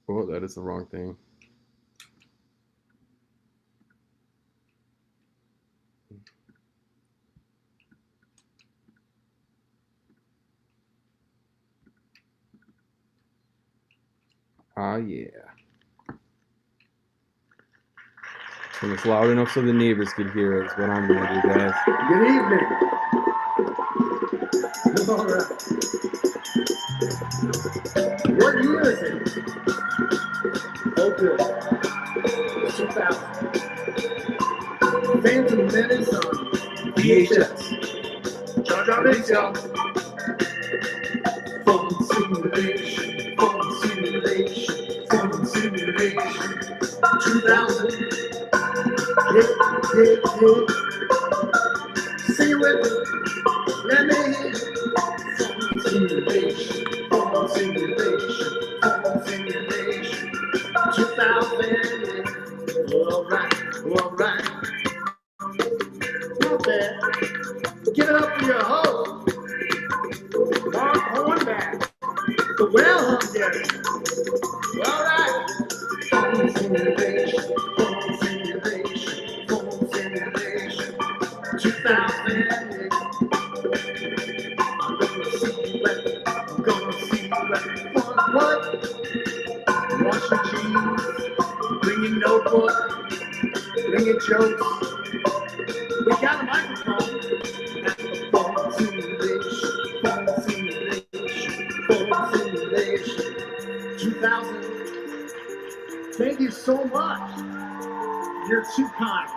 Oh, that is the wrong thing. Ah, yeah. And it's loud enough so the neighbors could hear us. What I'm gonna do, guys. Good evening. All right. What year is it? Oh, good. 2000. Phantom Menace on VHS. Jar Jar Binks, y'all. Phone simulation, phone simulation, phone simulation. 2000. Hit, hit, hit. Sing it with me. Let me hear. Phone simulation, phone simulation, phone simulation. 2000. All right, all right. Not bad. Give it up for your host, Mark Hornback, the well hung Gary. All right. Phone simulation, phone simulation, phone simulation. 2000. I'm gonna see you at what? Wash your jeans, bring your notebook, bring your jokes. We got a microphone. That's the phone simulation, phone simulation, phone simulation. 2000. Thank you so much. You're too kind.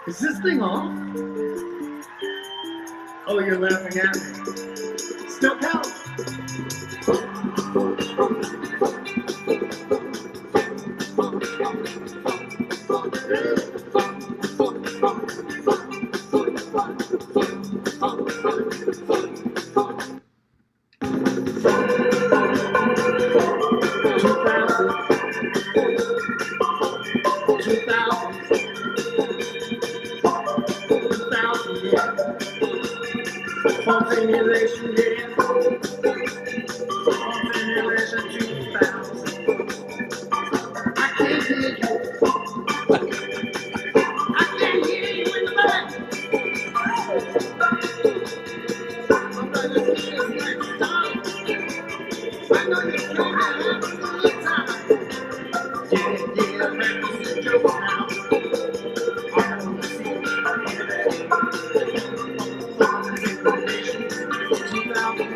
Is this thing off? Oh, you're laughing at me. Still counts. Simulation, yeah. Simulation 2000. I can't hear you. I can't hear you in the back. I'm gonna see this next time. I know you're trying to have a good time. Yeah, practice your jokes now. I wanna see you. Simulation 2000.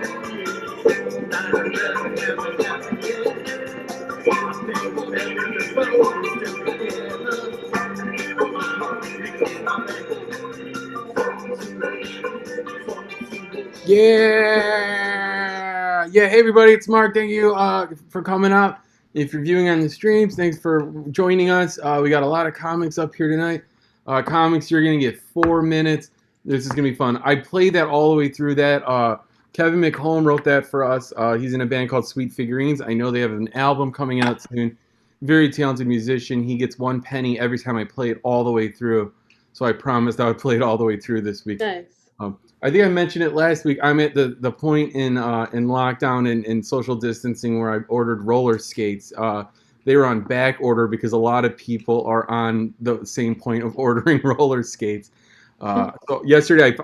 Yeah. Hey everybody, it's Mark. Thank you for coming up. If you're viewing on the streams, thanks for joining us. We got a lot of comics up here tonight. Comics, you're gonna get 4 minutes. This is gonna be fun. I played that all the way through that. Kevin McCollum wrote that for us. He's in a band called Sweet Figurines. I know they have an album coming out soon. Very talented musician. He gets 1 penny every time I play it all the way through. So I promised I would play it all the way through this week. Nice. I think I mentioned it last week. I'm at the point in lockdown and social distancing where I ordered roller skates. They were on back order because a lot of people are on the same point of ordering roller skates. So yesterday,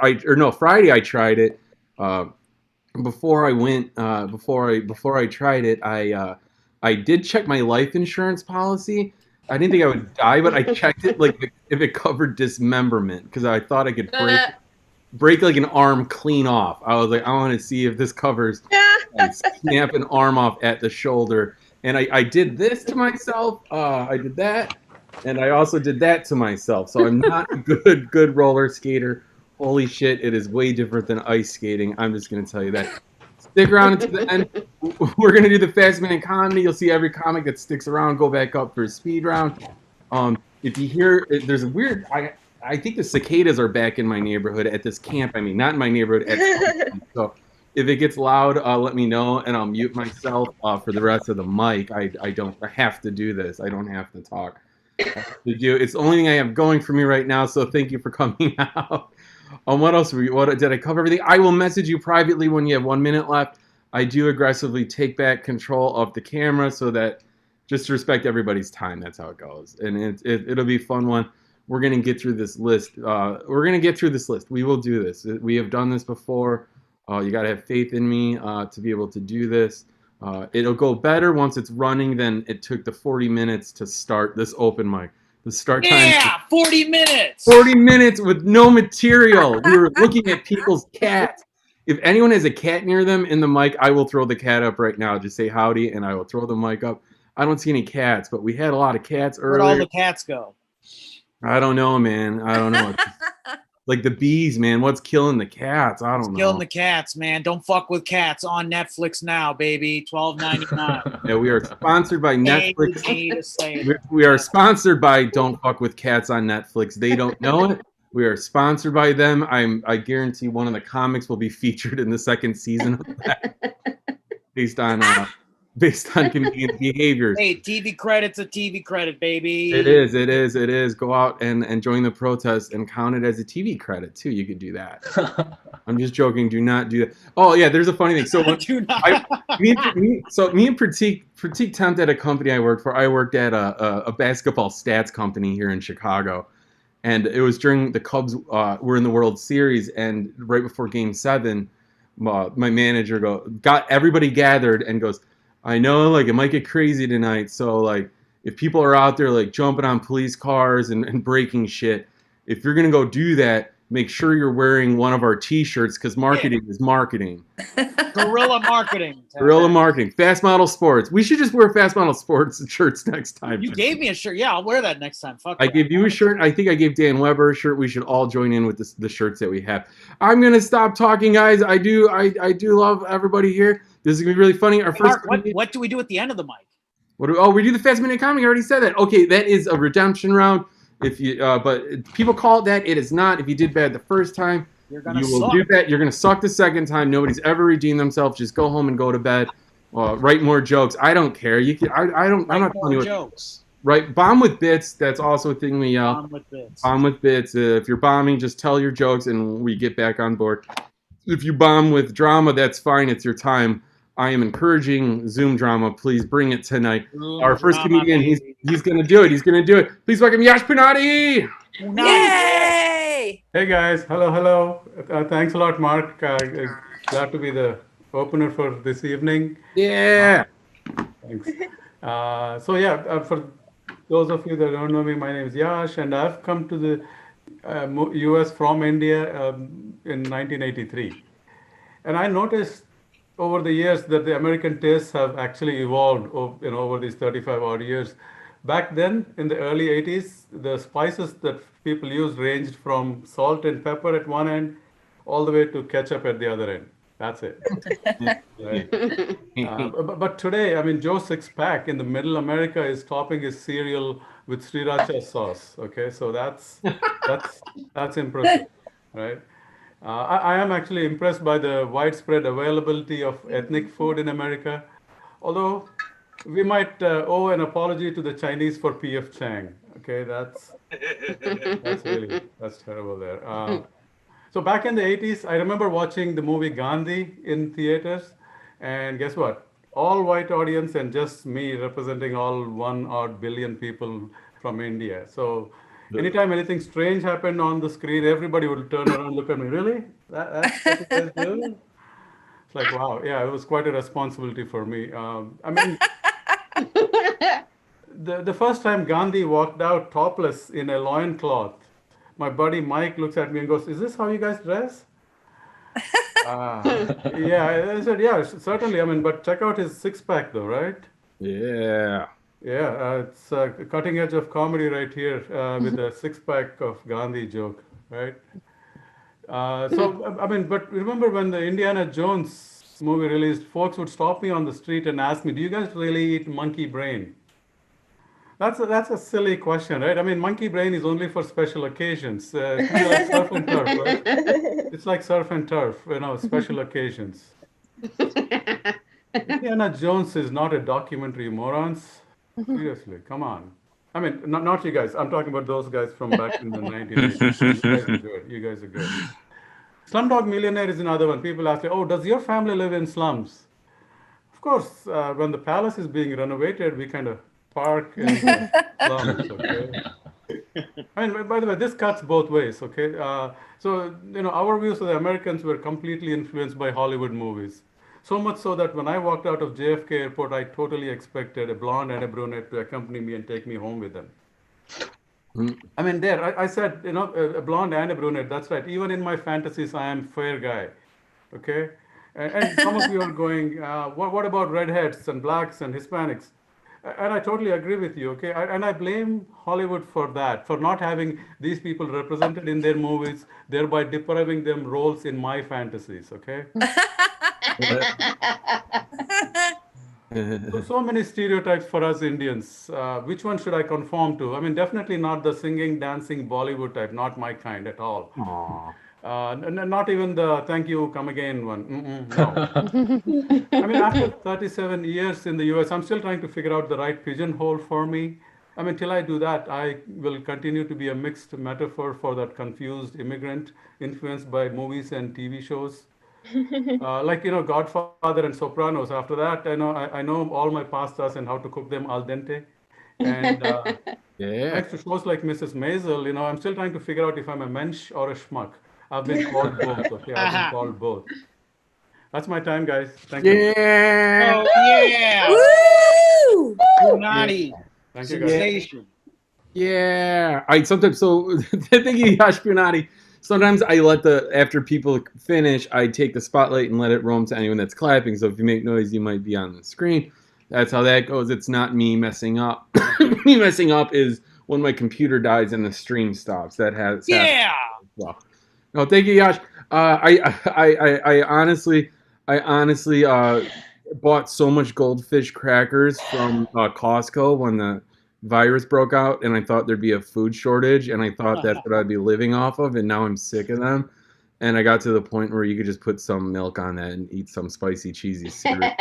Friday, I tried it. Before I tried it, I did check my life insurance policy. I didn't think I would die, but I checked it like if it covered dismemberment because I thought I could break like an arm clean off. I was like, I want to see if this covers snap an arm off at the shoulder. And I did this to myself. I did that, and I also did that to myself. So I'm not a good roller skater. Holy shit, it is way different than ice skating. I'm just gonna tell you that. Stick around until the end. We're gonna do the Fast Minute Comedy. You'll see every comic that sticks around go back up for a speed round. If you hear, there's a weird. I think the cicadas are back in my neighborhood at this camp. I mean, not in my neighborhood. So if it gets loud, let me know, and I'll mute myself for the rest of the mic. I don't have to do this. I don't have to talk. It's the only thing I have going for me right now. So thank you for coming out. What else? What did I cover? Everything. I will message you privately when you have 1 minute left. I do aggressively take back control of the camera so that just to respect everybody's time. That's how it goes, and it'll be a fun one. We're gonna get through this list. We're gonna get through this list. We will do this. We have done this before. You gotta have faith in me to be able to do this. It'll go better once it's running than it took the 40 minutes to start this open mic. The start time. Yeah, 40 minutes. 40 minutes with no material. We were looking at people's cats. If anyone has a cat near them in the mic, I will throw the cat up right now. Just say howdy, and I will throw the mic up. I don't see any cats, but we had a lot of cats Where'd earlier. all the cats go? I don't know, man. I don't know. Like the bees, man. What's killing the cats? I don't know. Killing the cats, man. Don't fuck with cats on Netflix now, baby. $12.99. Yeah, we are sponsored by Netflix. Need to say it. We are sponsored by Don't Fuck with Cats on Netflix. They don't know it. We are sponsored by them. I guarantee one of the comics will be featured in the second season of that, based on comedian behaviors. Hey, TV credit's a TV credit, baby. It is. Go out and join the protest and count it as a TV credit too. You could do that. I'm just joking. Do not do that. Oh yeah, there's a funny thing. So me and Pratik temped at a company I worked for. I worked at a basketball stats company here in Chicago, and it was during the Cubs were in the World Series, and right before Game 7, my manager got everybody gathered and goes, I know, like, it might get crazy tonight, so, like, if people are out there, like, jumping on police cars and breaking shit, if you're gonna go do that, make sure you're wearing one of our T-shirts, because marketing is marketing. Guerrilla marketing. Guerrilla marketing. Fast Model Sports. We should just wear Fast Model Sports shirts next time. You gave me a shirt. Yeah, I'll wear that next time. Fuck. I gave you a shirt. I think I gave Dan Weber a shirt. We should all join in with the shirts that we have. I'm gonna stop talking, guys. I do love everybody here. This is gonna be really funny. Our first. Mark, what do we do at the end of the mic? We do the Fast Minute Comic. I already said that. Okay, that is a redemption round. If you, but people call it that. It is not. If you did bad the first time, you will suck. Do that. You're gonna suck the second time. Nobody's ever redeemed themselves. Just go home and go to bed. Write more jokes. I don't care. You can. I don't. I'm not telling you what. Jokes. Right. Bomb with bits. That's also a thing we yell. Bomb with bits. Bomb with bits. If you're bombing, just tell your jokes and we get back on board. If you bomb with drama, that's fine. It's your time. I am encouraging Zoom drama. Please bring it tonight. Our first comedian, he's going to do it. He's going to do it. Please welcome Yash Punati. Yay! Hey guys, hello. Thanks a lot, Mark. Glad to be the opener for this evening. Yeah. Thanks. For those of you that don't know me, my name is Yash, and I've come to the US from India in 1983. And I noticed over the years that the American tastes have actually evolved over these 35 odd years. Back then, in the early 80s, the spices that people used ranged from salt and pepper at one end all the way to ketchup at the other end. That's it. Right? But today, I mean, Joe Sixpack in the middle America is topping his cereal with sriracha sauce. Okay, so that's impressive, right? I am actually impressed by the widespread availability of ethnic food in America, although we might owe an apology to the Chinese for P.F. Chang. Okay, that's terrible there. So back in the 80s, I remember watching the movie Gandhi in theaters, and guess what? All white audience and just me representing all 1 odd billion people from India. So anytime anything strange happened on the screen, everybody would turn around and look at me. Really? That's what you guys do? It's like, wow. Yeah, it was quite a responsibility for me. I mean, the first time Gandhi walked out topless in a loincloth, my buddy Mike looks at me and goes, "Is this how you guys dress?" Yeah, I said, yeah, certainly. I mean, but check out his six-pack though, right? Yeah. Yeah, it's a cutting edge of comedy right here with a six-pack of Gandhi joke, right? I mean, but remember when the Indiana Jones movie released, folks would stop me on the street and ask me, "Do you guys really eat monkey brain?" That's a silly question, right? I mean, monkey brain is only for special occasions. It's like surf and turf, right? It's like surf and turf, special occasions. Indiana Jones is not a documentary, morons. Seriously, come on. I mean, not you guys. I'm talking about those guys from back in the 1980s. You guys are good. You guys are good. Slumdog Millionaire is another one. People ask me, "Oh, does your family live in slums?" Of course, when the palace is being renovated, we kind of park in the slums, okay? I mean, by the way, this cuts both ways, okay? So, our views of the Americans were completely influenced by Hollywood movies. So much so that when I walked out of JFK Airport, I totally expected a blonde and a brunette to accompany me and take me home with them. I mean, I said, a blonde and a brunette, that's right. Even in my fantasies, I am fair guy, okay? And some of you are going, what about redheads and blacks and Hispanics? And I totally agree with you, okay? And I blame Hollywood for that, for not having these people represented in their movies, thereby depriving them roles in my fantasies, okay? So many stereotypes for us Indians. Which one should I conform to? I mean, definitely not the singing, dancing Bollywood type, not my kind at all. Aw. Not even the thank you, come again one. No. I mean, after 37 years in the US, I'm still trying to figure out the right pigeonhole for me. I mean, till I do that, I will continue to be a mixed metaphor for that confused immigrant influenced by movies and TV shows. Like, Godfather and Sopranos. After that, I know all my pastas and how to cook them al dente. And Yeah. thanks to shows like Mrs. Maisel, I'm still trying to figure out if I'm a mensch or a schmuck. I've been called both. Okay, I've been called both. That's my time, guys. Thank you. Yeah. Oh, yeah. Woo! Punani. Thank you, guys. Sensation. Yeah. I sometimes thank you, Yash Punani. Sometimes I let after people finish, I take the spotlight and let it roam to anyone that's clapping. So if you make noise, you might be on the screen. That's how that goes. It's not me messing up. Me messing up is when my computer dies and the stream stops. That has happened Yeah. as well. No, thank you, Yash. I honestly bought so much goldfish crackers from Costco when the virus broke out, and I thought there'd be a food shortage, and I thought that's what I'd be living off of, and now I'm sick of them. And I got to the point where you could just put some milk on that and eat some spicy, cheesy cereal.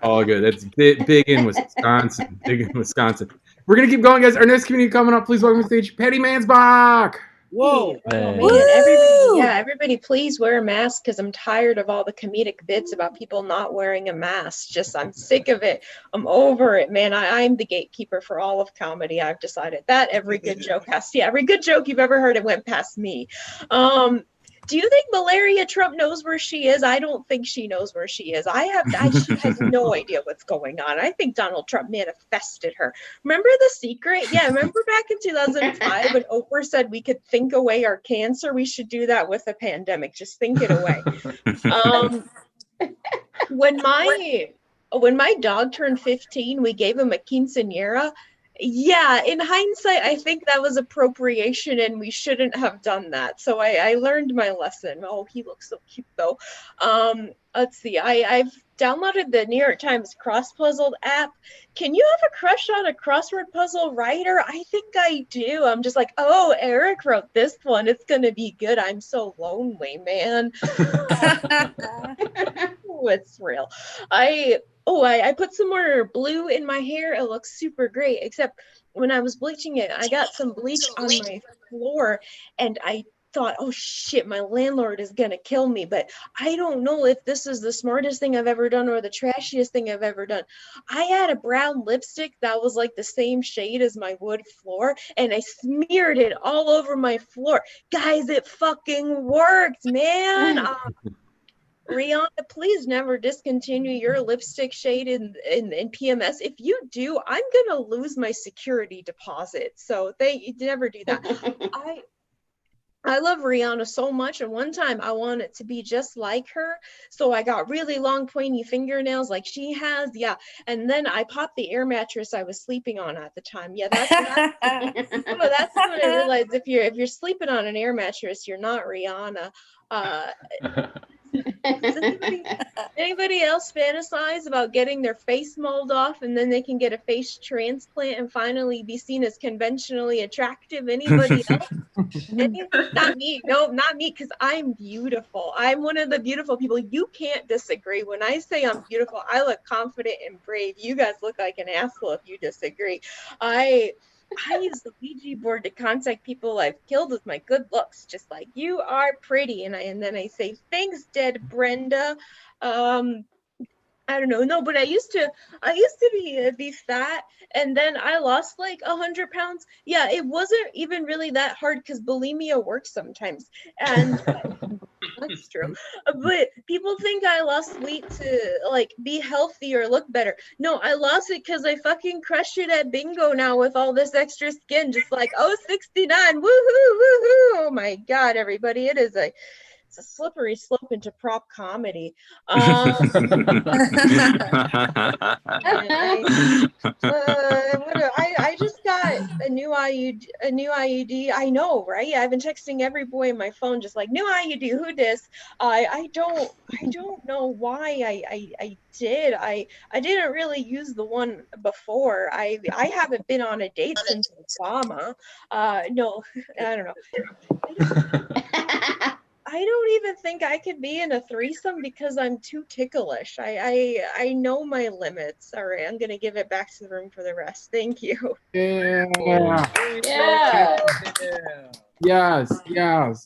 All good. That's big in Wisconsin. Big in Wisconsin. We're gonna keep going, guys. Our next community coming up. Please welcome to the stage, Patty Mansbach. Whoa. Oh, man, Woo! everybody please wear a mask because I'm tired of all the comedic bits about people not wearing a mask. I'm sick of it. I'm over it, man. I'm the gatekeeper for all of comedy. I've decided that every good joke you've ever heard, it went past me. Do you think Melania Trump knows where she is? I don't think she knows where she is. She has no idea what's going on. I think Donald Trump manifested her. Remember The Secret? Yeah, remember back in 2005 when Oprah said we could think away our cancer? We should do that with a pandemic. Just think it away. When my dog turned 15, we gave him a quinceañera. Yeah, in hindsight, I think that was appropriation and we shouldn't have done that. So I learned my lesson. Oh, he looks so cute though. Let's see. I've downloaded the New York Times Cross Puzzled app. Can you have a crush on a crossword puzzle writer? I think I do. I'm just like, oh, Eric wrote this one. It's going to be good. I'm so lonely, man. Oh, it's real. I put some more blue in my hair. It looks super great, except when I was bleaching it, I got some bleach on my floor and I thought, oh shit, my landlord is gonna kill me. But I don't know if this is the smartest thing I've ever done or the trashiest thing I've ever done. I had a brown lipstick that was like the same shade as my wood floor and I smeared it all over my floor. Guys, it fucking worked, man. Rihanna, please never discontinue your lipstick shade in PMS. If you do, I'm gonna lose my security deposit. So they never do that. I love Rihanna so much, and one time I wanted to be just like her, so I got really long pointy fingernails like she has. Yeah, and then I popped the air mattress I was sleeping on at the time. Yeah, that's when I realized if you're sleeping on an air mattress, you're not Rihanna. Does anybody else fantasize about getting their face mold off and then they can get a face transplant and finally be seen as conventionally attractive? Anybody else? Not me. No, not me, because I'm beautiful. I'm one of the beautiful people. You can't disagree. When I say I'm beautiful, I look confident and brave. You guys look like an asshole if you disagree. I use the Ouija board to contact people I've killed with my good looks, just like you are pretty. And then I say, thanks, dead Brenda. I don't know. No, but I used to be fat, and then I lost like 100 pounds. Yeah, it wasn't even really that hard because bulimia works sometimes, and that's true. But people think I lost weight to like be healthy or look better. No, I lost it because I fucking crushed it at bingo now with all this extra skin, just like, oh, 69, woohoo, woohoo. Oh my God, everybody, it's a slippery slope into prop comedy. I just got a new IUD. A new IUD. I know, right? I've been texting every boy in my phone, just like new IUD. Who dis? I don't know why I did. I didn't really use the one before. I haven't been on a date since Obama. No, I don't know. I don't even think I could be in a threesome because I'm too ticklish. I know my limits. All right, I'm gonna give it back to the room for the rest. Thank you. Yeah. Yeah.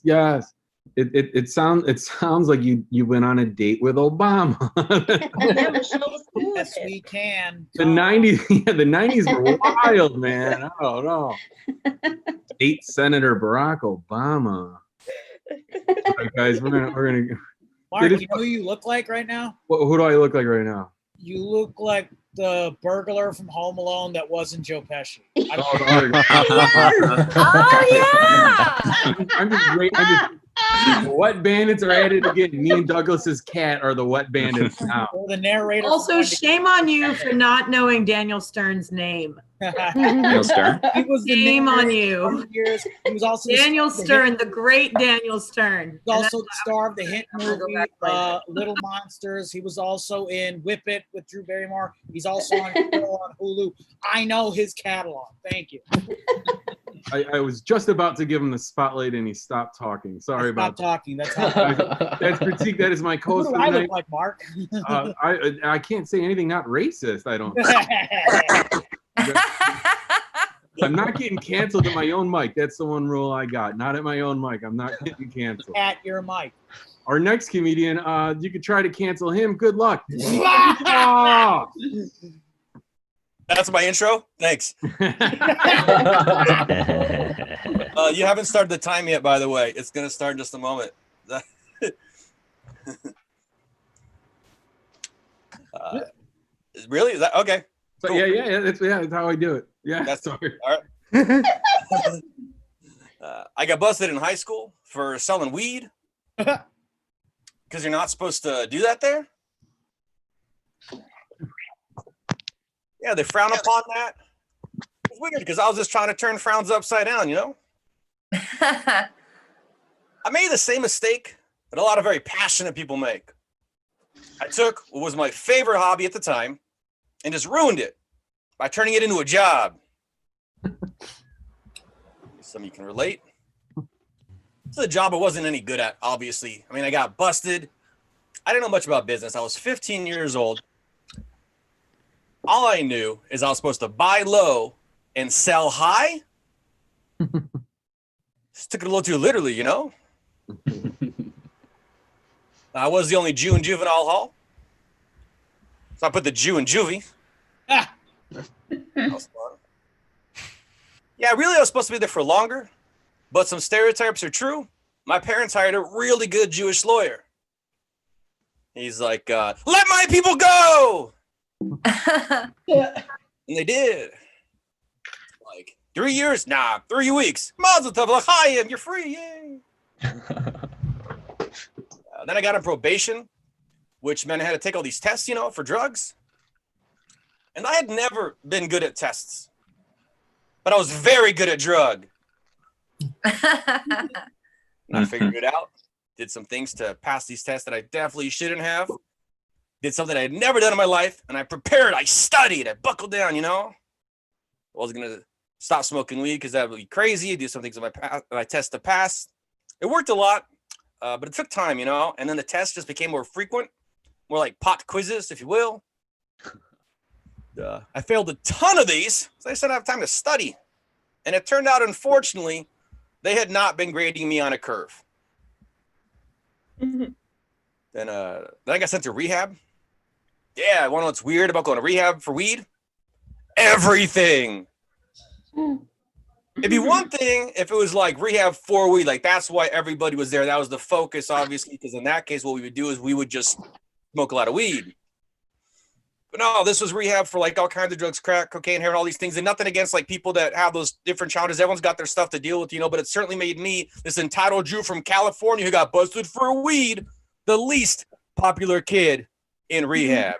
Yes. It sounds like you went on a date with Obama. Yeah, Michelle was cool with Yes, it. we can. The 90s, yeah, the 90s were wild, man. I don't know. State Senator Barack Obama. All right, guys, we're gonna. Mark, you know who you look like right now? Who do I look like right now? You look like the burglar from Home Alone that wasn't Joe Pesci. Oh, yeah. I'm just great. Wet bandits are at it again. Me and Douglas's cat are the wet bandits now. Or the narrator. Also, shame on you for not knowing Daniel Stern's name. Daniel Stern. He was the Shame on narrator for you. years. He was also Daniel the Stern, the great Daniel Stern. He was also the star of the hit I'm gonna go movie back later. Little Monsters. He was also in Whip It with Drew Barrymore. He's also on Hulu. I know his catalog. Thank you. I was just about to give him the spotlight and he stopped talking. Sorry Stop about talking. That's how. that. That's critique. That is my Who co-host do for I the look night. like, Mark? I can't say anything not racist. I don't. I'm not getting canceled at my own mic. That's the one rule I got. Not at my own mic. I'm not getting canceled. At your mic. Our next comedian, you could try to cancel him. Good luck. Oh! That's my intro. Thanks. You haven't started the time yet, by the way. It's going to start in just a moment. Really? Is that okay? So, Cool. yeah. That's how I do it. Yeah. That's sorry. all right. I got busted in high school for selling weed because you're not supposed to do that there. Yeah, they frown upon that. It's weird because I was just trying to turn frowns upside down, you know? I made the same mistake that a lot of very passionate people make. I took what was my favorite hobby at the time and just ruined it by turning it into a job. Some of you can relate. This is a job I wasn't any good at, obviously. I mean, I got busted. I didn't know much about business. I was 15 years old. All I knew is I was supposed to buy low and sell high. Just took it a little too literally, you know? I was the only Jew in juvenile hall. So I put the Jew in juvie. That was fun. Yeah, really, I was supposed to be there for longer, but some stereotypes are true. My parents hired a really good Jewish lawyer. He's like, let my people go! And they did. Like 3 years? Nah, 3 weeks. Mazel tov l'chaim, you're free, yay! Then I got on probation, which meant I had to take all these tests, you know, for drugs. And I had never been good at tests, but I was very good at drug. And I figured it out. Did some things to pass these tests that I definitely shouldn't have. Did something I had never done in my life, and I prepared. I studied. I buckled down, you know. I wasn't going to stop smoking weed because that would be crazy. Do some things on my test to pass. It worked a lot, but it took time, you know. And then the tests just became more frequent, more like pop quizzes, if you will. I failed a ton of these, so I just didn't have time to study. And it turned out, unfortunately, they had not been grading me on a curve. Then I got sent to rehab. Yeah, I want to know what's weird about going to rehab for weed? Everything. It'd be one thing if it was like rehab for weed, like that's why everybody was there. That was the focus, obviously, because in that case, what we would do is we would just smoke a lot of weed. But no, this was rehab for like all kinds of drugs, crack, cocaine, heroin, all these things, and nothing against like people that have those different challenges. Everyone's got their stuff to deal with, but it certainly made me, this entitled Jew from California who got busted for weed, the least popular kid in rehab.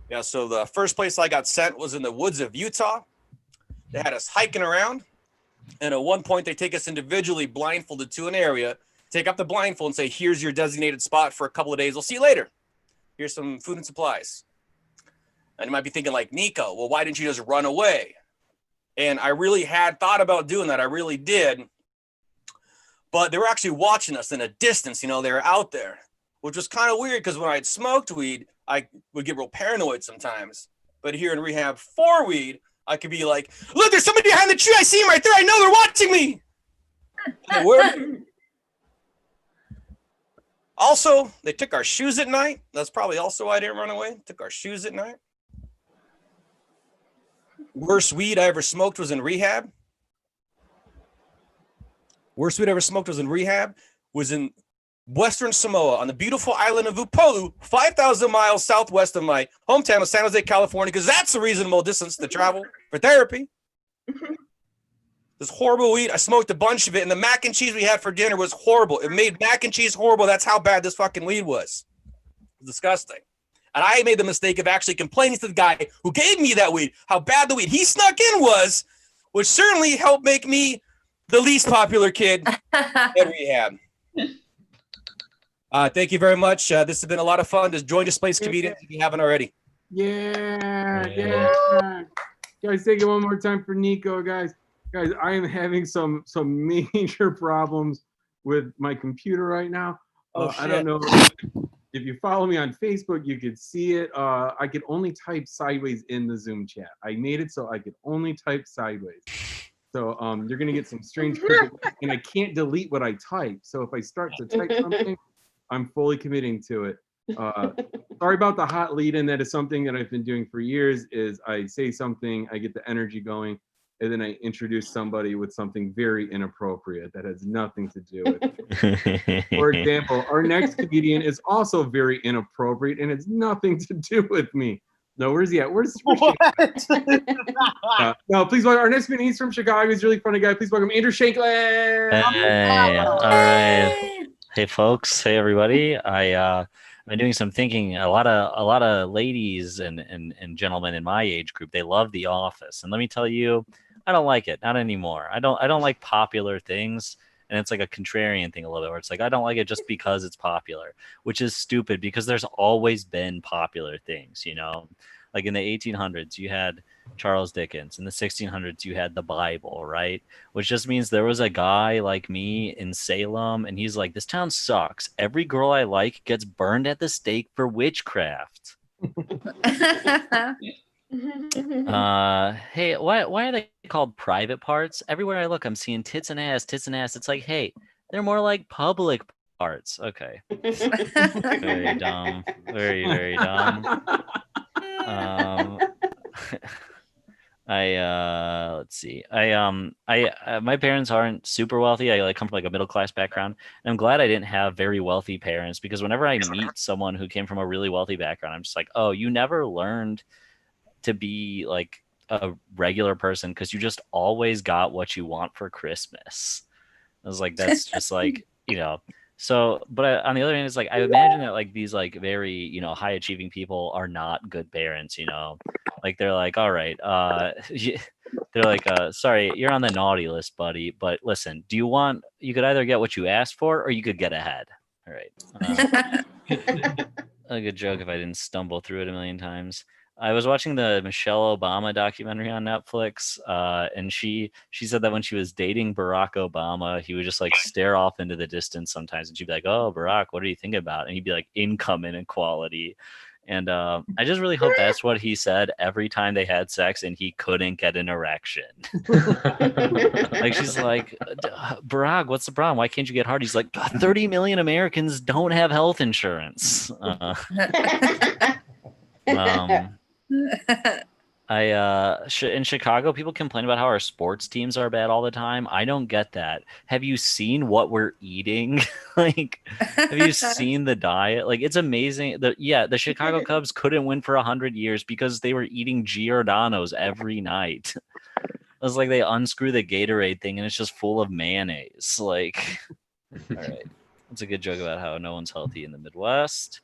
Yeah, so the first place I got sent was in the woods of Utah. They had us hiking around, and at one point they take us individually blindfolded to an area, take up the blindfold and say, here's your designated spot for a couple of days. We'll see you later. Here's some food and supplies. And you might be thinking like, Nico, well, why didn't you just run away? And I really had thought about doing that. I really did. But they were actually watching us in a distance, they were out there, which was kind of weird because when I'd smoked weed, I would get real paranoid sometimes. But here in rehab for weed, I could be like, look, there's somebody behind the tree. I see him right there. I know they're watching me. It worked. Also, they took our shoes at night. That's probably also why I didn't run away. Took our shoes at night. Worst weed I ever smoked was in rehab. Worst weed I ever smoked was in Western Samoa on the beautiful island of Upolu, 5,000 miles southwest of my hometown of San Jose, California, because that's a reasonable distance to travel for therapy. This horrible weed, I smoked a bunch of it, and the mac and cheese we had for dinner was horrible. It made mac and cheese horrible. That's how bad this fucking weed was. It was disgusting. And I made the mistake of actually complaining to the guy who gave me that weed, how bad the weed he snuck in was, which certainly helped make me the least popular kid in rehab. Thank you very much. This has been a lot of fun. Just join Displaced Comedians if you haven't already. Yeah. Guys, take it one more time for Nico, guys. Guys, I am having some major problems with my computer right now. I don't know if you follow me on Facebook, you could see it. I could only type sideways in the Zoom chat. I made it so I could only type sideways. So you're gonna get some strange and I can't delete what I type. So if I start to type something, I'm fully committing to it. Sorry about the hot lead-in. That is something that I've been doing for years. Is I say something, I get the energy going, and then I introduce somebody with something very inappropriate that has nothing to do with it. For example, our next comedian is also very inappropriate and has nothing to do with me. No, where's he at? Where's no, please welcome our next comedian. He's from Chicago. He's a really funny guy. Please welcome Andrew Shanklin. Hey, all right. Hey, folks. Hey, everybody. I've been doing some thinking. A lot of ladies and gentlemen in my age group, they love The Office, and let me tell you, I don't like it. Not anymore. I don't like popular things, and it's like a contrarian thing a little bit, where it's like I don't like it just because it's popular, which is stupid because there's always been popular things, Like in the 1800s, you had Charles Dickens. In the 1600s, you had the Bible, right? Which just means there was a guy like me in Salem, and he's like, this town sucks. Every girl I like gets burned at the stake for witchcraft. Hey, why are they called private parts? Everywhere I look, I'm seeing tits and ass. It's like, hey, they're more like public parts. Okay. Very dumb. Very, very dumb. Let's see. My parents aren't super wealthy. I come from like a middle class background, and I'm glad I didn't have very wealthy parents, because whenever I meet someone who came from a really wealthy background, I'm just like, oh, you never learned to be like a regular person because you just always got what you want for Christmas. I was like, that's just like, So, but on the other hand, it's like, I imagine that like these like very, high achieving people are not good parents, like they're like, all right, they're like, sorry, you're on the naughty list, buddy. But listen, you could either get what you asked for or you could get ahead. All right. A good joke if I didn't stumble through it a million times. I was watching the Michelle Obama documentary on Netflix, and she said that when she was dating Barack Obama, he would just like stare off into the distance sometimes, and she'd be like, "Oh, Barack, what are you thinking about?" And he'd be like, "Income inequality," And I just really hope that's what he said every time they had sex and he couldn't get an erection. Like she's like, Barack, what's the problem? Why can't you get hard? He's like, 30 million Americans don't have health insurance. In Chicago, people complain about how our sports teams are bad all the time. I don't get that. Have you seen what we're eating? Like, have you seen the diet? Like, it's amazing. The Chicago Cubs couldn't win for 100 years because they were eating Giordano's every night. It's like they unscrew the Gatorade thing and it's just full of mayonnaise. Like, all right, that's a good joke about how no one's healthy in the Midwest.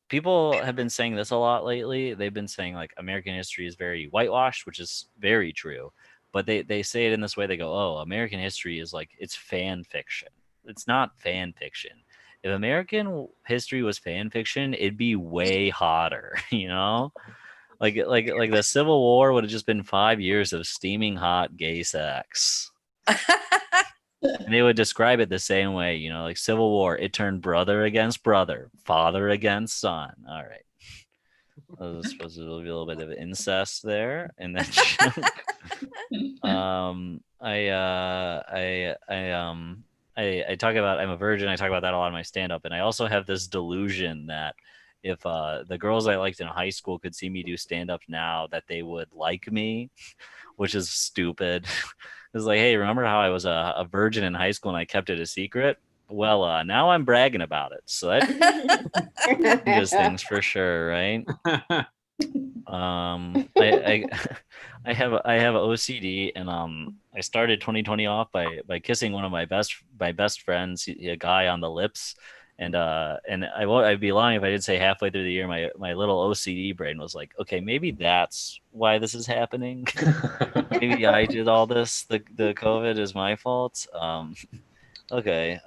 People have been saying this a lot lately. They've been saying like American history is very whitewashed, which is very true. But they say it in this way. They go, oh, American history is like, it's fan fiction. It's not fan fiction. If American history was fan fiction, it'd be way hotter, you know? Like the Civil War would have just been 5 years of steaming hot gay sex. And they would describe it the same way, you know, like Civil War, it turned brother against brother, father against son. All right. There's supposed to be a little bit of incest there. And then I talk about, I'm a virgin. I talk about that a lot in my stand-up. And I also have this delusion that if the girls I liked in high school could see me do stand-up now, that they would like me, which is stupid. It's like, hey, remember how I was a virgin in high school and I kept it a secret? Well, now I'm bragging about it. So that changes things for sure, right? I have OCD, and I started 2020 off by kissing one of my best friends, a guy on the lips. And I'd be lying if I didn't say halfway through the year my little OCD brain was like, okay, maybe that's why this is happening. Maybe I did all this. The COVID is my fault. Okay.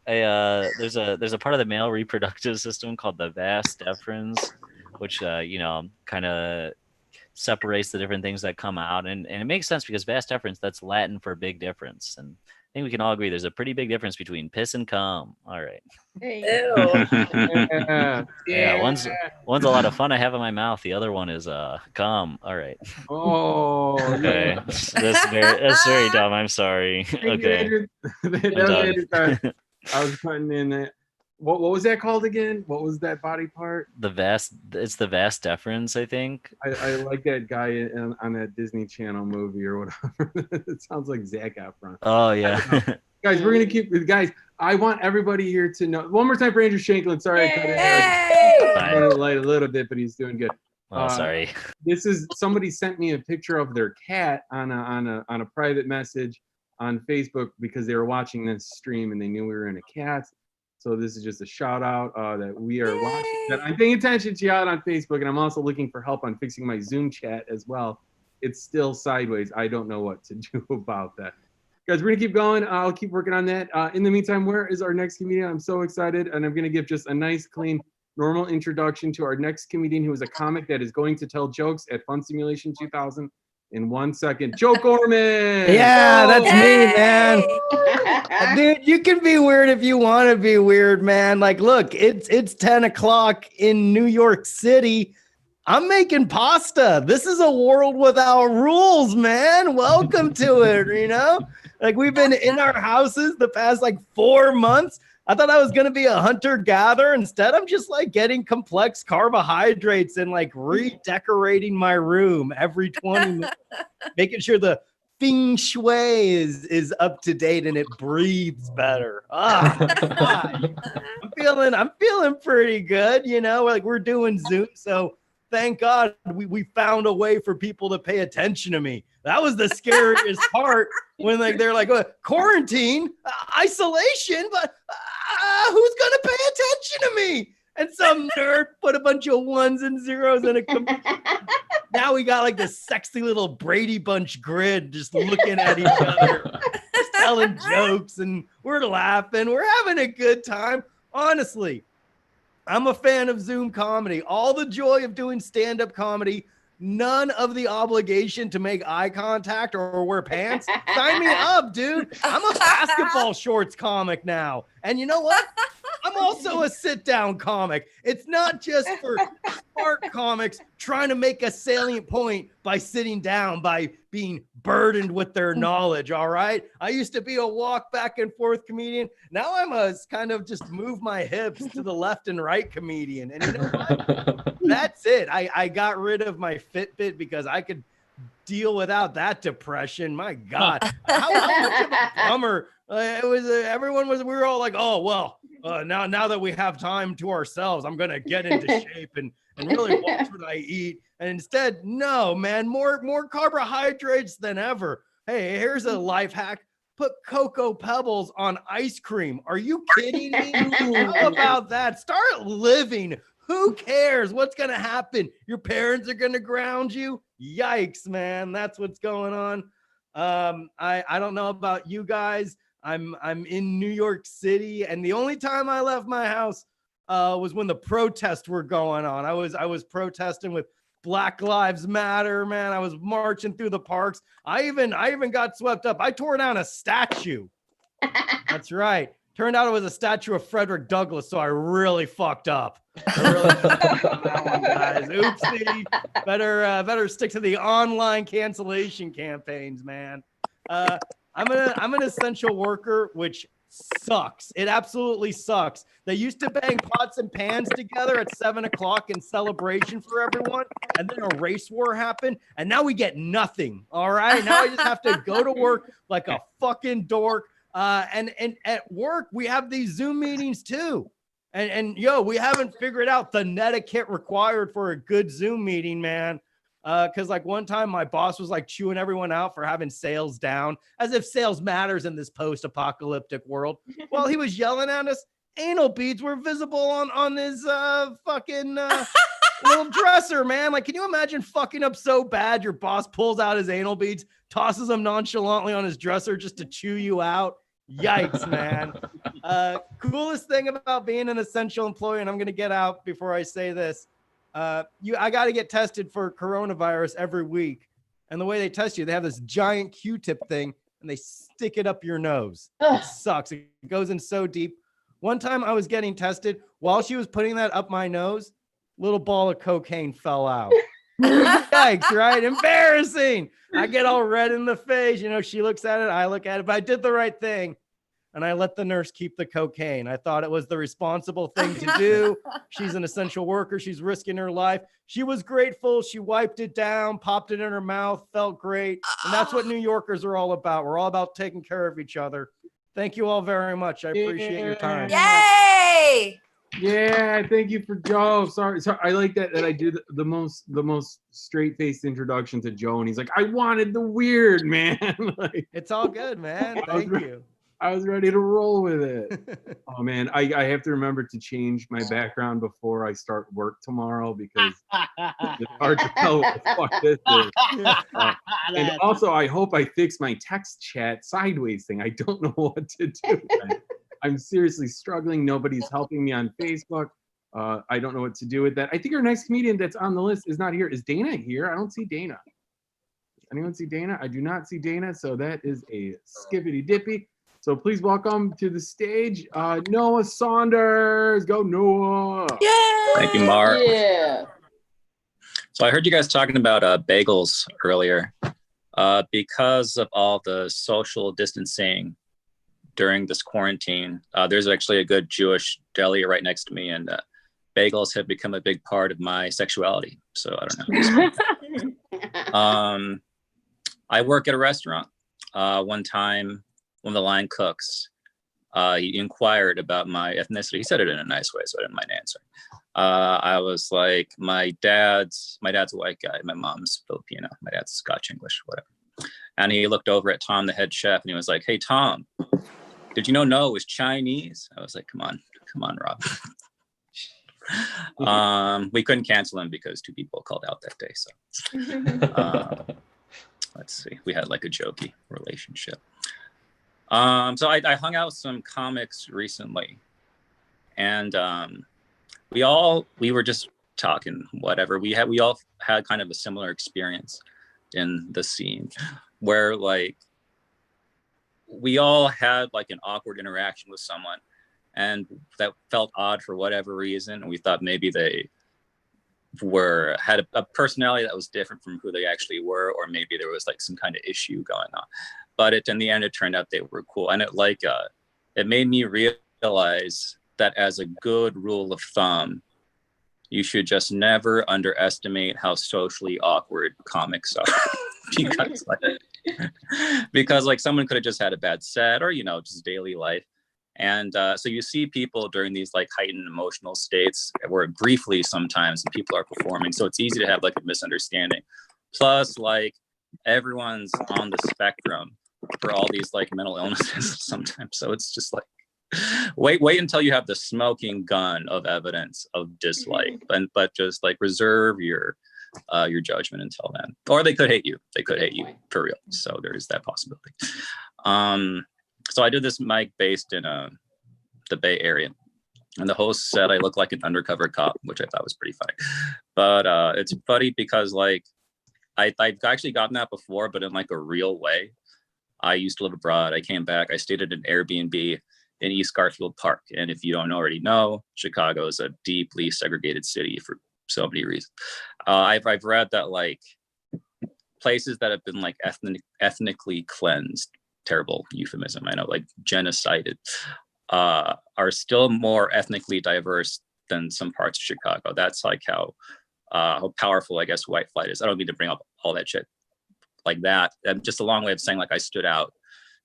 There's a part of the male reproductive system called the vas deferens, which kind of separates the different things that come out, and it makes sense because vas deferens, that's Latin for big difference, and I think we can all agree there's a pretty big difference between piss and cum. All right. Yeah, one's a lot of fun I have in my mouth. The other one is cum. All right. Oh. Okay. That's very dumb. I'm sorry. Okay. I was putting in that. What was that called again? What was that body part? It's the vas deferens, I think. I like that guy on that Disney Channel movie or whatever. It sounds like Zac Efron. Oh yeah. Guys, we're gonna keep. Guys, I want everybody here to know. One more time for Andrew Shanklin. Sorry, I cut it. I wanted to light a little bit, but he's doing good. Oh, sorry. This is somebody sent me a picture of their cat on a private message on Facebook because they were watching this stream and they knew we were in a cat. So this is just a shout out that we are watching. That I'm paying attention to you out on Facebook, and I'm also looking for help on fixing my Zoom chat as well. It's still sideways. I don't know what to do about that. Guys, we're gonna keep going. I'll keep working on that. In the meantime, where is our next comedian? I'm so excited, and I'm gonna give just a nice, clean, normal introduction to our next comedian, who is a comic that is going to tell jokes at Fun Simulation 2000 in 1 second. Joe Gorman. Yeah, that's me, man. Dude, you can be weird if you want to be weird, man. Like, look, it's 10 o'clock in New York City. I'm making pasta. This is a world without rules, man. Welcome to it, you know? Like, we've been in our houses the past, 4 months. I thought I was going to be a hunter-gatherer. Instead, I'm just, getting complex carbohydrates and, redecorating my room every 20 minutes, making sure the feng shui is up to date and it breathes better. I'm feeling pretty good, you know? We're doing Zoom, so thank God we found a way for people to pay attention to me. That was the scariest part when they're like, quarantine, isolation, but who's gonna pay attention to me? And some nerd put a bunch of ones and zeros in a computer. Now we got this sexy little Brady Bunch grid just looking at each other, just telling jokes, and we're laughing. We're having a good time. Honestly, I'm a fan of Zoom comedy. All the joy of doing stand-up comedy, none of the obligation to make eye contact or wear pants. Sign me up, dude. I'm a basketball shorts comic now. And you know what? I'm also a sit-down comic. It's not just for smart comics trying to make a salient point by sitting down, by being burdened with their knowledge, all right? I used to be a walk back and forth comedian. Now I'm a kind of just move my hips to the left and right comedian. And you know what? That's it. I got rid of my Fitbit because I could deal without that depression. My God, how much of a bummer. It was we were all like, oh, well, now that we have time to ourselves, I'm going to get into shape and really watch what I eat. And instead, no, man, more carbohydrates than ever. Hey, here's a life hack. Put Cocoa Pebbles on ice cream. Are you kidding me? How about that? Start living. Who cares what's going to happen? Your parents are going to ground you. Yikes, man. That's what's going on. I don't know about you guys. I'm in New York City, and the only time I left my house was when the protests were going on. I was protesting with Black Lives Matter, man. I was marching through the parks. I even got swept up. I tore down a statue. That's right. Turned out it was a statue of Frederick Douglass, so I really fucked up. I really fucked up on that one, guys. Oopsie. Better stick to the online cancellation campaigns, man. I'm an essential worker, which sucks. It absolutely sucks. They used to bang pots and pans together at 7 o'clock in celebration for everyone, and then a race war happened, and now we get nothing. All right, now I just have to go to work like a fucking dork. And at work we have these Zoom meetings too, and we haven't figured out the etiquette required for a good Zoom meeting, man. Because like one time my boss was like chewing everyone out for having sales down, as if sales matters in this post-apocalyptic world. While he was yelling at us, anal beads were visible on his fucking little dresser, man. Like, can you imagine fucking up so bad your boss pulls out his anal beads, tosses them nonchalantly on his dresser just to chew you out? Yikes, man. Coolest thing about being an essential employee, and I'm gonna get out before I say this. I got to get tested for coronavirus every week. And the way they test you, they have this giant Q-tip thing and they stick it up your nose. It sucks. It goes in so deep. One time I was getting tested. While she was putting that up my nose, little ball of cocaine fell out. Yikes, right? Embarrassing. I get all red in the face. She looks at it. I look at it. But I did the right thing. And I let the nurse keep the cocaine. I thought it was the responsible thing to do. She's an essential worker. She's risking her life. She was grateful. She wiped it down, popped it in her mouth, felt great. And that's what New Yorkers are all about. We're all about taking care of each other. Thank you all very much. I appreciate your time. Yay! Yeah, thank you for Joe. Sorry, I like that I do the most straight-faced introduction to Joe, and he's like, I wanted the weird, man. Like, it's all good, man. Thank you. I was ready to roll with it. Oh man, I have to remember to change my background before I start work tomorrow because it's hard to tell what the fuck this is. And also, I hope I fix my text chat sideways thing. I don't know what to do. I'm seriously struggling. Nobody's helping me on Facebook. I don't know what to do with that. I think our next comedian that's on the list is not here. Is Dana here? I don't see Dana. Anyone see Dana? I do not see Dana. So that is a skippity dippy. So please welcome to the stage, Noah Saunders. Go, Noah. Yay! Thank you, Mark. Yeah. So I heard you guys talking about bagels earlier. Because of all the social distancing during this quarantine, there's actually a good Jewish deli right next to me, and bagels have become a big part of my sexuality. So I don't know. I work at a restaurant. One time, one of the line cooks, he inquired about my ethnicity. He said it in a nice way, so I didn't mind answering. I was like, my dad's a white guy. My mom's Filipino. My dad's Scotch English, whatever. And he looked over at Tom, the head chef, and he was like, hey, Tom, did you know Noah was Chinese? I was like, come on, Rob. We couldn't cancel him because 2 people called out that day. So let's see. We had like a jokey relationship. So I hung out with some comics recently, and we were just talking, whatever. We all had kind of a similar experience in the scene where like we all had like an awkward interaction with someone, and that felt odd for whatever reason. And we thought maybe they had a personality that was different from who they actually were, or maybe there was like some kind of issue going on. But in the end, it turned out they were cool, and it made me realize that as a good rule of thumb, you should just never underestimate how socially awkward comics are. because like someone could have just had a bad set, or just daily life. And so you see people during these like heightened emotional states where briefly sometimes people are performing. So it's easy to have like a misunderstanding. Plus, like everyone's on the spectrum for all these like mental illnesses sometimes. So it's just like, wait until you have the smoking gun of evidence of dislike, but just like reserve your judgment until then. Or they could hate you. They could hate you for real. So there is that possibility. So I did this mic based in the Bay Area, and the host said I look like an undercover cop, which I thought was pretty funny. But it's funny because like I've actually gotten that before, but in like a real way. I used to live abroad. I came back. I stayed at an Airbnb in East Garfield Park, and if you don't already know, Chicago is a deeply segregated city for so many reasons. I've read that like places that have been like ethnically cleansed, terrible euphemism, I know, like genocided, are still more ethnically diverse than some parts of Chicago. That's like how powerful, I guess, white flight is. I don't mean to bring up all that shit like that. I'm just a long way of saying like I stood out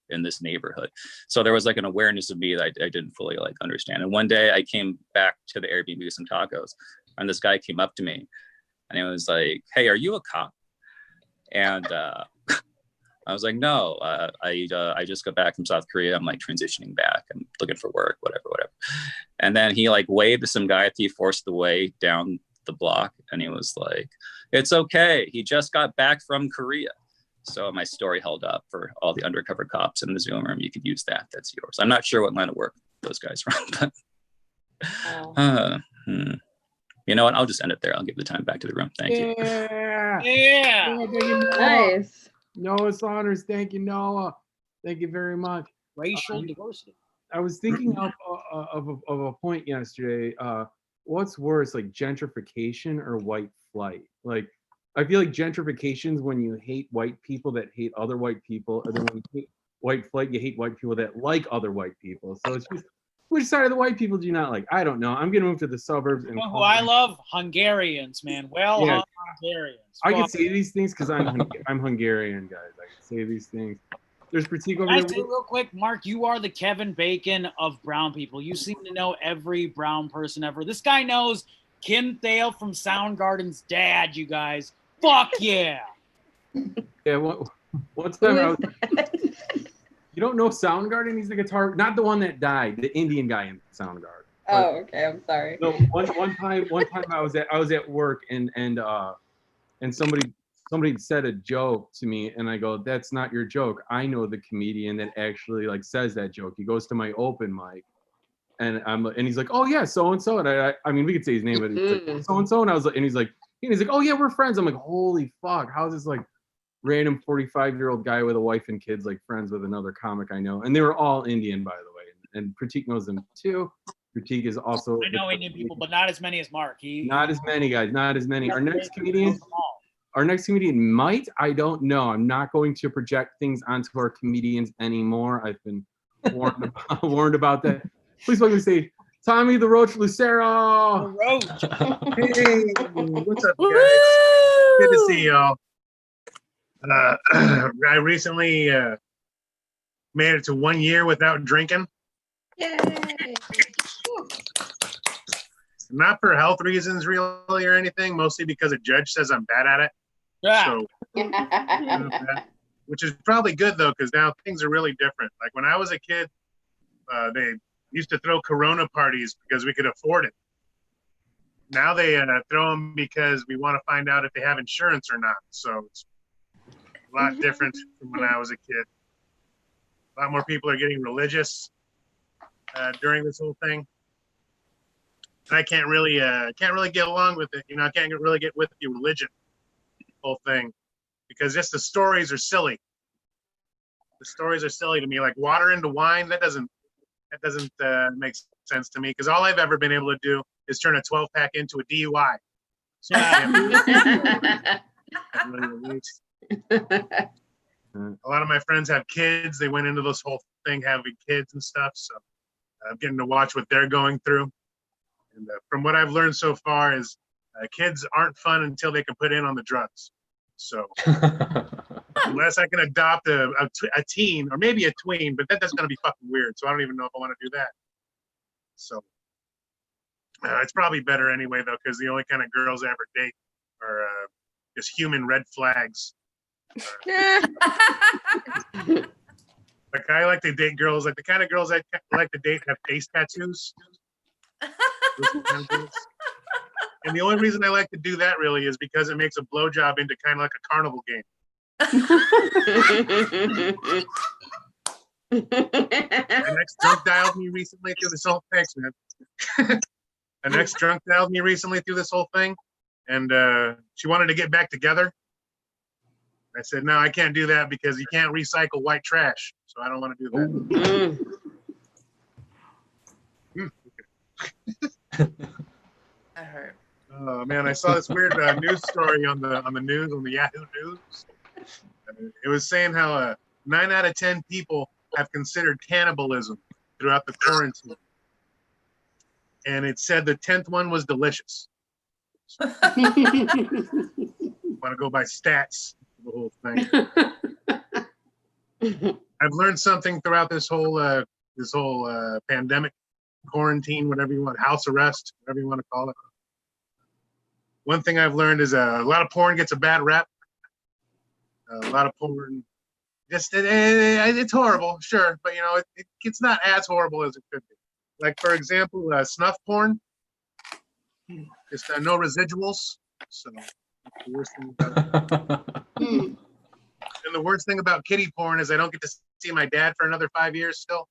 in this neighborhood. So there was like an awareness of me that I didn't fully like understand. And one day I came back to the Airbnb with some tacos, and this guy came up to me and he was like, "Hey, are you a cop?" And I was like, "No, I just got back from South Korea. I'm like transitioning back. I'm looking for work, whatever." And then he like waved to some guy at the forced the way down the block, and he was like, "It's okay. He just got back from Korea." So my story held up for all the undercover cops in the Zoom room. You could use that. That's yours. I'm not sure what line of work those guys run, but you know what? I'll just end it there. I'll give the time back to the room. Thank you. Yeah. Nice. Noah Saunders, thank you, Noah. Thank you very much. Racial diversity. I was thinking of a point yesterday. What's worse, like gentrification or white flight? Like, I feel like gentrification is when you hate white people that hate other white people, and then when you hate white flight, you hate white people that like other white people. So it's just, which side of the white people do you not like? I don't know. I'm gonna move to the suburbs. And Who I love? Hungarians, man. Well, Yeah. Hungarians. I can say these things because I'm Hungarian, guys. I can say these things. There's Pratik over Can I there. say real quick, Mark, you are the Kevin Bacon of brown people. You seem to know every brown person ever. This guy knows Kim Thale from Soundgarden's dad, you guys. Fuck yeah. Yeah, one time I was, you don't know Soundgarden? He's the guitar, not the one that died, the Indian guy in Soundgarden. Oh, okay. I'm sorry. No, one time I was at work and somebody said a joke to me, and I go, "That's not your joke. I know the comedian that actually like says that joke." He goes to my open mic, and he's like, "Oh yeah, so and so," and I mean we could say his name, but he's like so and so, and I was like, and he's like, "Oh yeah, we're friends." I'm like, "Holy fuck, how's this like random 45-year-old guy with a wife and kids like friends with another comic I know?" And they were all Indian, by the way, and Pratik knows them too. Pratik is also. I know Indian people, but not as many as Mark. Not as many, guys. Not as many. Our next comedian might. I don't know. I'm not going to project things onto our comedians anymore. I've been warned about that. Please welcome to the stage, Tommy the Roach Lucero. Roach. Hey, what's up, guys? Good to see y'all. I recently made it to 1 year without drinking. Yay. Not for health reasons, really, or anything. Mostly because a judge says I'm bad at it. Yeah. So, which is probably good though, because now things are really different. Like when I was a kid, they used to throw Corona parties because we could afford it. Now they throw them because we want to find out if they have insurance or not. So it's a lot different from when I was a kid. A lot more people are getting religious during this whole thing. And I can't really get along with it. You know, I can't really get with the religion whole thing because just the stories are silly. The stories are silly to me. Like water into wine, that doesn't make sense to me because all I've ever been able to do is turn a 12-pack into a DUI. So a lot of my friends have kids. They went into this whole thing having kids and stuff. So I'm getting to watch what they're going through. And from what I've learned so far is kids aren't fun until they can put in on the drugs. So unless I can adopt a teen or maybe a tween, but that's going to be fucking weird. So I don't even know if I want to do that. So it's probably better anyway, though, because the only kind of girls I ever date are just human red flags. Like I like to date girls, like the kind of girls I like to date have face tattoos. And the only reason I like to do that really is because it makes a blowjob into kind of like a carnival game. The next drunk dialed me recently through this whole thanks, man. The next drunk dialed me recently through this whole thing, and she wanted to get back together. I said, no, I can't do that because you can't recycle white trash, so I don't want to do that. That hurt. Oh man, I saw this weird news story on the Yahoo News. It was saying how 9 out of 10 people have considered cannibalism throughout the quarantine, and it said the 10th one was delicious. So, want to go by stats for the whole thing. I've learned something throughout this whole pandemic, quarantine, whatever you want, house arrest, whatever you want to call it. One thing I've learned is a lot of porn gets a bad rap. A lot of porn, just it's horrible, sure, but you know it's not as horrible as it could be. Like for example, snuff porn, just no residuals. So that's the worst thing about it. And the worst thing about kiddie porn is I don't get to see my dad for another 5 years still.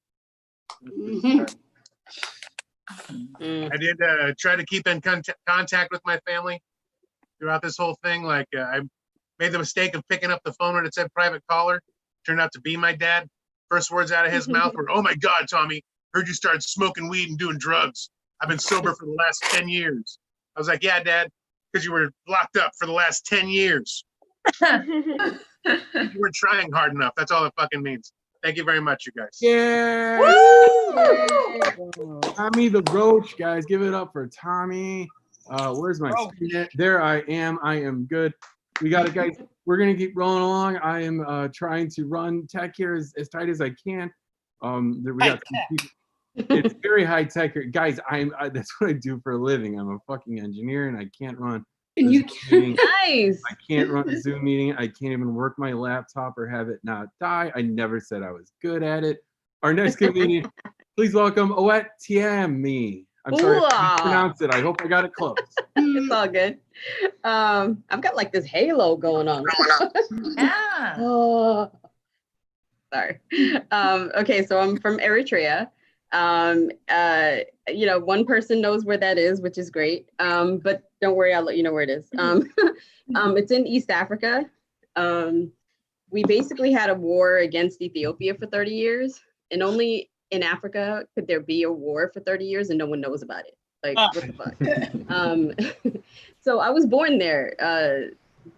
I did try to keep in contact with my family throughout this whole thing. Like I made the mistake of picking up the phone when it said private caller. Turned out to be my dad. First words out of his mouth were, "Oh my God, Tommy, heard you started smoking weed and doing drugs. I've been sober for the last 10 years. I was like, yeah, Dad, because you were locked up for the last 10 years. You weren't trying hard enough. That's all it fucking means. Thank you very much, you guys. Yeah. Tommy the Roach, guys. Give it up for Tommy. Where's my screen? There I am. I am good. We got it, guys. We're going to keep rolling along. I am trying to run tech here as tight as I can. We got some people. It's very high tech here. Guys, that's what I do for a living. I'm a fucking engineer and I can't run Nice. I can't run a Zoom meeting. I can't even work my laptop or have it not die. I never said I was good at it. Our next comedian, please welcome Owet Tiami. I'm sorry if I pronounced it. I hope I got it close. It's all good. I've got like this halo going on. Yeah. Oh, sorry. Okay, so I'm from Eritrea. You know, one person knows where that is, which is great. But don't worry, I'll let you know where it is. It's in East Africa. We basically had a war against Ethiopia for 30 years, and only in Africa could there be a war for 30 years and no one knows about it. Like, what the fuck? So I was born there,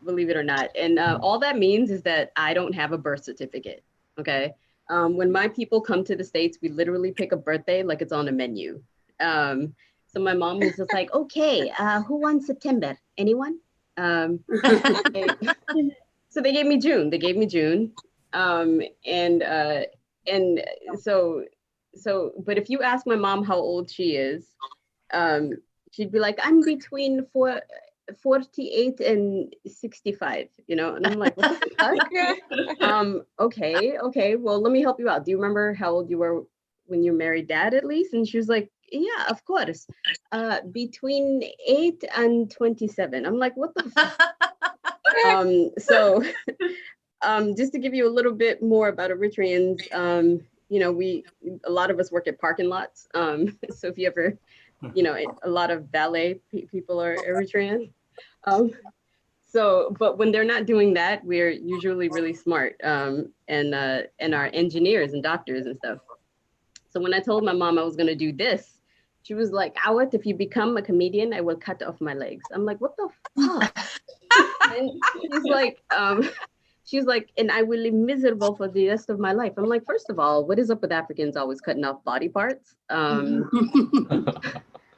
believe it or not. And all that means is that I don't have a birth certificate, okay? When my people come to the States, we literally pick a birthday like it's on a menu. So my mom was just like, okay, who won September? Anyone? So they gave me June. But if you ask my mom how old she is, she'd be like, I'm between 48 and 65, you know? And I'm like, what the fuck? Okay, well, let me help you out. Do you remember how old you were when you married Dad at least? And she was like, yeah, of course. Between 8 and 27. I'm like, what the fuck? So just to give you a little bit more about Eritreans, you know, a lot of us work at parking lots. So if you ever, you know, a lot of valet people are Eritrean. But when they're not doing that, we're usually really smart and are engineers and doctors and stuff. So when I told my mom I was going to do this, She was like, Awet, if you become a comedian, I will cut off my legs. I'm like, what the fuck? And she's like, and I will live miserable for the rest of my life. I'm like, first of all, what is up with Africans always cutting off body parts?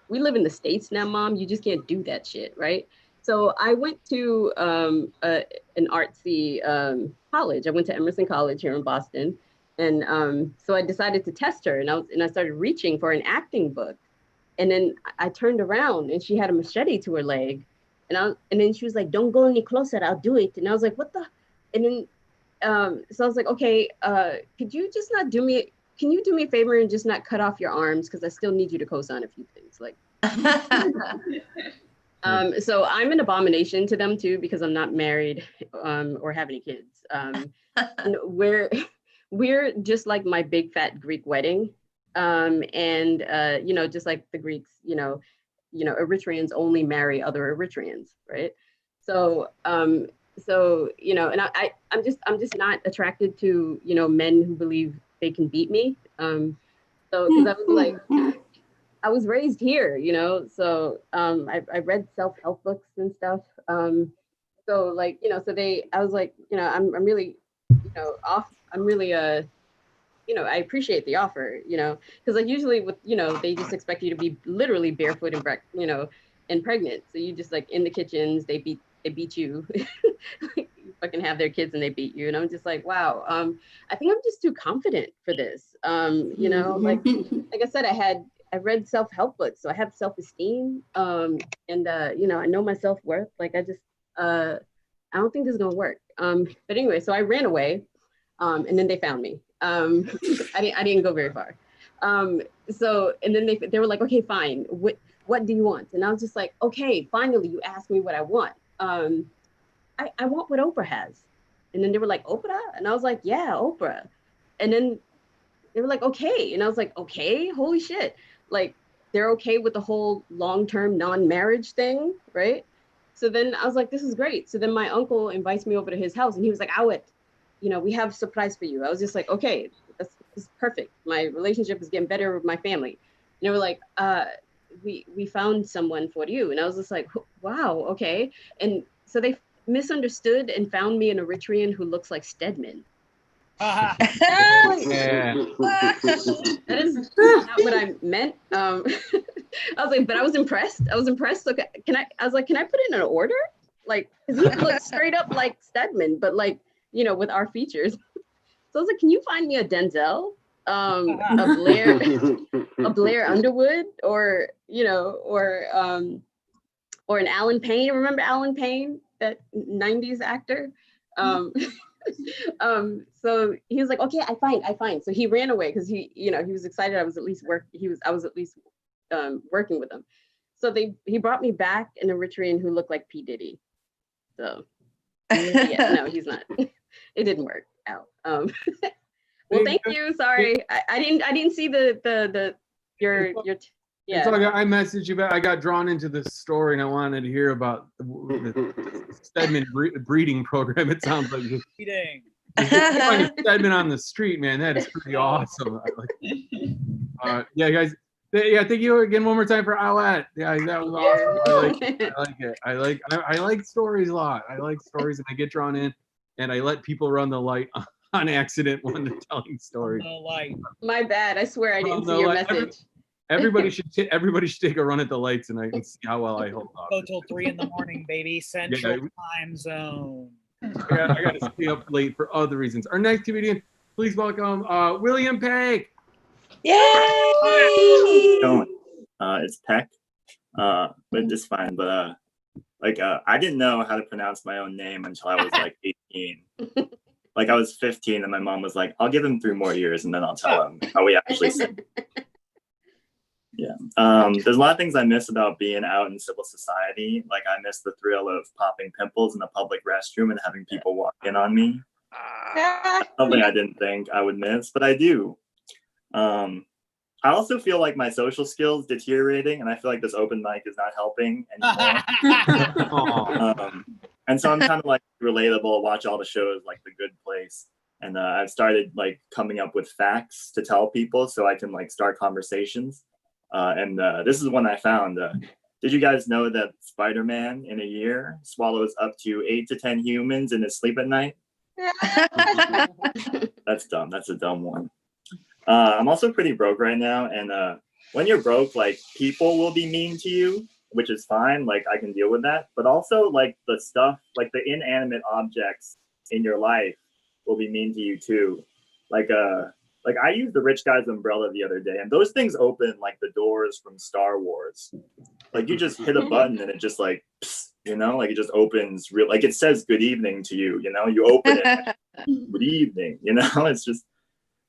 We live in the States now, Mom. You just can't do that shit, right? So I went to an artsy college. I went to Emerson College here in Boston. And so I decided to test her, and I started reaching for an acting book. And then I turned around and she had a machete to her leg. And then she was like, don't go any closer, I'll do it. And I was like, what the? And then, so I was like, okay, could you just not do me, can you do me a favor and just not cut off your arms? Because I still need you to co-sign a few things. Like, so I'm an abomination to them too, because I'm not married or have any kids. And we're just like my big fat Greek wedding. Just like the Greeks, Eritreans only marry other Eritreans, right? So, and I'm just not attracted to, men who believe they can beat me. So, because I was like, I was raised here, so I read self-help books and stuff. I was like, I'm really, I appreciate the offer, because like usually with, they just expect you to be literally barefoot and pregnant. So you just like in the kitchens, they beat you. You fucking have their kids and they beat you. And I'm just like, wow, I think I'm just too confident for this. Like I said, I read self-help books, so I have self-esteem. I know my self-worth. Like I don't think this is gonna work. But anyway, so I ran away, and then they found me. I didn't go very far. And then they were like, okay, fine. What do you want? And I was just like, okay, finally you asked me what I want. I want what Oprah has. And then they were like, Oprah? And I was like, yeah, Oprah. And then they were like, okay. And I was like, okay, holy shit. Like they're okay with the whole long-term non-marriage thing, right? So then I was like, this is great. So then my uncle invites me over to his house and he was like, Awet, we have a surprise for you. I was just like, okay, that's perfect. My relationship is getting better with my family. And they were like, we found someone for you. And I was just like, wow, okay. And so they misunderstood and found me an Eritrean who looks like Stedman. Yeah. That is not what I meant. I was like, but I was impressed. So I was like, can I put it in an order? Like, cause he looks straight up like Stedman, but like, with our features. So I was like, can you find me a Denzel, a Blair Underwood, or an Alan Payne? Remember Alan Payne, that 90s actor? So he was like, okay, I find. So he ran away because he was excited I was at least working with him. So he brought me back an Eritrean who looked like P. Diddy. So yeah, no, he's not. It didn't work out. Well, thank you. Sorry, I didn't see your yeah. It's all good. I messaged you back. I got drawn into this story and I wanted to hear about the Stedman breeding program. It sounds like just Breeding. Stedman on the street, man. That is pretty awesome. Yeah, guys. Yeah, thank you again one more time for Awet. Yeah, that was awesome. I like it. I like stories a lot. I like stories and I get drawn in and I let people run the light on accident when they're telling stories. No light. My bad. I swear I didn't see your message. Everybody should take a run at the lights and I can see how well I hold on. Go till 3 a.m, baby. Central Time Zone. I got to stay up late for other reasons. Our next comedian, please welcome William Peck. Yay! It's Peck, but it's fine. But I didn't know how to pronounce my own name until I was like 18. Like I was 15, and my mom was like, "I'll give him 3 more years, and then I'll tell him how we actually say it." Yeah. There's a lot of things I miss about being out in civil society. Like I miss the thrill of popping pimples in the public restroom and having people walk in on me. Something I didn't think I would miss, but I do. I also feel like my social skills deteriorating, and I feel like this open mic is not helping anymore. And so I'm kind of like relatable, watch all the shows like The Good Place. And I've started like coming up with facts to tell people so I can like start conversations. This is one I found. Did you guys know that Spider-Man in a year swallows up to 8 to 10 humans in his sleep at night? That's dumb. That's a dumb one. I'm also pretty broke right now. And when you're broke, like people will be mean to you, which is fine. Like I can deal with that. But also like the stuff, like the inanimate objects in your life will be mean to you too. Like I used the rich guy's umbrella the other day, and those things open like the doors from Star Wars. Like you just hit a button and it just like, psst, you know, like it just opens real, like it says good evening to you, you know, you open it, good evening, you know, it's just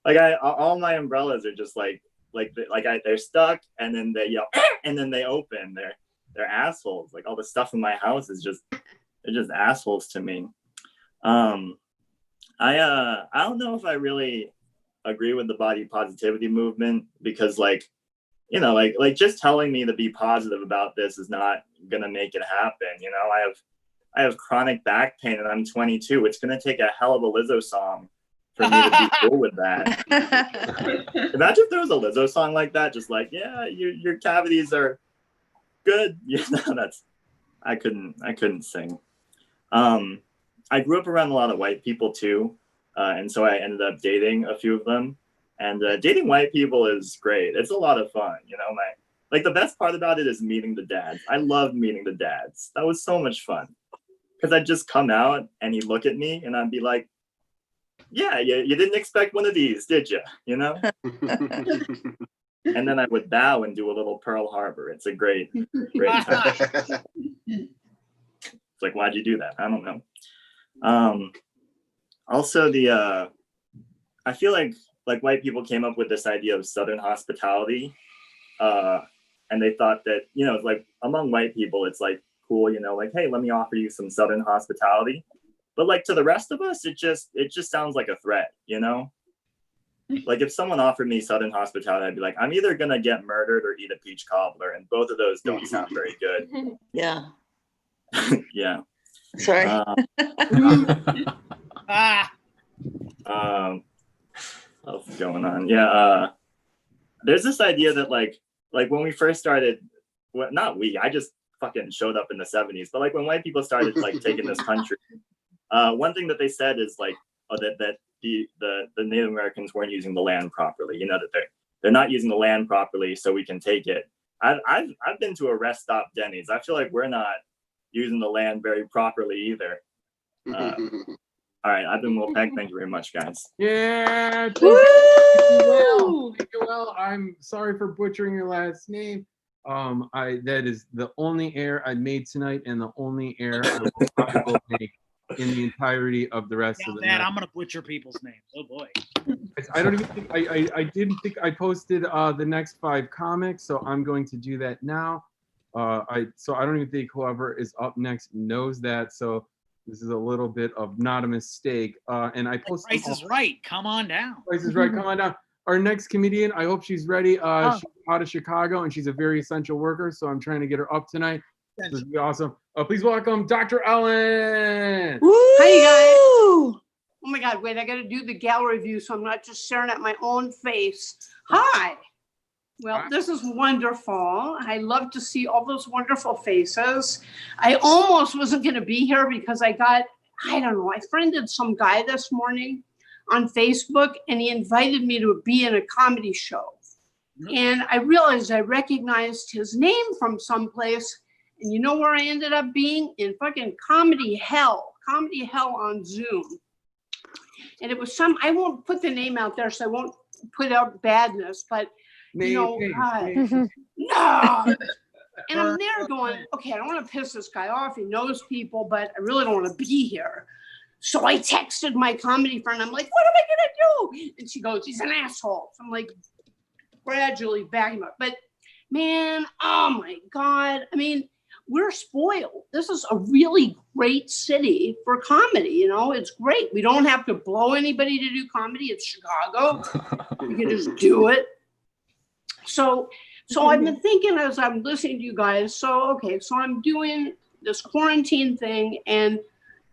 like all my umbrellas are just they're stuck and then they yell and then they open. They're assholes. Like all the stuff in my house is they're just assholes to me. I don't know if I really agree with the body positivity movement because like, you know, like just telling me to be positive about this is not gonna make it happen. You know, I have chronic back pain and I'm 22. It's gonna take a hell of a Lizzo song for me to be cool with that. Imagine if there was a Lizzo song like that, just like, yeah, your cavities are good. You know, I couldn't sing. I grew up around a lot of white people too. And so I ended up dating a few of them. And dating white people is great. It's a lot of fun, you know. The best part about it is meeting the dads. I loved meeting the dads. That was so much fun. Because I'd just come out and he'd look at me and I'd be like, yeah, you didn't expect one of these, did you? You know? And then I would bow and do a little Pearl Harbor. It's a great time. It's like, why'd you do that? I don't know. Also, I feel like white people came up with this idea of Southern hospitality, and they thought that, you know, like among white people, it's like cool, you know, like, hey, let me offer you some Southern hospitality. But like to the rest of us, it just sounds like a threat, you know? Like if someone offered me Southern hospitality, I'd be like, I'm either gonna get murdered or eat a peach cobbler, and both of those don't sound very good. Yeah. Yeah. Sorry. What's going on? Yeah. There's this idea that like when we first started, well, not we, I just fucking showed up in the 70s, but like when white people started like taking this country, one thing that they said is like, that the Native Americans weren't using the land properly. You know, that they're not using the land properly, so we can take it. I've been to a rest stop Denny's. I feel like we're not using the land very properly either. All right, I've been Wolfpack. Thank you very much, guys. Yeah, thank you. Well, I'm sorry for butchering your last name. That is the only error I made tonight, and the only error I will make in the entirety of the rest of the night. I'm gonna butcher people's names. Oh boy. I don't even think I didn't think I posted the next 5 comics, so I'm going to do that now. I don't even think whoever is up next knows that. So this is a little bit of not a mistake. And I posted. Price is Right. Come on down. Price is Right. Come on down. Our next comedian, I hope she's ready. She's out of Chicago, and she's a very essential worker, so I'm trying to get her up tonight. This would be awesome. Please welcome Dr. Ellen. Hi, you guys. Oh my God, wait, I got to do the gallery view so I'm not just staring at my own face. Hi. Well, this is wonderful. I love to see all those wonderful faces. I almost wasn't going to be here because I friended some guy this morning on Facebook, and he invited me to be in a comedy show. And I realized I recognized his name from someplace. And you know where I ended up being? In fucking comedy hell on Zoom. And it was I won't put the name out there, so I won't put out badness, but you know, no. And I'm there going, okay, I don't want to piss this guy off. He knows people, but I really don't want to be here. So I texted my comedy friend. I'm like, what am I gonna do? And she goes, he's an asshole. So I'm like, gradually backing up. But man, oh my God. I mean, we're spoiled. This is a really great city for comedy. You know, it's great. We don't have to blow anybody to do comedy. It's Chicago. We can just do it. So I've been thinking as I'm listening to you guys. So I'm doing this quarantine thing, and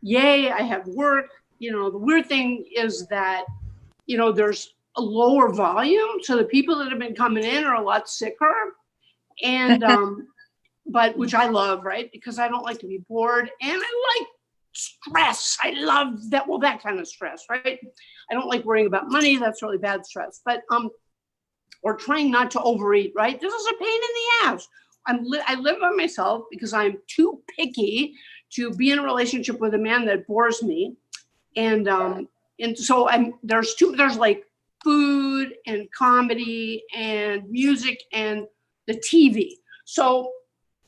yay, I have work. You know, the weird thing is that, you know, there's a lower volume. So the people that have been coming in are a lot sicker. And but which I love, right? Because I don't like to be bored, and I like stress. I love that. Well, that kind of stress, right? I don't like worrying about money. That's really bad stress. But or trying not to overeat, right? This is a pain in the ass. I live by myself because I'm too picky to be in a relationship with a man that bores me. And so there's like food and comedy and music and the TV. So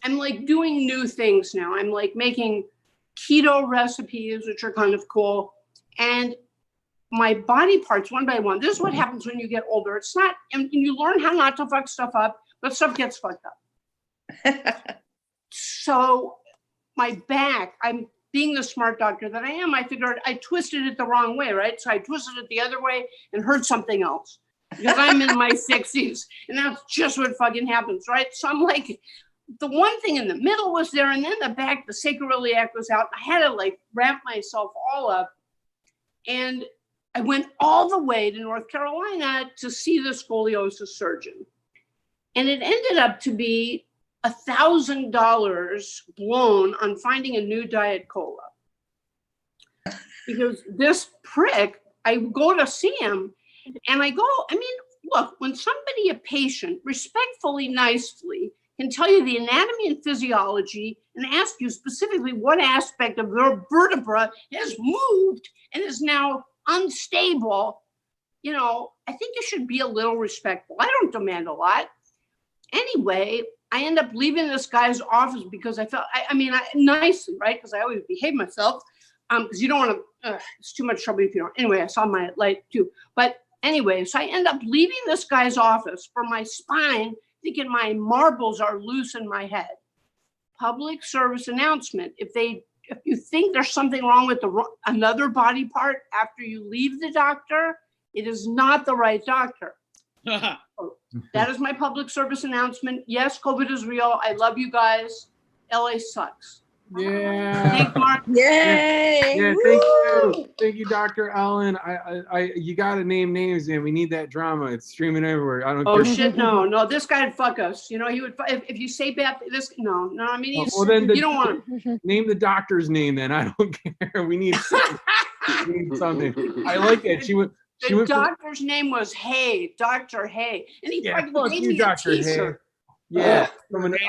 I'm like doing new things now. I'm like making keto recipes, which are kind of cool. And my body parts one by one. This is what happens when you get older. It's not, and you learn how not to fuck stuff up, but stuff gets fucked up. So my back, I'm being the smart doctor that I am, I figured I twisted it the wrong way, right? So I twisted it the other way and hurt something else because I'm in my 60s and that's just what fucking happens, right? So I'm like, the one thing in the middle was there and then the back, the sacroiliac was out. I had to like wrap myself all up, and I went all the way to North Carolina to see the scoliosis surgeon. And it ended up to be $1,000 blown on finding a new Diet Cola. Because this prick, I go to see him and I go, I mean, look, when somebody, a patient, respectfully, nicely, can tell you the anatomy and physiology and ask you specifically what aspect of their vertebra has moved and is now unstable, you know, I think you should be a little respectful. I don't demand a lot. Anyway, I end up leaving this guy's office because I felt, nicely, right? Because I always behave myself. Because you don't want to, it's too much trouble if you don't. Anyway, I saw my light too. But anyway, so I end up leaving this guy's office for my spine, thinking my marbles are loose in my head. Public service announcement. If you think there's something wrong with another body part after you leave the doctor, it is not the right doctor. That is my public service announcement. Yes, COVID is real. I love you guys. LA sucks. Yeah. Thanks, Mark. Yay! Yeah, thank you, Dr. Ellen. You gotta name names, man. We need that drama. It's streaming everywhere. I don't. Oh care. shit, no, this guy'd fuck us. You know, he would if you say bad. No. I mean, he's, Well, then you don't want him. Name the doctor's name. Then I don't care. We need something. I like that. The doctor's name was Hay, Dr. Hay, and he fucking fuck gave you, me a Dr. Hay. t-shirt. Yeah,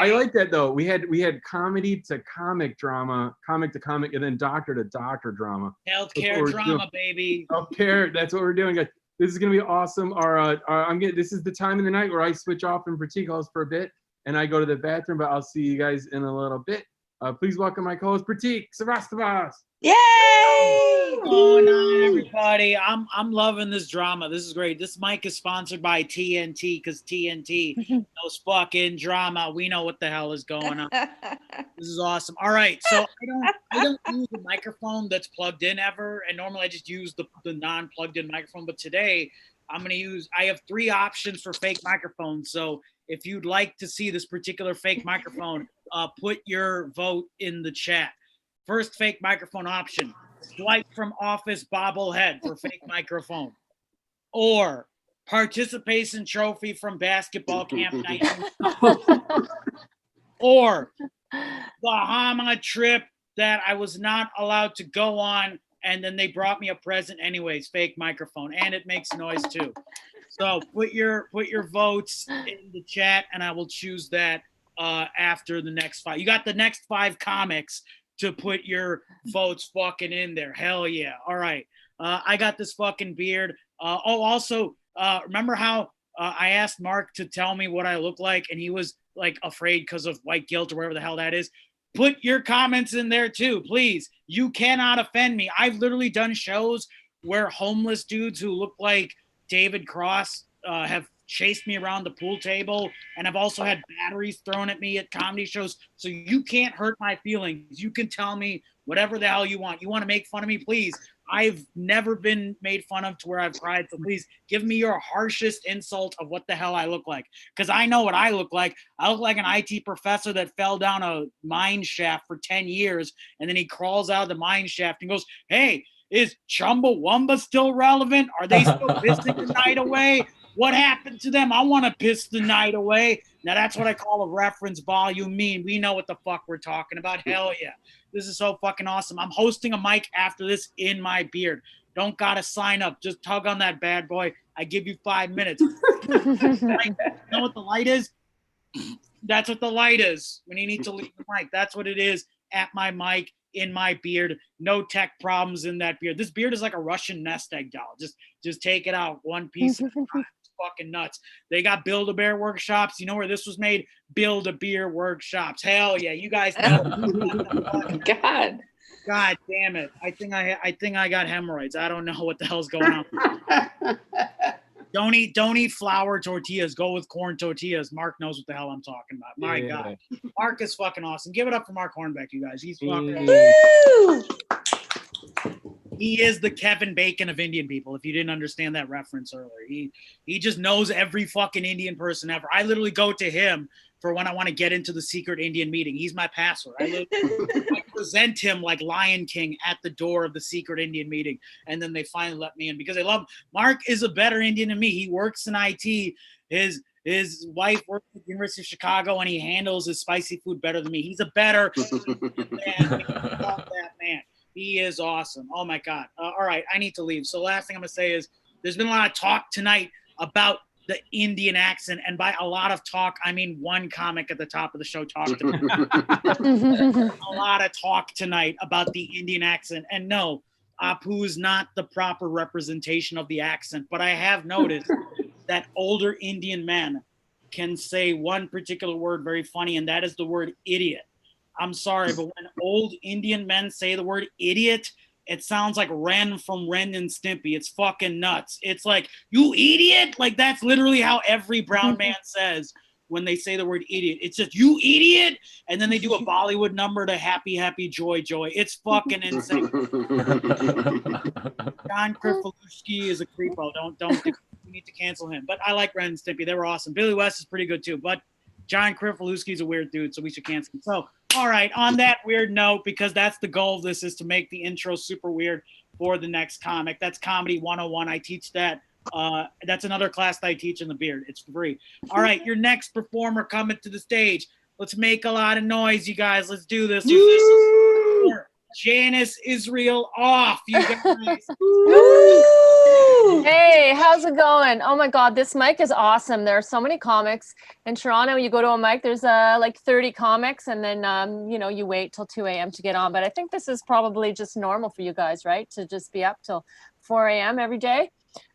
I like that though. We had comedy to comic drama, comic to comic, and then doctor to doctor drama. Healthcare drama, baby. Healthcare. That's what we're doing, guys. This is gonna be awesome. This is the time of the night where I switch off from Pratik Halls for a bit, and I go to the bathroom. But I'll see you guys in a little bit. Please welcome my co-host Pratik Sarastabas. Yay! What's going on, everybody? I'm loving this drama. This is great. This mic is sponsored by TNT because TNT knows fucking drama. We know what the hell is going on. This is awesome. All right, so I don't use a microphone that's plugged in ever, and normally I just use the non-plugged in microphone. But today I have 3 options for fake microphones. So if you'd like to see this particular fake microphone, put your vote in the chat. First fake microphone option, Dwight from Office bobblehead for fake microphone. Or participation trophy from basketball camp 19. Or Bahama trip that I was not allowed to go on, and then they brought me a present anyways, fake microphone, and it makes noise too. So put your votes in the chat, and I will choose that after the next 5. You got the next 5 comics to put your votes fucking in there. Hell yeah. All right. I got this fucking beard. Also, remember how I asked Mark to tell me what I look like, and he was like afraid because of white guilt or whatever the hell that is? Put your comments in there too, please. You cannot offend me. I've literally done shows where homeless dudes who look like David Cross have chased me around the pool table, and I've also had batteries thrown at me at comedy shows. So you can't hurt my feelings. You can tell me whatever the hell you want. You want to make fun of me, please. I've never been made fun of to where I've cried. So please give me your harshest insult of what the hell I look like. Because I know what I look like. I look like an IT professor that fell down a mine shaft for 10 years. And then he crawls out of the mine shaft and goes, hey, is Chumbawamba still relevant? Are they still missing the night away? What happened to them? I want to piss the night away. Now that's what I call a reference volume mean. We know what the fuck we're talking about. Hell yeah. This is so fucking awesome. I'm hosting a mic after this in my beard. Don't gotta sign up. Just tug on that bad boy. I give you 5 minutes. You know what the light is? That's what the light is when you need to leave the mic. That's what it is at my mic, in my beard. No tech problems in that beard. This beard is like a Russian nest egg doll. Just take it out one piece at a time. It's fucking nuts. They got Build-A-Bear workshops. You know where this was made? Build-A-Beer workshops. Hell yeah, you guys know. God damn it. I think I got hemorrhoids. I don't know what the hell's going on. Don't eat flour tortillas. Go with corn tortillas. Mark knows what the hell I'm talking about. My God. Mark is fucking awesome. Give it up for Mark Hornbeck, you guys. He's fucking He is the Kevin Bacon of Indian people, if you didn't understand that reference earlier. He just knows every fucking Indian person ever. I literally go to him for when I want to get into the secret Indian meeting. He's my password. I present him like Lion King at the door of the secret Indian meeting, and then they finally let me in because they love him. Mark is a better Indian than me. He works in IT. His wife works at the University of Chicago, and he handles his spicy food better than me. He's a better man. I love that man. He is awesome. Oh my God. All right, I need to leave. So last thing I'm gonna say is there's been a lot of talk tonight about the Indian accent, and by a lot of talk, I mean one comic at the top of the show talked about a lot of talk tonight about the Indian accent. And no, Apu is not the proper representation of the accent, but I have noticed that older Indian men can say one particular word very funny, and that is the word idiot. I'm sorry, but when old Indian men say the word idiot, it sounds like Ren from Ren and Stimpy. It's fucking nuts. It's like, you idiot? Like, that's literally how every brown man says when they say the word idiot. It's just, you idiot? And then they do a Bollywood number to happy, happy, joy, joy. It's fucking insane. John Krifalewski is a creepo. Don't, we need to cancel him. But I like Ren and Stimpy. They were awesome. Billy West is pretty good too. But John Krifalewski is a weird dude, so we should cancel him. So, all right, on that weird note, because that's the goal of this, is to make the intro super weird for the next comic. That's Comedy 101. I teach that. That's another class that I teach in the beard. It's free. All right, your next performer coming to the stage. Let's make a lot of noise, you guys. Let's do this. Janice Israel off, you guys. Hey, how's it going? Oh my God, this mic is awesome. There are so many comics in Toronto. You go to a mic, there's like 30 comics, and then you know, you wait till 2 a.m. to get on. But I think this is probably just normal for you guys, right? To just be up till 4 a.m. every day.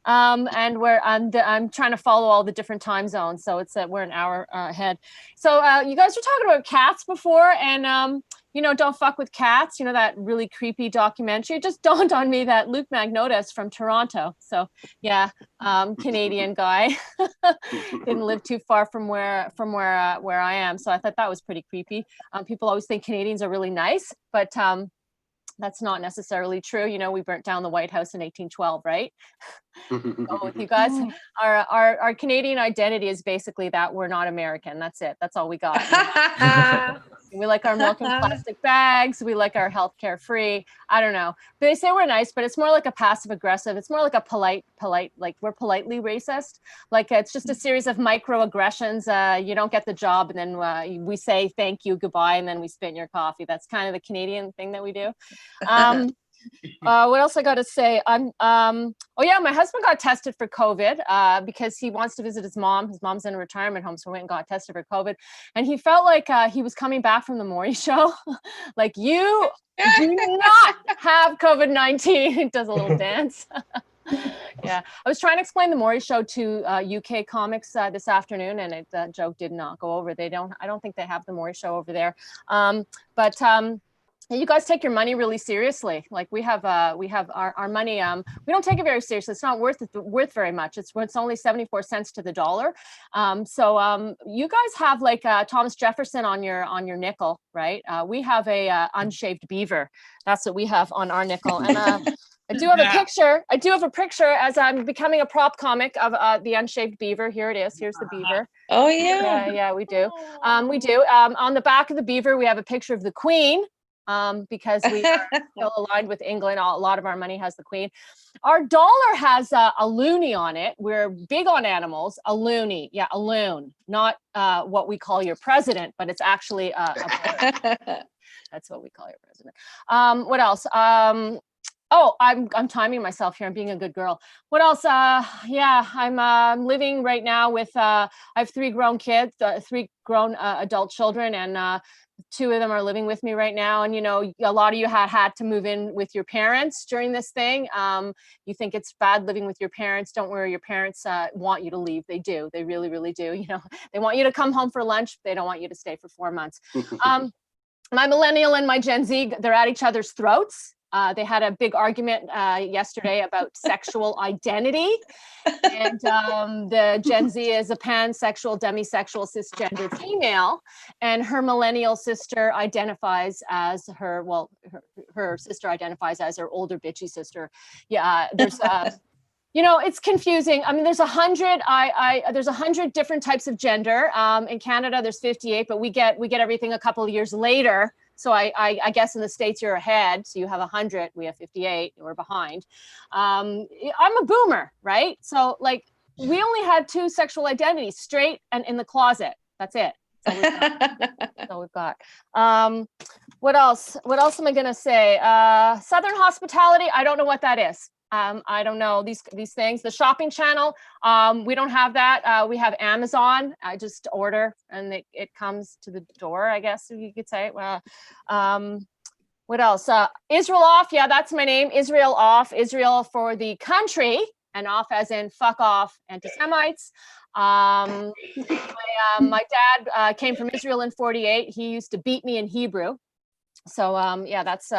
And I'm trying to follow all the different time zones, so it's we're an hour ahead. So you guys were talking about cats before, and you know, Don't Fuck with Cats, you know, that really creepy documentary. It just dawned on me that Luke Magnotta from Toronto. So yeah, Canadian guy. Didn't live too far from where I am. So I thought that was pretty creepy. People always think Canadians are really nice, but that's not necessarily true. You know, we burnt down the White House in 1812, right? Go with you guys. Our Canadian identity is basically that we're not American. That's it. That's all we got. We like our milk in plastic bags. We like our healthcare free. I don't know. They say we're nice, but it's more like a passive aggressive. It's more like a polite, like we're politely racist. Like it's just a series of microaggressions. You don't get the job, and then we say thank you, goodbye, and then we spit in your coffee. That's kind of the Canadian thing that we do. What else I got to say? Oh yeah, my husband got tested for COVID because he wants to visit his mom. His mom's in a retirement home, so we went and got tested for COVID. And he felt like he was coming back from the Maury show. Like, you do not have COVID-19. He does a little dance. Yeah, I was trying to explain the Maury show to UK comics this afternoon, and that joke did not go over. I don't think they have the Maury show over there. You guys take your money really seriously. Like we have our money. We don't take it very seriously. It's not worth very much. It's only 74 cents to the dollar. So you guys have like Thomas Jefferson on your nickel, right? We have a unshaved beaver. That's what we have on our nickel. And I do have a picture. I do have a picture as I'm becoming a prop comic of the unshaved beaver. Here it is. Here's the beaver. Oh yeah. Yeah, we do. We do. On the back of the beaver, we have a picture of the Queen. because we are still aligned with England. A lot of our money has the Queen. Our dollar has a loonie on it. We're big on animals. A loonie, yeah, a loon, not what we call your president, but it's actually a bird. That's what we call your president. What else? Oh, I'm timing myself here. I'm being a good girl. What else? Yeah, I'm living right now with, I have 3 grown kids, 3 grown adult children, and 2 of them are living with me right now. And, you know, a lot of you had to move in with your parents during this thing. You think it's bad living with your parents. Don't worry, your parents want you to leave. They do. They really, really do. You know, they want you to come home for lunch. They don't want you to stay for 4 months. My millennial and my Gen Z, they're at each other's throats. They had a big argument yesterday about sexual identity. And the Gen Z is a pansexual, demisexual, cisgender female. And her millennial sister identifies as her, well, her sister identifies as her older bitchy sister. Yeah, there's you know, it's confusing. I mean, there's 100. There's 100 different types of gender. In Canada, there's 58, but we get everything a couple of years later. So I guess in the States you're ahead. So you have 100. We have 58. We're behind. I'm a boomer, right? So like we only had 2 sexual identities: straight and in the closet. That's it. That's all we've got. What else? What else am I gonna say? Southern hospitality. I don't know what that is. I don't know these things. The shopping channel, we don't have that. We have Amazon. I just order and it comes to the door, I guess you could say. Well, what else? Israel Off. Yeah, that's my name. Israel Off. Israel for the country, and off as in fuck off anti-Semites. My dad came from Israel in '48. He used to beat me in Hebrew. So yeah, that's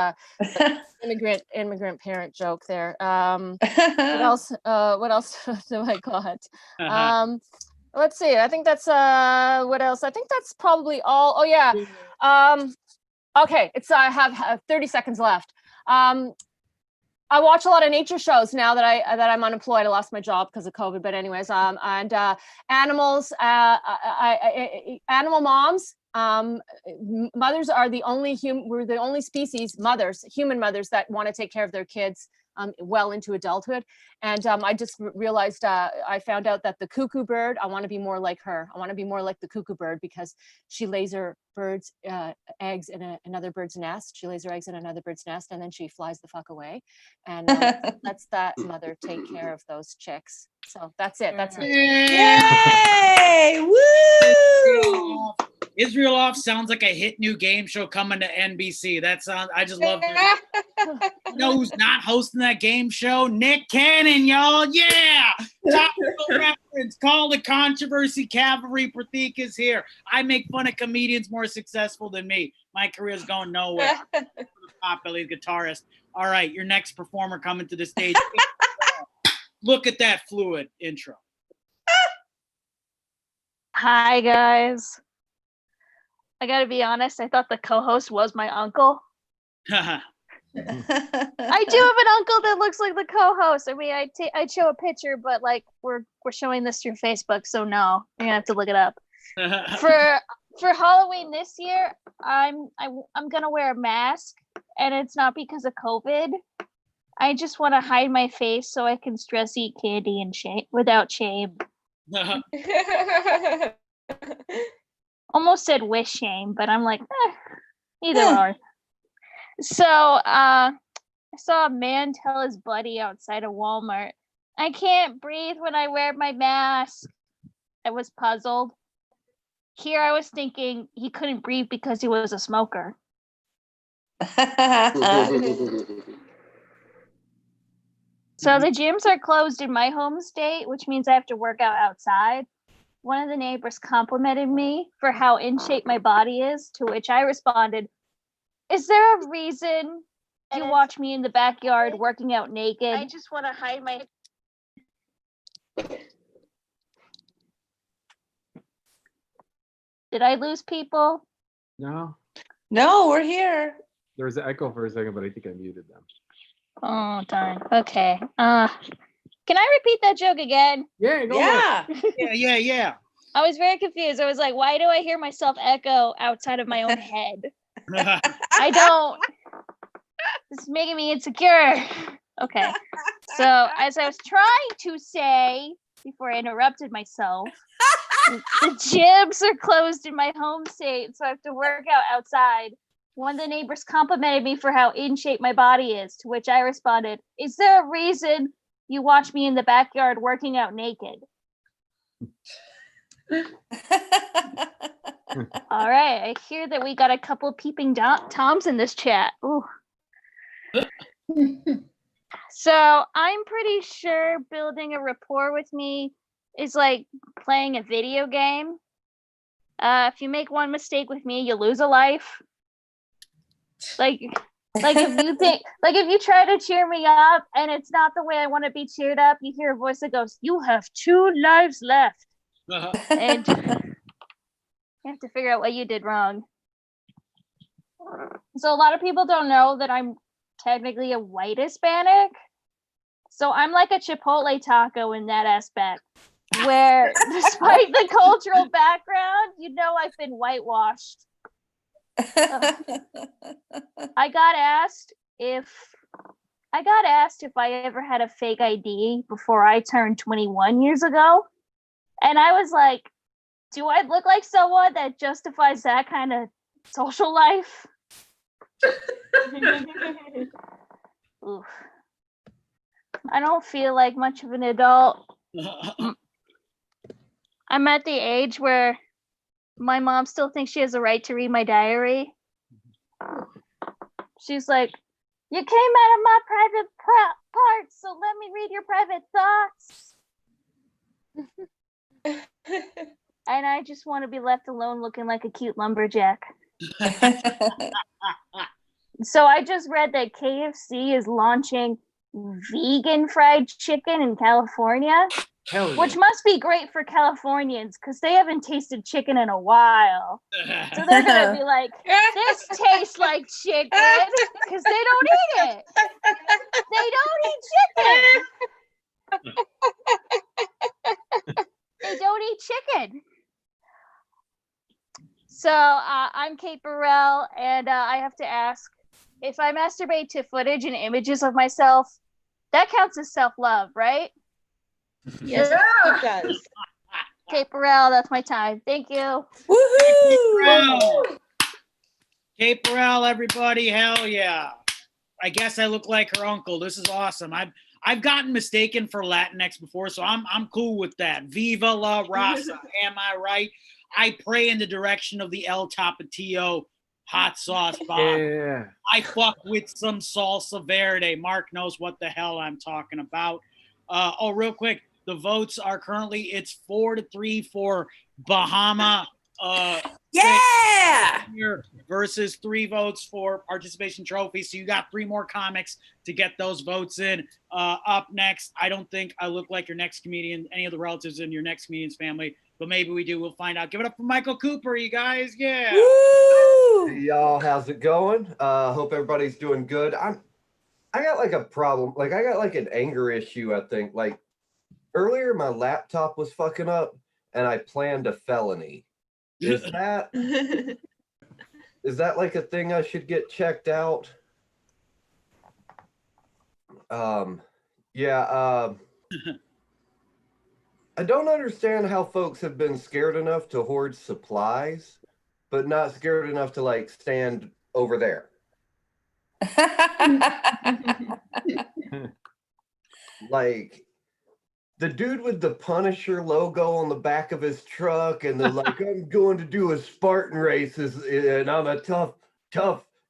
immigrant parent joke there. What else? What else do I got? Let's see. I think that's what else? I think that's probably all. Oh yeah. Okay. It's I have 30 seconds left. I watch a lot of nature shows now that I'm unemployed. I lost my job because of COVID. But anyways, and animals. Animal moms. Mothers are the only we're the only species, human mothers that want to take care of their kids well into adulthood. And I just realized, I found out that the cuckoo bird, I want to be more like her. I want to be more like the cuckoo bird because she lays her birds eggs in another bird's nest. She lays her eggs in another bird's nest and then she flies the fuck away. And lets that mother take care of those chicks. So that's it. That's it. Yay! Woo! Israel Off sounds like a hit new game show coming to NBC. That sounds, I just love it. You know who's not hosting that game show? Nick Cannon, y'all. Yeah. Topical reference. Call the controversy cavalry. Pratik is here. I make fun of comedians more successful than me. My career's going nowhere. Popular guitarist. All right, your next performer coming to the stage. Look at that fluid intro. Hi, guys. I gotta be honest, I thought the co-host was my uncle. I do have an uncle that looks like the co-host. I mean, I'd show a picture, but like we're showing this through Facebook, so no, you're gonna have to look it up. For Halloween this year, I'm gonna wear a mask, and it's not because of COVID. I just want to hide my face so I can stress eat candy and without shame. Almost said with shame, but I'm like, either or. So I saw a man tell his buddy outside of Walmart, "I can't breathe when I wear my mask." I was puzzled. Here I was thinking he couldn't breathe because he was a smoker. So the gyms are closed in my home state, which means I have to work out outside. One of the neighbors complimented me for how in shape my body is, to which I responded, "Is there a reason you watch me in the backyard working out naked? I just want to hide my..." Did I lose people? No. No, we're here. There was an echo for a second, but I think I muted them. Oh, darn. Okay. Can I repeat that joke again? Yeah, go Yeah. I was very confused. I was like, why do I hear myself echo outside of my own head? I don't. This is making me insecure. Okay. So, as I was trying to say before I interrupted myself, the gyms are closed in my home state, so I have to work out outside. One of the neighbors complimented me for how in shape my body is, to which I responded, "Is there a reason you watch me in the backyard working out naked?" All right, I hear that we got a couple peeping toms in this chat. Ooh. So I'm pretty sure building a rapport with me is like playing a video game. If you make one mistake with me, you lose a life. Like if you try to cheer me up and it's not the way I want to be cheered up, you hear a voice that goes, "You have 2 lives left." And you have to figure out what you did wrong. So a lot of people don't know that I'm technically a white Hispanic. So I'm like a Chipotle taco in that aspect, where despite the cultural background, I've been whitewashed. I got asked if I ever had a fake ID before I turned 21 years ago. And I was like, do I look like someone that justifies that kind of social life? Oof. I don't feel like much of an adult. I'm at the age where my mom still thinks she has a right to read my diary. She's like, "You came out of my private parts, so let me read your private thoughts." And I just want to be left alone looking like a cute lumberjack. So I just read that KFC is launching vegan fried chicken in California, which must be great for Californians because they haven't tasted chicken in a while. So they're going to be like, "This tastes like chicken," because they don't eat it. They don't eat chicken. They don't eat chicken. So I'm Kate Burrell, and I have to ask, if I masturbate to footage and images of myself, that counts as self-love, right? Yes, it does. Kate Burrell, that's my time. Thank you. Woohoo! Kate Burrell, everybody, hell yeah. I guess I look like her uncle. This is awesome. I've gotten mistaken for Latinx before, so I'm cool with that. Viva la raza, am I right? I pray in the direction of the El Tapatio hot sauce Bob. Yeah. I fuck with some salsa verde. Mark knows what the hell I'm talking about. Real quick, the votes are currently, it's 4-3 for Bahama. Yeah! Versus 3 votes for participation trophy. So you got 3 more comics to get those votes in. Up next, I don't think I look like your next comedian, any of the relatives in your next comedian's family, but maybe we do. We'll find out. Give it up for Michael Cooper, you guys. Yeah. Hey, y'all, how's it going? Hope everybody's doing good. I got like a problem. Like I got like an anger issue, I think. Like earlier my laptop was fucking up and I planned a felony. Is that like a thing I should get checked out? I don't understand how folks have been scared enough to hoard supplies, but not scared enough to like stand over there. Like the dude with the Punisher logo on the back of his truck and the like, "I'm going to do a Spartan races and I'm a tough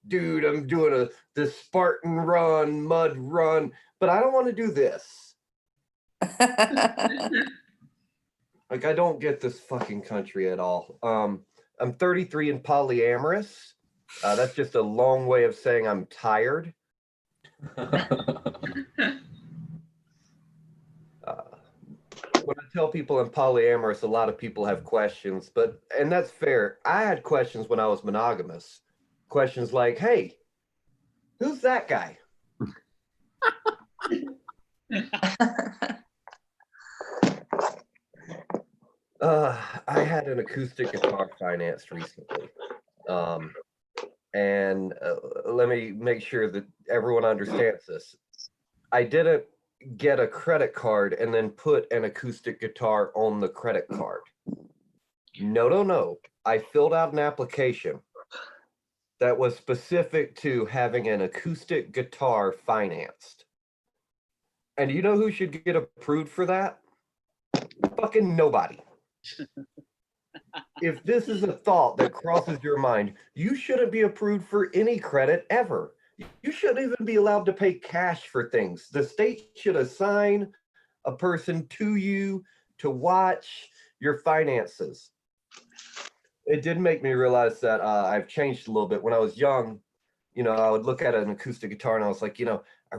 dude. I'm doing the Spartan run, mud run, but I don't want to do this." Like, I don't get this fucking country at all. I'm 33 and polyamorous. That's just a long way of saying I'm tired. When I tell people I'm polyamorous, a lot of people have questions, and that's fair. I had questions when I was monogamous. Questions like, "Hey, who's that guy?" I had an acoustic guitar financed recently. and let me make sure that everyone understands this. I didn't get a credit card and then put an acoustic guitar on the credit card. No. I filled out an application that was specific to having an acoustic guitar financed. And you know who should get approved for that? Fucking nobody. If this is a thought that crosses your mind, you shouldn't be approved for any credit ever. You shouldn't even be allowed to pay cash for things. The state should assign a person to you to watch your finances. It did make me realize that I've changed a little bit. When I was young, you know, I would look at an acoustic guitar and I was like, you know, I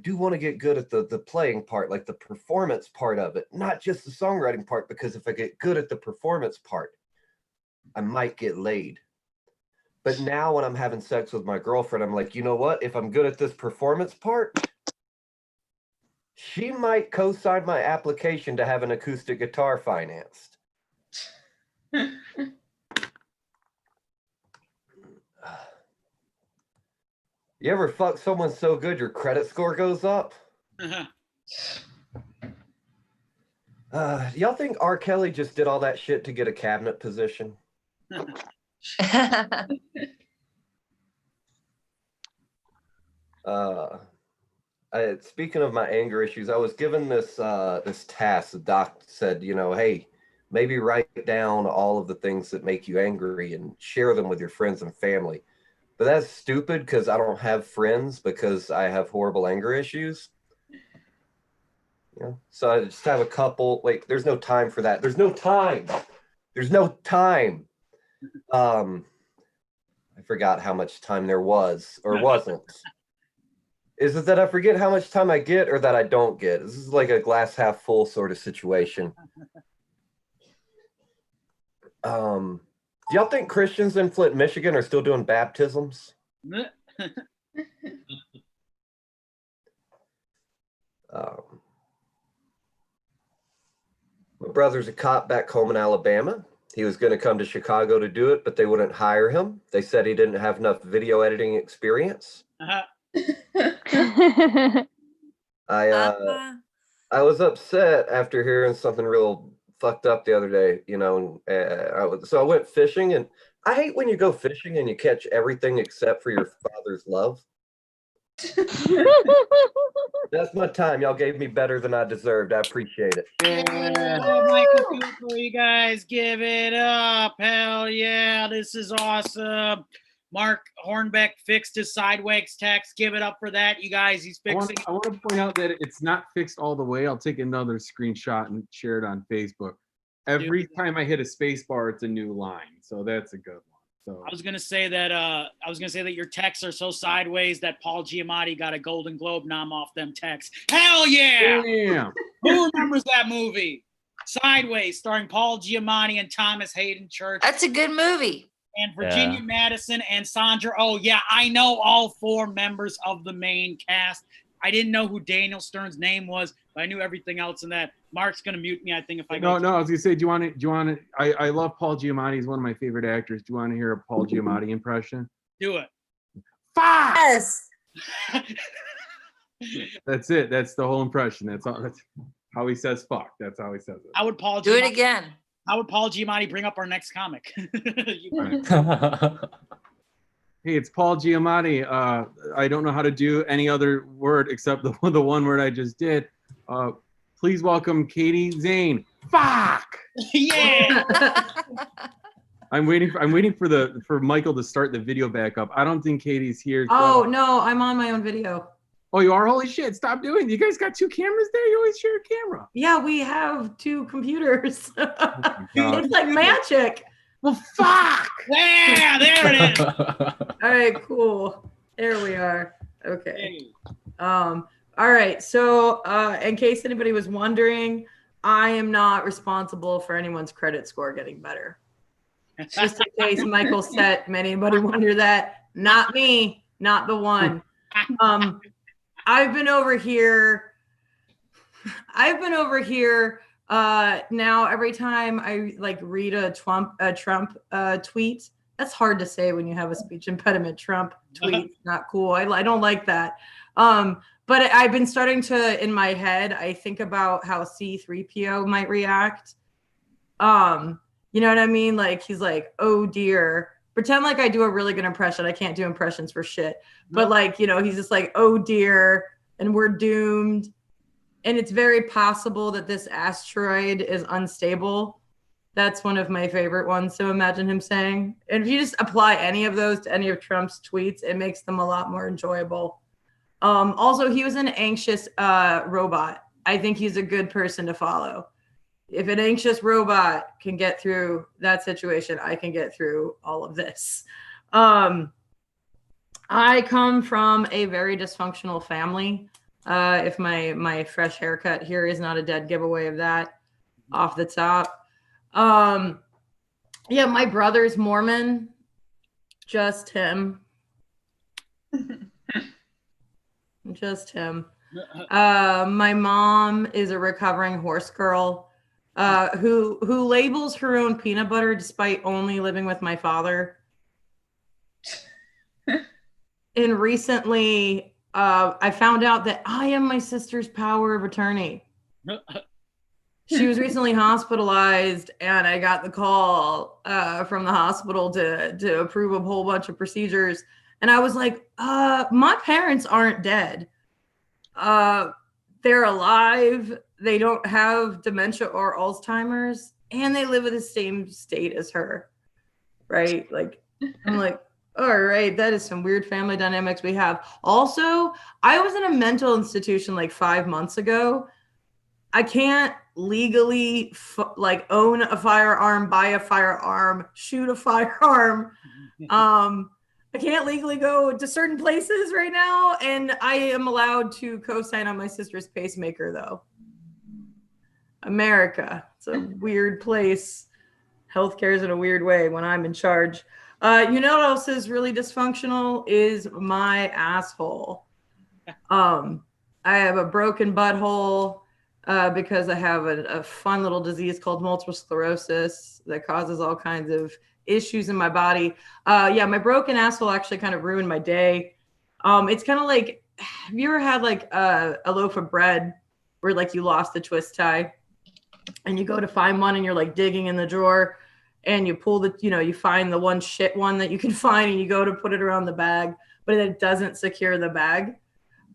do want to get good at the playing part, like the performance part of it, not just the songwriting part, because if I get good at the performance part, I might get laid. But now when I'm having sex with my girlfriend, I'm like, you know what? If I'm good at this performance part, she might co-sign my application to have an acoustic guitar financed. You ever fuck someone so good your credit score goes up? Y'all think R. Kelly just did all that shit to get a cabinet position? Speaking of my anger issues, I was given this this task. The doc said, you know, hey, maybe write down all of the things that make you angry and share them with your friends and family. But that's stupid because I don't have friends because I have horrible anger issues. Yeah. So I just have a couple. Wait, there's no time for that. There's no time. There's no time. I forgot how much time there was or wasn't. Is it that I forget how much time I get or that I don't get? This is like a glass half full sort of situation. Do y'all think Christians in Flint, Michigan are still doing baptisms? My brother's a cop back home in Alabama. He was going to come to Chicago to do it, but they wouldn't hire him. They said he didn't have enough video editing experience. I was upset after hearing something real fucked up the other day, you know. So I went fishing, and I hate when you go fishing and you catch everything except for your father's love. That's my time. Y'all gave me better than I deserved. I appreciate it. Oh, Michael Cooper, you guys give it up. Hell yeah, this is awesome. Mark Hornbeck fixed his sideways text. Give it up for that, you guys. He's fixing. I want to point out that it's not fixed all the way. I'll take another screenshot and share it on Facebook. Every time I hit a space bar, it's a new line. So that's a good one. So I was gonna say that your texts are so sideways that Paul Giamatti got a Golden Globe nom off them texts. Hell yeah! Damn. Who remembers that movie? Sideways, starring Paul Giamatti and Thomas Hayden Church. That's a good movie. And Virginia Madison and Sandra. Oh yeah, I know all four members of the main cast. I didn't know who Daniel Stern's name was, but I knew everything else in that. Mark's gonna mute me, I think, if I go. No. I was gonna say, do you want to? I love Paul Giamatti. He's one of my favorite actors. Do you want to hear a Paul Giamatti impression? Do it. Fuck! Yes. That's it. That's the whole impression. That's all. That's how he says fuck. That's how he says it. How would Paul do it again? How would Paul Giamatti bring up our next comic? Hey, it's Paul Giamatti. I don't know how to do any other word except the one word I just did. Please welcome Katie Zane. Fuck! Yeah. I'm waiting for Michael to start the video back up. I don't think Katie's here. Oh no, I'm on my own video. Oh, you are? Holy shit! Stop doing it. You guys got two cameras there. You always share a camera. Yeah, we have two computers. God. It's like magic. Well, fuck! Yeah, there it is. All right, cool. There we are. Okay. All right. So, in case anybody was wondering, I am not responsible for anyone's credit score getting better. Just in case Michael said, anybody wonder that? Not me. Not the one. I've been over here. Now every time I like read a Trump tweet, That's hard to say when you have a speech impediment. Trump tweet, not cool. I don't like that. But I've been starting to, in my head, I think about how C-3PO might react. You know what I mean? Like, he's like, oh dear. Pretend like I do a really good impression. I can't do impressions for shit. But like, you know, he's just like, oh dear, and we're doomed. And it's very possible that this asteroid is unstable. That's one of my favorite ones. So imagine him saying, and if you just apply any of those to any of Trump's tweets, it makes them a lot more enjoyable. Also, he was an anxious robot. I think he's a good person to follow. If an anxious robot can get through that situation, I can get through all of this. I come from a very dysfunctional family. If my fresh haircut here is not a dead giveaway of that off the top. Yeah, my brother's Mormon, just him. Just him. My mom is a recovering horse girl who labels her own peanut butter despite only living with my father. And recently, I found out that I am my sister's power of attorney. She was recently hospitalized, and I got the call from the hospital to approve a whole bunch of procedures. And I was like, my parents aren't dead. They're alive. They don't have dementia or Alzheimer's, and they live in the same state as her. Right? Like, I'm like, all right, that is some weird family dynamics we have. Also, I was in a mental institution like 5 months ago. I can't legally like own a firearm, buy a firearm, shoot a firearm. I can't legally go to certain places right now, and I am allowed to co-sign on my sister's pacemaker though. America, it's a weird place. Healthcare is in a weird way when I'm in charge. You know what else is really dysfunctional is my asshole. I have a broken butthole because I have a fun little disease called multiple sclerosis that causes all kinds of issues in my body. Yeah, my broken asshole actually kind of ruined my day. It's kind of like, have you ever had like a loaf of bread where like you lost the twist tie and you go to find one and you're like digging in the drawer and you pull you find the one shit one that you can find and you go to put it around the bag, but it doesn't secure the bag.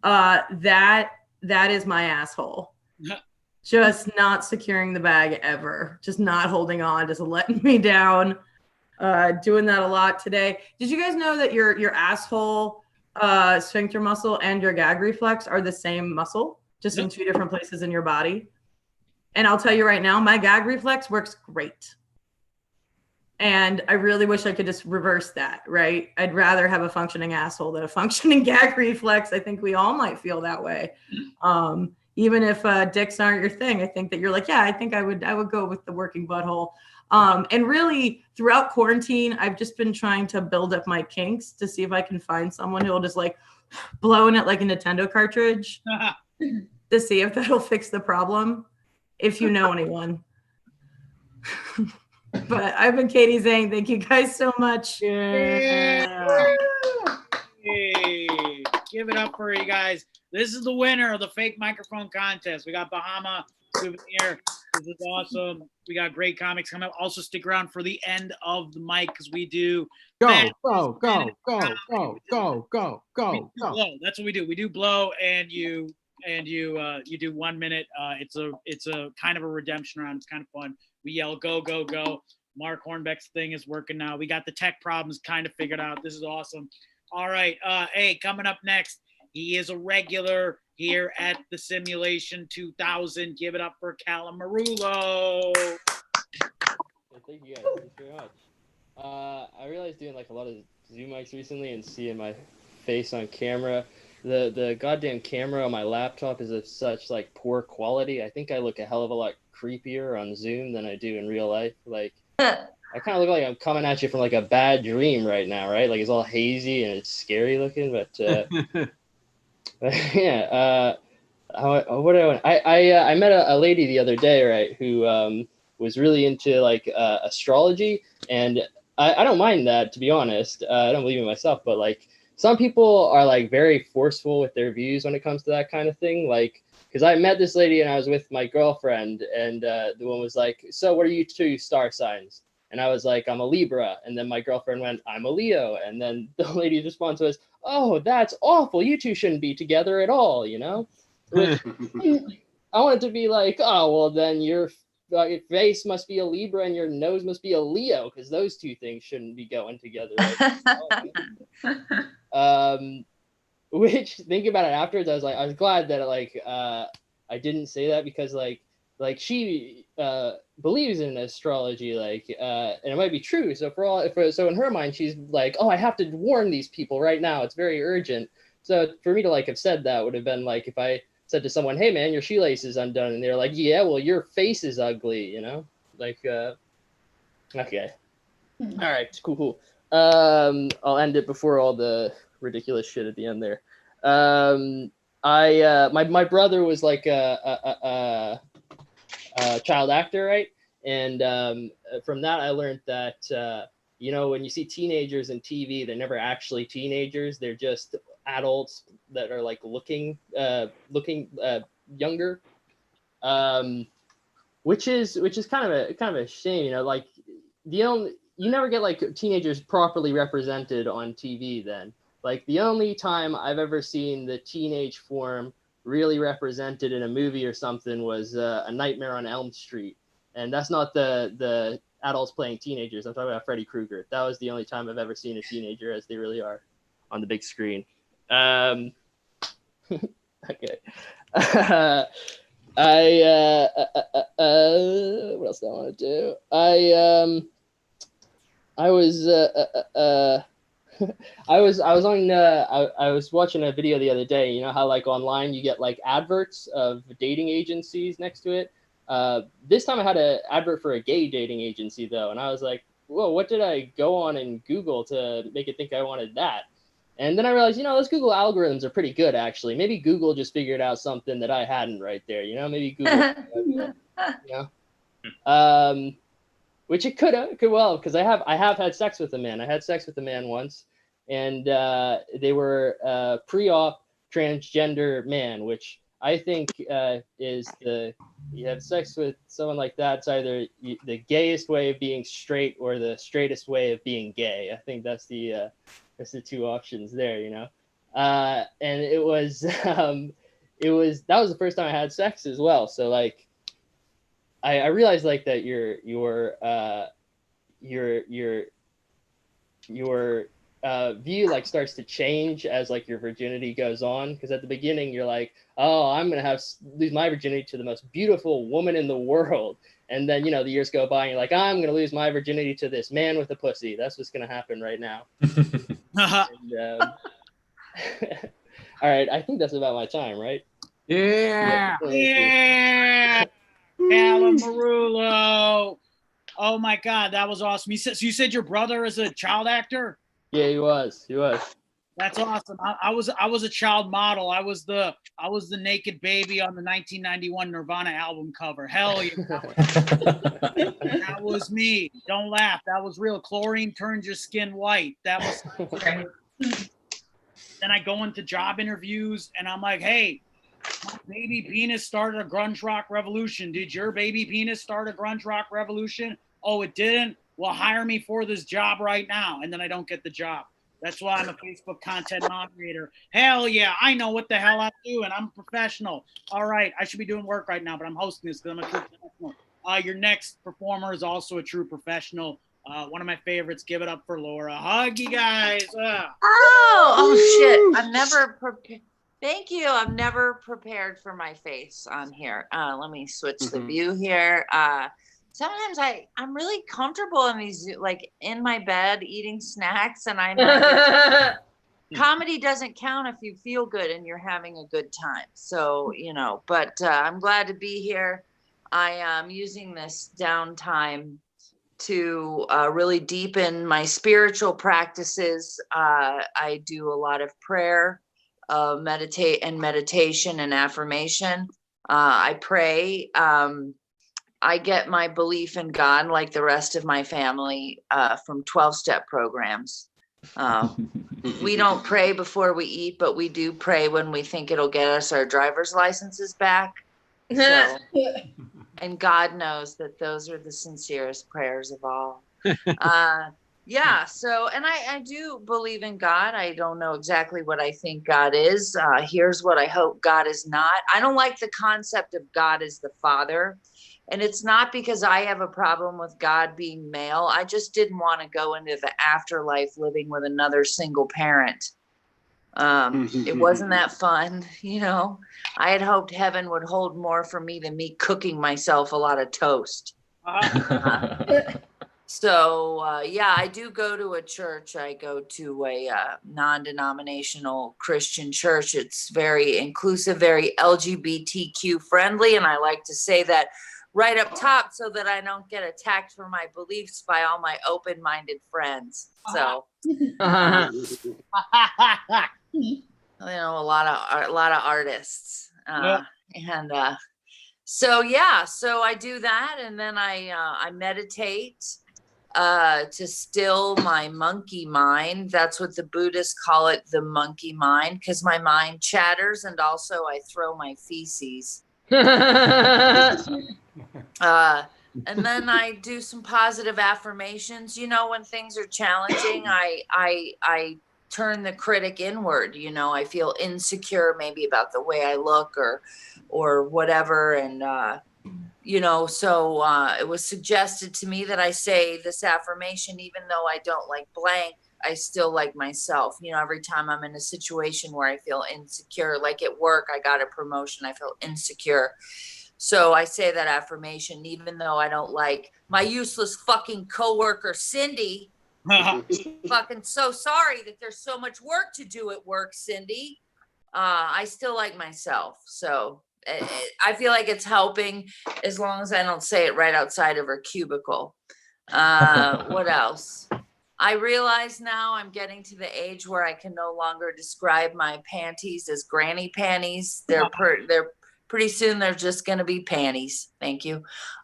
That is my asshole. Just not securing the bag ever. Just not holding on, just letting me down. Doing that a lot today. Did you guys know that your asshole sphincter muscle and your gag reflex are the same muscle, just in 2 different places in your body? And I'll tell you right now, my gag reflex works great. And I really wish I could just reverse that, right? I'd rather have a functioning asshole than a functioning gag reflex. I think we all might feel that way. Even if dicks aren't your thing, I think that you're like, yeah, I think I would go with the working butthole. And really throughout quarantine, I've just been trying to build up my kinks to see if I can find someone who will just like blow in it like a Nintendo cartridge to see if that'll fix the problem. If you know anyone. But I've been Katie Zhang. Thank you guys so much. Yeah. Hey, give it up for you guys. This is the winner of the fake microphone contest. We got Bahama Souvenir. This is awesome. We got great comics coming up. Also, stick around for the end of the mic because we do Go. Blow. That's what we do. We do blow, and you do 1 minute. It's a kind of a redemption round. It's kind of fun. We yell go go go. Mark Hornbeck's thing is working now. We got the tech problems kind of figured out. This is awesome. All right. Hey, coming up next, he is a regular here at the Simulation 2000. Give it up for Callum Marullo. Thank you guys. Thanks very much. I realized doing like a lot of Zoom mics recently and seeing my face on camera. The goddamn camera on my laptop is of such like poor quality. I think I look a hell of a lot creepier on Zoom than I do in real life. Like I kind of look like I'm coming at you from like a bad dream right now, right? Like it's all hazy and it's scary looking, but yeah. What do I want? I met a lady the other day, right, who was really into like astrology, and I don't mind that, to be honest. I don't believe in myself, but like some people are like very forceful with their views when it comes to that kind of thing. Like, because I met this lady and I was with my girlfriend, and the one was like, "So what are you two star signs?" And I was like, "I'm a Libra." And then my girlfriend went, "I'm a Leo." And then the lady's response was, "Oh, that's awful. You two shouldn't be together at all," you know? Which I wanted to be like, "Oh, well, then your face must be a Libra and your nose must be a Leo, because those two things shouldn't be going together." Which, thinking about it afterwards, I was glad that like I didn't say that, because like she believes in astrology, like and it might be true. So so in her mind, she's like, "Oh, I have to warn these people right now. It's very urgent." So for me to like have said that would have been like if I said to someone, "Hey man, your shoelace is undone," and they're like, "Yeah, well, your face is ugly," you know? Like okay. All right, cool. I'll end it before all the ridiculous shit at the end there. My brother was like a child actor, right? And from that, I learned that you know, when you see teenagers in TV, they're never actually teenagers. They're just adults that are like looking younger, which is kind of a shame, you know. Like you never get like teenagers properly represented on TV. Then, like, the only time I've ever seen the teenage form really represented in a movie or something was A Nightmare on Elm Street, and that's not the adults playing teenagers. I'm talking about Freddy Krueger. That was the only time I've ever seen a teenager as they really are on the big screen. Okay. What else do I want to do? I was watching a video the other day. You know how like online you get like adverts of dating agencies next to it. This time I had an advert for a gay dating agency though, and I was like, whoa, what did I go on and Google to make it think I wanted that? And then I realized, you know, those Google algorithms are pretty good, actually. Maybe Google just figured out something that I hadn't right there. You know, maybe Google, you know, which it could well, because I have had sex with a man. I had sex with a man once, and they were pre-op transgender man, which I think is you have sex with someone like that, it's either the gayest way of being straight or the straightest way of being gay. I think that's the two options there, you know. And it was that was the first time I had sex as well. So like I realized like that your view like starts to change as like your virginity goes on, because at the beginning you're like, oh, I'm gonna lose my virginity to the most beautiful woman in the world, and then, you know, the years go by and you're like, I'm gonna lose my virginity to this man with a pussy. That's what's gonna happen right now. And, all right, I think that's about my time, right? Yeah. Alan Marullo. Oh my God, that was awesome. So you said your brother is a child actor? Yeah, he was. That's awesome. I was a child model. I was the naked baby on the 1991 Nirvana album cover. Hell yeah. That was me. Don't laugh. That was real. Chlorine turns your skin white. That was. Then I go into job interviews and I'm like, hey, my baby penis started a grunge rock revolution. Did your baby penis start a grunge rock revolution? Oh, it didn't? Well, hire me for this job right now. And then I don't get the job. That's why I'm a Facebook content moderator. Hell yeah, I know what the hell I'm doing. I'm a professional. All right, I should be doing work right now, but I'm hosting this because I'm a true professional. Your next performer is also a true professional. One of my favorites. Give it up for Laura. Hug you guys. Oh shit. I'm never prepared. Thank you. I'm never prepared for my face on here. Let me switch the view here. Sometimes I'm really comfortable in these, like in my bed eating snacks, and I know comedy doesn't count if you feel good and you're having a good time. So, you know, but I'm glad to be here. I am using this downtime to really deepen my spiritual practices. I do a lot of prayer, meditation and affirmation. I pray I get my belief in God, like the rest of my family, from 12-step programs. We don't pray before we eat, but we do pray when we think it'll get us our driver's licenses back. So, and God knows that those are the sincerest prayers of all. Yeah, so, and I do believe in God. I don't know exactly what I think God is. Here's what I hope God is not. I don't like the concept of God as the Father. And it's not because I have a problem with God being male. I just didn't want to go into the afterlife living with another single parent. It wasn't that fun, you know. I had hoped heaven would hold more for me than me cooking myself a lot of toast. So, yeah, I do go to a church. I go to a non-denominational Christian church. It's very inclusive, very LGBTQ friendly. And I like to say that right up top so that I don't get attacked for my beliefs by all my open-minded friends. So, you know, a lot of artists. So yeah, so I do that, and then I meditate to still my monkey mind. That's what the Buddhists call it, the monkey mind, because my mind chatters, and also I throw my feces. And then I do some positive affirmations. You know, when things are challenging, I turn the critic inward. You know, I feel insecure maybe about the way I look or whatever. And, you know, so it was suggested to me that I say this affirmation, even though I don't like blank, I still like myself. You know, every time I'm in a situation where I feel insecure, like at work, I got a promotion, I feel insecure. So I say that affirmation, even though I don't like my useless fucking coworker, Cindy. Fucking so sorry that there's so much work to do at work, Cindy. I still like myself. So I feel like it's helping as long as I don't say it right outside of her cubicle. What else? I realize now I'm getting to the age where I can no longer describe my panties as granny panties. They're pretty soon they're just going to be panties. Thank you.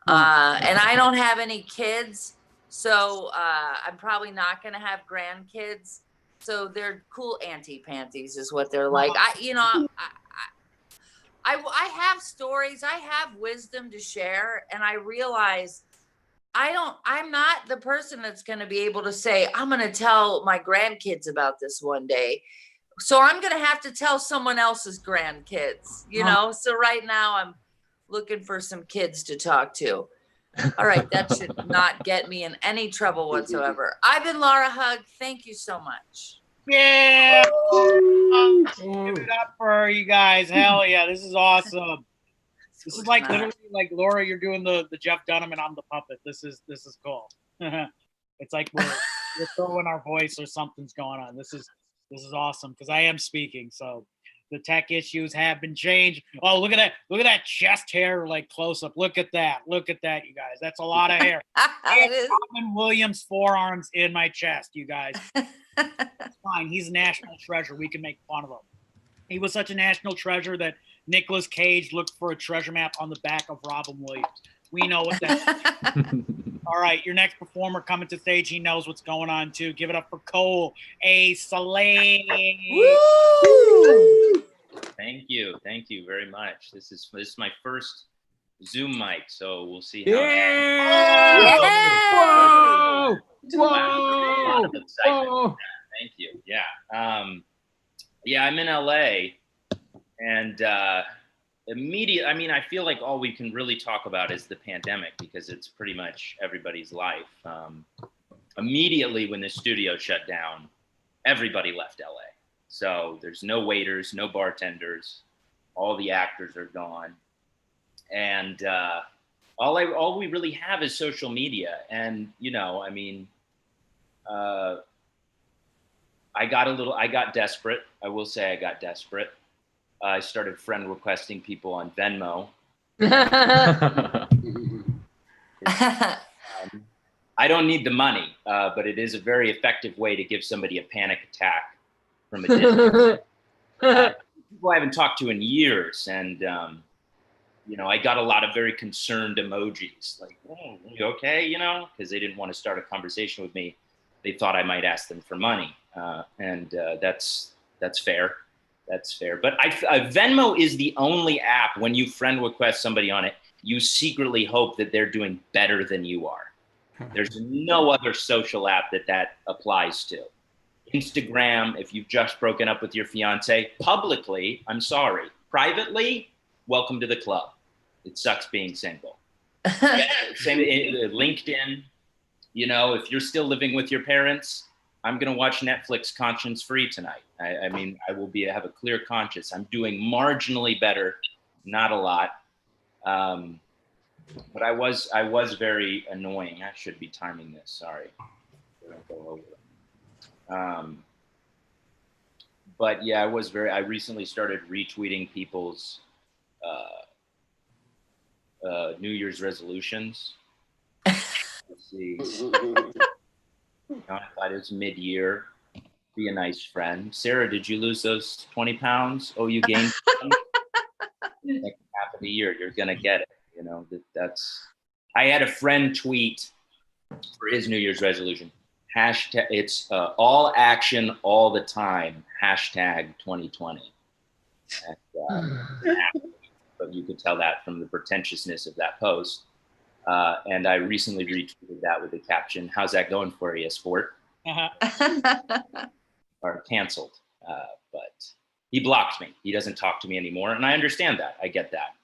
And I don't have any kids, so I'm probably not going to have grandkids. So they're cool auntie panties is what they're like. I have stories, I have wisdom to share, and I realize I'm not the person that's going to be able to say, I'm going to tell my grandkids about this one day. So I'm going to have to tell someone else's grandkids, you know? So right now I'm looking for some kids to talk to. All right. That should not get me in any trouble whatsoever. I've been Laura Hug. Thank you so much. Yeah. Give it up for you guys. Hell yeah. This is awesome. This is like literally like Laura, you're doing the Jeff Dunham and I'm the puppet. This is cool. It's like we're throwing our voice or something's going on. This is awesome because I am speaking. So the tech issues have been changed. Oh, look at that. Look at that chest hair, like close up. Look at that. Look at that, you guys. That's a lot of hair. Robin Williams' forearms in my chest, you guys. It's fine. He's a national treasure. We can make fun of him. He was such a national treasure that Nicolas Cage looked for a treasure map on the back of Robin Williams. We know what that is. All right, your next performer coming to stage. He knows what's going on too. Give it up for Cole A. Saleh. Thank you very much. This is my first Zoom mic, so we'll see how. Whoa! Wow. Whoa! Thank you. Yeah. Yeah, I'm in LA, and I mean, I feel like all we can really talk about is the pandemic because it's pretty much everybody's life. Immediately when the studio shut down, everybody left LA. So there's no waiters, no bartenders, all the actors are gone. And all we really have is social media. And, you know, I mean, I got desperate. I will say I got desperate. I started friend requesting people on Venmo. I don't need the money, but it is a very effective way to give somebody a panic attack from a distance. People I haven't talked to in years, and you know, I got a lot of very concerned emojis, like, oh, you okay, you know, because they didn't want to start a conversation with me. They thought I might ask them for money, and that's fair. That's fair. But Venmo is the only app when you friend request somebody on it, you secretly hope that they're doing better than you are. There's no other social app that applies to. Instagram, if you've just broken up with your fiance, publicly, I'm sorry. Privately, welcome to the club. It sucks being single. Same LinkedIn, you know, if you're still living with your parents, I'm going to watch Netflix conscience free tonight. I mean, I will have a clear conscience. I'm doing marginally better, not a lot. But I was very annoying. I should be timing this. Sorry. Go over. But yeah, I recently started retweeting people's New Year's resolutions. Let's see. I thought it was mid-year. Be a nice friend. Sarah, did you lose those 20 pounds? Oh, you gained like half of the year. You're gonna get it. You know, that's. I had a friend tweet for his New Year's resolution. Hashtag, it's all action all the time. Hashtag 2020. And, but you could tell that from the pretentiousness of that post. And I recently retweeted that with the caption, "How's that going for you, sport?" Or canceled. But he blocked me. He doesn't talk to me anymore. And I understand that. I get that.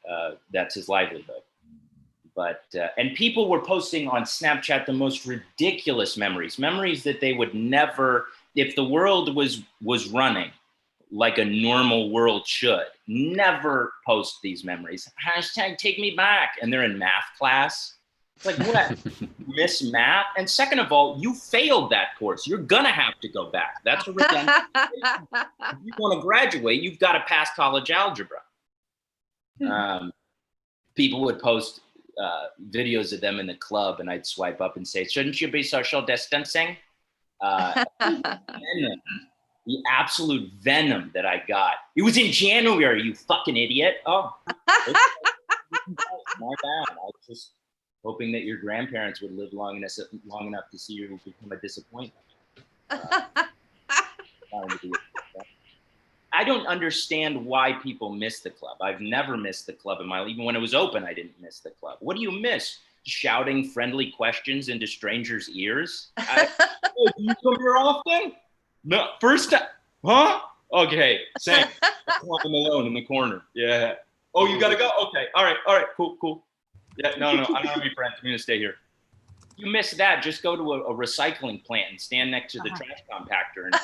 That's his livelihood. But, and people were posting on Snapchat the most ridiculous memories that they would never, if the world was running like a normal world should, never post these memories. Hashtag take me back. And they're in math class. It's like, what? Miss math? And second of all, you failed that course. You're going to have to go back. That's a redemption. If you want to graduate, you've got to pass college algebra. People would post videos of them in the club, and I'd swipe up and say, shouldn't you be social distancing? The absolute venom that I got. It was in January, you fucking idiot. Oh, my bad. I was just hoping that your grandparents would live long enough to see you become a disappointment. I don't understand why people miss the club. I've never missed the club in my life. Even when it was open, I didn't miss the club. What do you miss? Shouting friendly questions into strangers' ears? Oh, do you come here often? No, first time. Huh? Okay, same. I'm alone in the corner. Yeah. Oh, you gotta go? Okay. All right. Cool. Yeah, no. I'm not gonna be friends. I'm gonna stay here. You miss that. Just go to a recycling plant and stand next to the trash compactor. And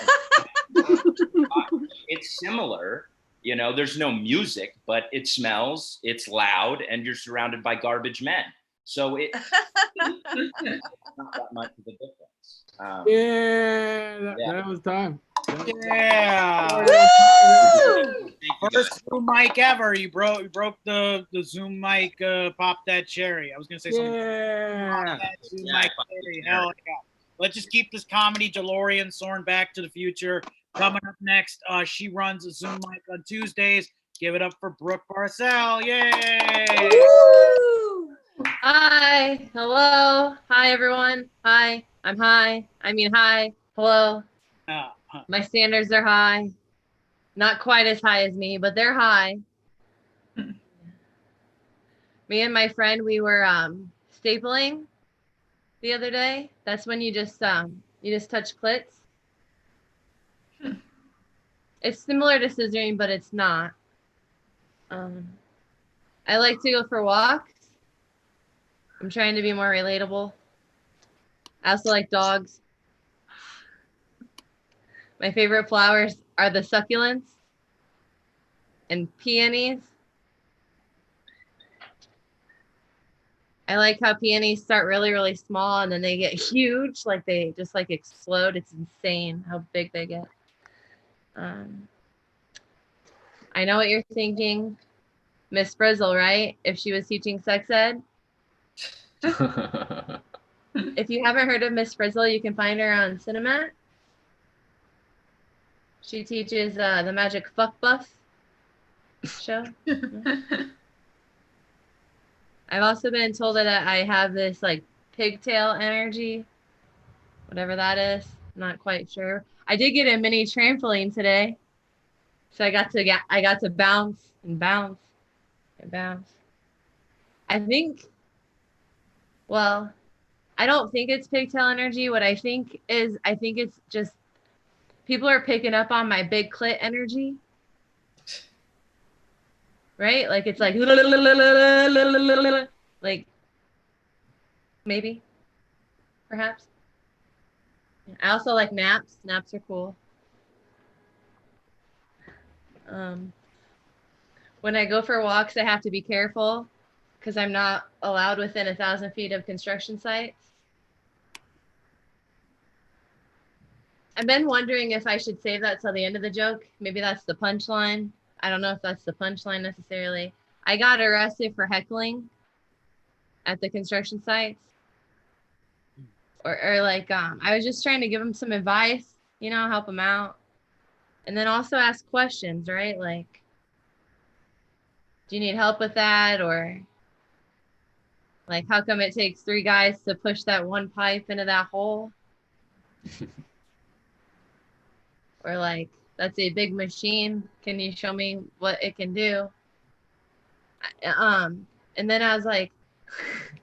it's similar. You know, there's no music, but it smells, it's loud, and you're surrounded by garbage men. So it's not that much of a difference. That was time. Yeah. First Zoom mic ever. You broke the Zoom mic. Pop that cherry. I was gonna say something. Pop that Zoom mic cherry. Hell yeah. Let's just keep this comedy DeLorean soaring back to the future. Coming up next, she runs a Zoom mic on Tuesdays. Give it up for Brooke Parcell. Yay! Woo! Hi. Hello. Hi, everyone. Hi. I'm high. I mean, hi. Hello. My standards are high. Not quite as high as me, but they're high. Me and my friend, we were stapling the other day. That's when you just touch clits. It's similar to scissoring, but it's not. I like to go for walks. I'm trying to be more relatable. I also like dogs. My favorite flowers are the succulents and peonies. I like how peonies start really, really small and then they get huge, like they just like explode. It's insane how big they get. I know what you're thinking. Miss Frizzle, right? If she was teaching sex ed. If you haven't heard of Miss Frizzle, you can find her on Cinemat. She teaches the Magic Fuck Buff show. I've also been told that I have this like pigtail energy, whatever that is. I'm not quite sure. I did get a mini trampoline today, so I got to bounce and bounce and bounce. I think, well, I don't think it's pigtail energy. What I think it's just people are picking up on my big clit energy. Right? Like it's like like maybe, perhaps. I also like naps. Naps are cool. When I go for walks, I have to be careful because I'm not allowed within 1,000 feet of construction sites. I've been wondering if I should save that till the end of the joke. Maybe that's the punchline. I don't know if that's the punchline necessarily. I got arrested for heckling at the construction sites. Or like, I was just trying to give them some advice, you know, help them out. And then also ask questions, right? Like, do you need help with that? Or like, how come it takes 3 guys to push that one pipe into that hole? Or like, that's a big machine. Can you show me what it can do? And then I was like,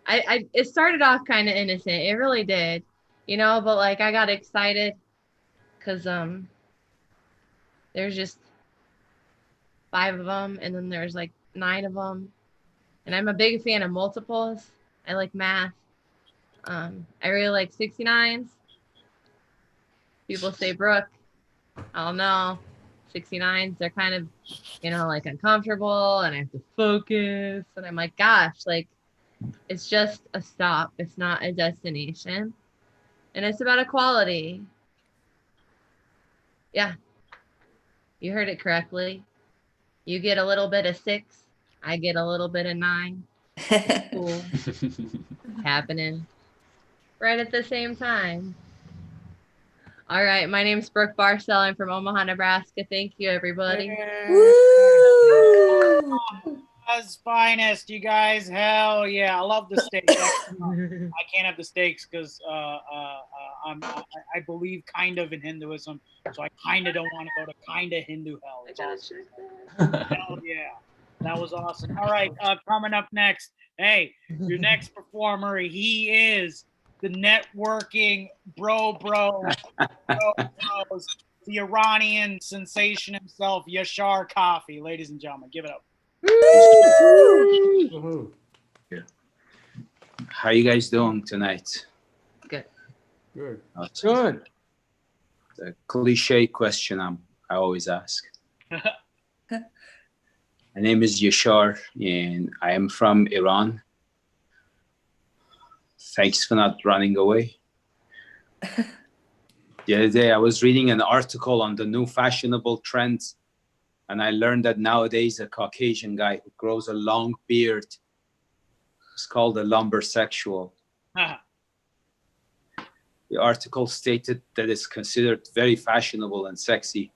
it started off kind of innocent. It really did, you know, but like I got excited because there's just 5 of them and then there's like 9 of them. And I'm a big fan of multiples. I like math. I really like 69s. People say Brooke. I don't know. 69s, they're kind of, you know, like uncomfortable and I have to focus. And I'm like, gosh, like it's just a stop. It's not a destination. And it's about equality. Yeah. You heard it correctly. You get a little bit of 6. I get a little bit of 9. Cool. Happening right at the same time. All right, my name's Brooke Barcel. I'm from Omaha, Nebraska. Thank you, everybody. As finest, you guys. Hell yeah, I love the steaks. I can't have the steaks because I believe kind of in Hinduism, so I kind of don't want to go to kind of Hindu hell. It's awesome. Hell yeah, that was awesome. All right, coming up next. Hey, your next performer. He is the networking bros, the Iranian sensation himself, Yashar Coffee. Ladies and gentlemen, give it up. Yeah. How you guys doing tonight? Good. Good. Good. The cliche question I always ask. My name is Yashar and I am from Iran. Thanks for not running away. The other day I was reading an article on the new fashionable trends and I learned that nowadays a Caucasian guy who grows a long beard is called a lumbersexual. The article stated that it's considered very fashionable and sexy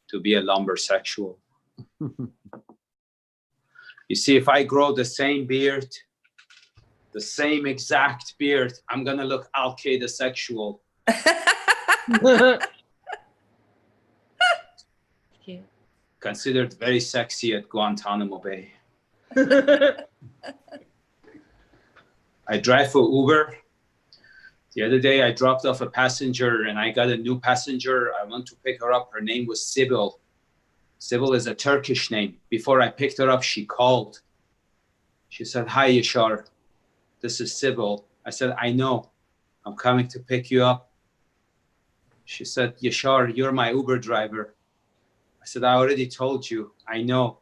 to be a lumbersexual. You see, if I grow the same beard, the same exact beard, I'm gonna look Al-Qaeda sexual. Considered very sexy at Guantanamo Bay. I drive for Uber. The other day I dropped off a passenger and I got a new passenger. I went to pick her up. Her name was Sibyl. Sibyl is a Turkish name. Before I picked her up, she called. She said, "Hi, Yashar. This is Sibyl." I said, "I know. I'm coming to pick you up." She said, "Yashar, you're my Uber driver." I said, "I already told you. I know.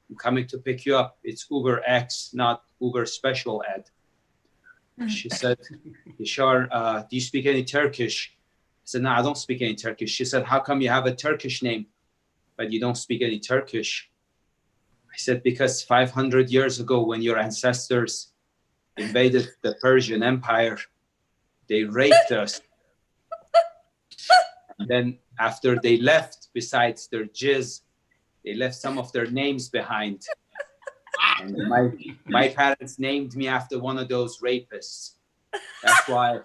I'm coming to pick you up. It's Uber X, not Uber Special Ed." She said, "Yashar, do you speak any Turkish?" I said, "No, I don't speak any Turkish." She said, "How come you have a Turkish name, but you don't speak any Turkish?" I said, "Because 500 years ago, when your ancestors invaded the Persian Empire, they raped us. And then after they left, besides their jizz, they left some of their names behind. And my parents named me after one of those rapists. That's why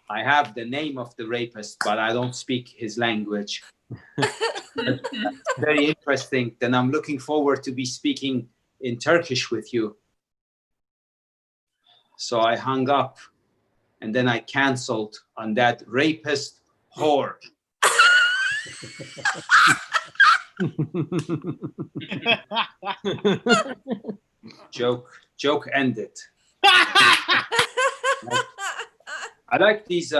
I have the name of the rapist, but I don't speak his language. Very interesting. Then I'm looking forward to be speaking in Turkish with you. So I hung up, and then I canceled on that rapist whore. Joke ended. I like these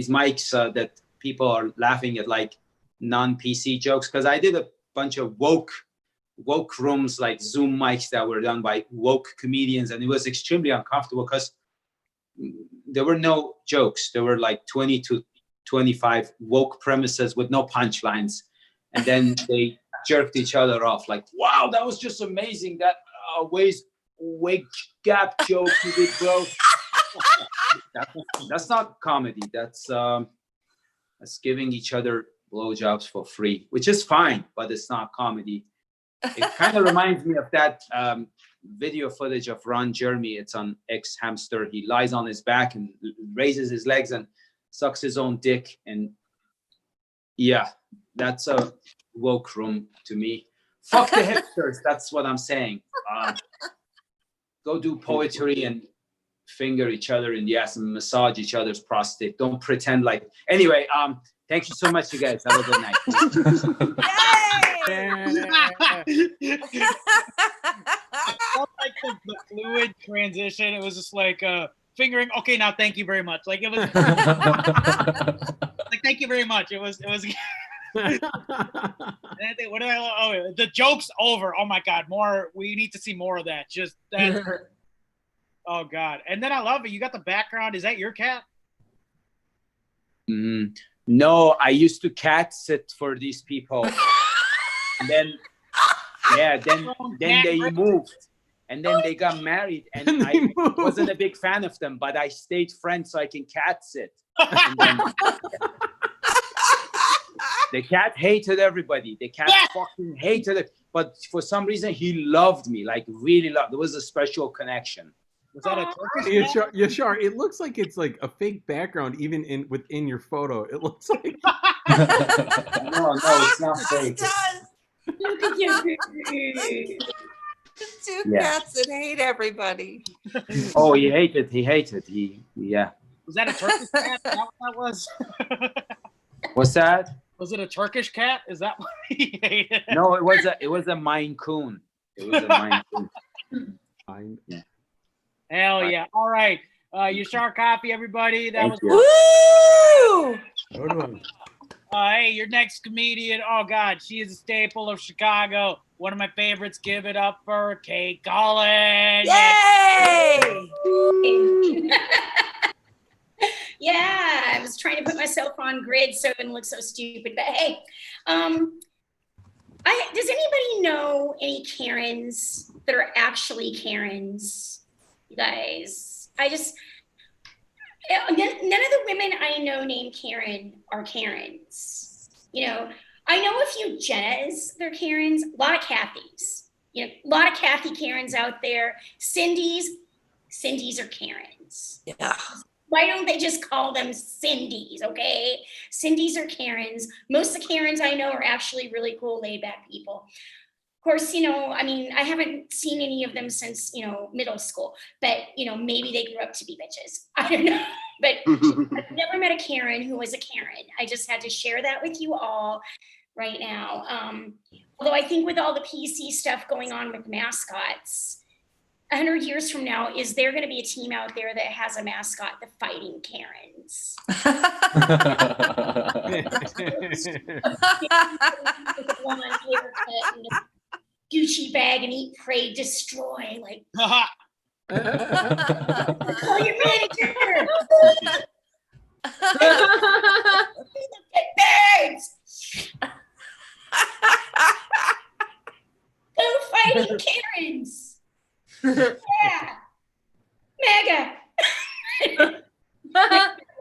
mics that people are laughing at, like non-PC jokes, because I did a bunch of woke rooms, like Zoom mics that were done by woke comedians, and it was extremely uncomfortable because there were no jokes. There were like 20 to 25 woke premises with no punchlines, and then they jerked each other off like, wow, that was just amazing, that wage gap joke you did, bro. That's not comedy. That's giving each other blowjobs for free, which is fine, but it's not comedy. It kind of reminds me of that video footage of Ron Jeremy. It's on X Hamster. He lies on his back and raises his legs and sucks his own dick. And yeah, that's a woke room to me. Fuck the hipsters. That's what I'm saying. Go do poetry and finger each other in the ass and massage each other's prostate. Don't pretend like. Anyway, thank you so much, you guys. Have a good night. Like the fluid transition. It was just like fingering. Okay, now thank you very much. Like it was like thank you very much. It was. What do the joke's over. Oh my God, more. We need to see more of that. Just that. Oh God. And then I love it. You got the background. Is that your cat? No, I used to cat sit for these people. And then they moved. And then they got married. And I wasn't a big fan of them, but I stayed friends so I can cat sit. The cat hated everybody. The cat fucking hated it. But for some reason, he loved me, like really loved. There was a special connection. Was that a Turkish cat? Yashar, it looks like it's like a fake background, even within your photo. It looks like. No, it's not fake. Two cats that hate everybody. Oh, he hated. Yeah. Was that a Turkish cat? Is that what that was? What's that? Was it a Turkish cat? Is that what he hated? No, it was a Maine Coon. It was a Maine Coon. Yeah. Hell yeah. All right. Yashar Coffee, everybody. That was Woo! Hey, your next comedian. Oh God, she is a staple of Chicago. One of my favorites. Give it up for Kate Cullen. Yay! Yeah, I was trying to put myself on grid so it wouldn't look so stupid. But hey, does anybody know any Karens that are actually Karens? You guys, none of the women I know named Karen are Karens. You know, I know a few Jennas, they're Karens, a lot of Kathys. You know, a lot of Kathy Karens out there. Cindy's are Karens. Yeah. Why don't they just call them Cindy's, okay? Cindy's are Karens. Most of the Karens I know are actually really cool, laid-back people. Of course, you know, I mean, I haven't seen any of them since, you know, middle school, but, you know, maybe they grew up to be bitches. I don't know, but I've never met a Karen who was a Karen. I just had to share that with you all right now. Although I think with all the PC stuff going on with mascots, 100 years from now, is there going to be a team out there that has a mascot, the Fighting Karens? Gucci bag and eat, pray, destroy. Like, call your manager. The birds. Go Fighting Karens. Yeah, mega.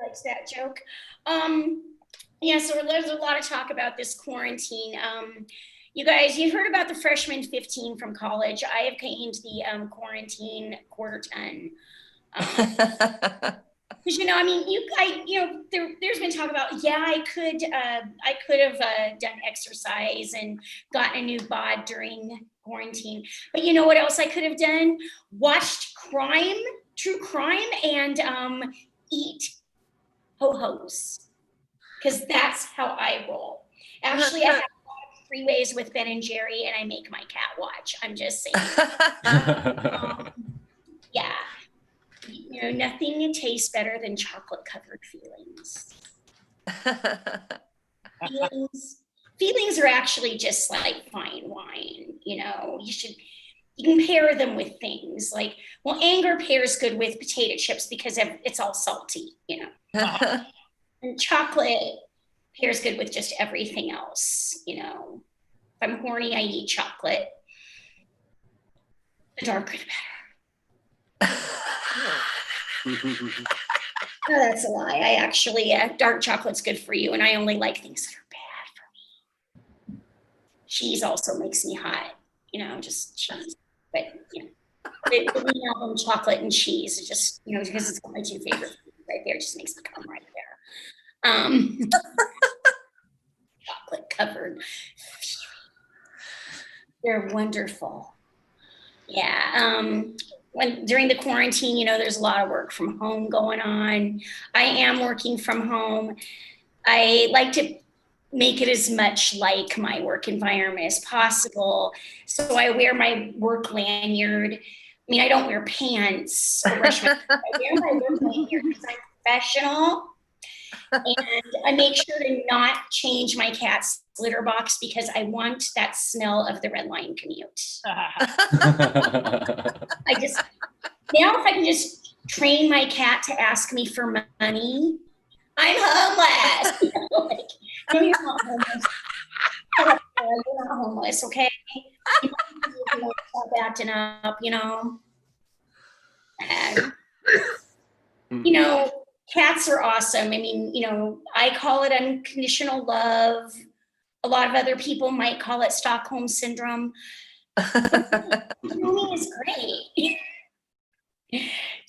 Likes that joke. Yeah, so there's a lot of talk about this quarantine. You guys, you heard about the freshman 15 from college. I have gained the quarantine quarter ton. Because I mean, there's been talk about, yeah, I could have done exercise and gotten a new bod during quarantine. But you know what else I could have done? Watched true crime, and eat ho-hos. Because that's how I roll. Actually, I have freeways with Ben and Jerry, and I make my cat watch. I'm just saying. Yeah. Nothing tastes better than chocolate-covered feelings. Feelings are actually just like fine wine. You can pair them with things like, well, anger pairs good with potato chips because it's all salty, and chocolate pairs good with just everything else. If I'm horny, I eat chocolate. The darker, the better. Oh, that's a lie. I actually, dark chocolate's good for you, and I only like things that are bad for me. Cheese also makes me hot, just cheese. But, the album chocolate and cheese, it just, because it's my two favorite foods right there, it just makes me come right there. Chocolate covered. They're wonderful. Yeah. During the quarantine, there's a lot of work from home going on. I am working from home. I like to make it as much like my work environment as possible. So I wear my work lanyard. I mean, I don't wear pants or brush my teeth. I wear my work lanyard because I'm professional. And I make sure to not change my cat's litter box because I want that smell of the Red Line commute. If I can just train my cat to ask me for money, I'm homeless. No, you're not homeless. You're not homeless, okay? Stop acting up, And, cats are awesome. I mean, I call it unconditional love. A lot of other people might call it Stockholm syndrome. Owning is great.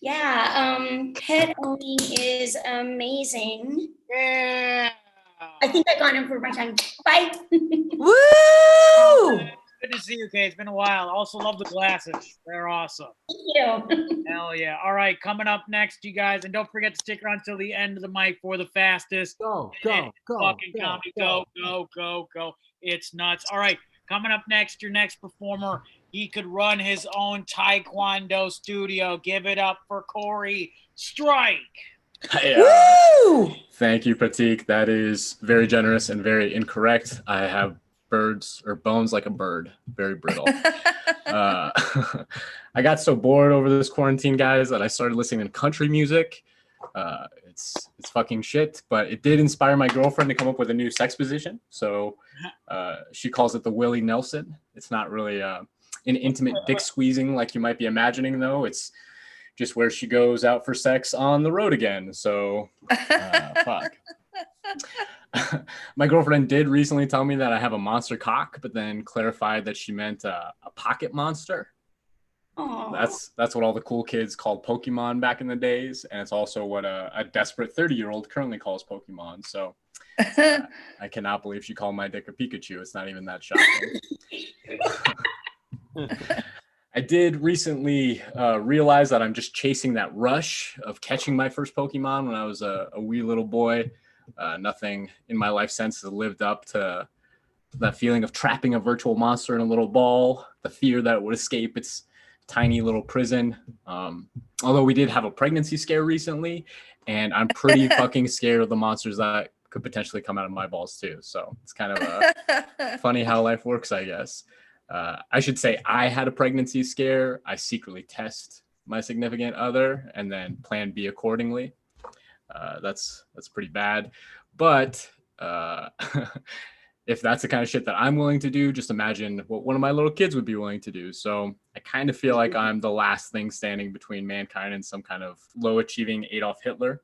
Yeah, pet owning is amazing. Yeah. I think I've gone over my time. Bye. Woo! Good to see you, Kate. It's been a while. Also love the glasses. They're awesome. Thank you. Hell yeah. All right, coming up next, you guys, and don't forget to stick around till the end of the mic for the fastest. Go. Fucking comedy. Go. It's nuts. All right, coming up next, your next performer. He could run his own Taekwondo studio. Give it up for Corey Strike. Thank you, Pratik. That is very generous and very incorrect. I have bones like a bird, very brittle. I got so bored over this quarantine, guys, that I started listening to country music. It's fucking shit, but it did inspire my girlfriend to come up with a new sex position. So she calls it the Willie Nelson. It's not really an intimate dick squeezing like you might be imagining, though. It's just where she goes out for sex on the road again. So fuck. My girlfriend did recently tell me that I have a monster cock, but then clarified that she meant a pocket monster. Aww. That's what all the cool kids called Pokemon back in the days, and it's also what a desperate 30-year-old currently calls Pokemon. So I cannot believe she called my dick a Pikachu. It's not even that shocking. I did recently realize that I'm just chasing that rush of catching my first Pokemon when I was a wee little boy. Nothing in my life since has lived up to that feeling of trapping a virtual monster in a little ball, the fear that it would escape its tiny little prison. Although we did have a pregnancy scare recently, and I'm pretty fucking scared of the monsters that could potentially come out of my balls too. So it's kind of funny how life works, I guess. I should say I had a pregnancy scare. I secretly test my significant other and then plan B accordingly. That's pretty bad. But if that's the kind of shit that I'm willing to do, just imagine what one of my little kids would be willing to do. So I kind of feel like I'm the last thing standing between mankind and some kind of low achieving Adolf Hitler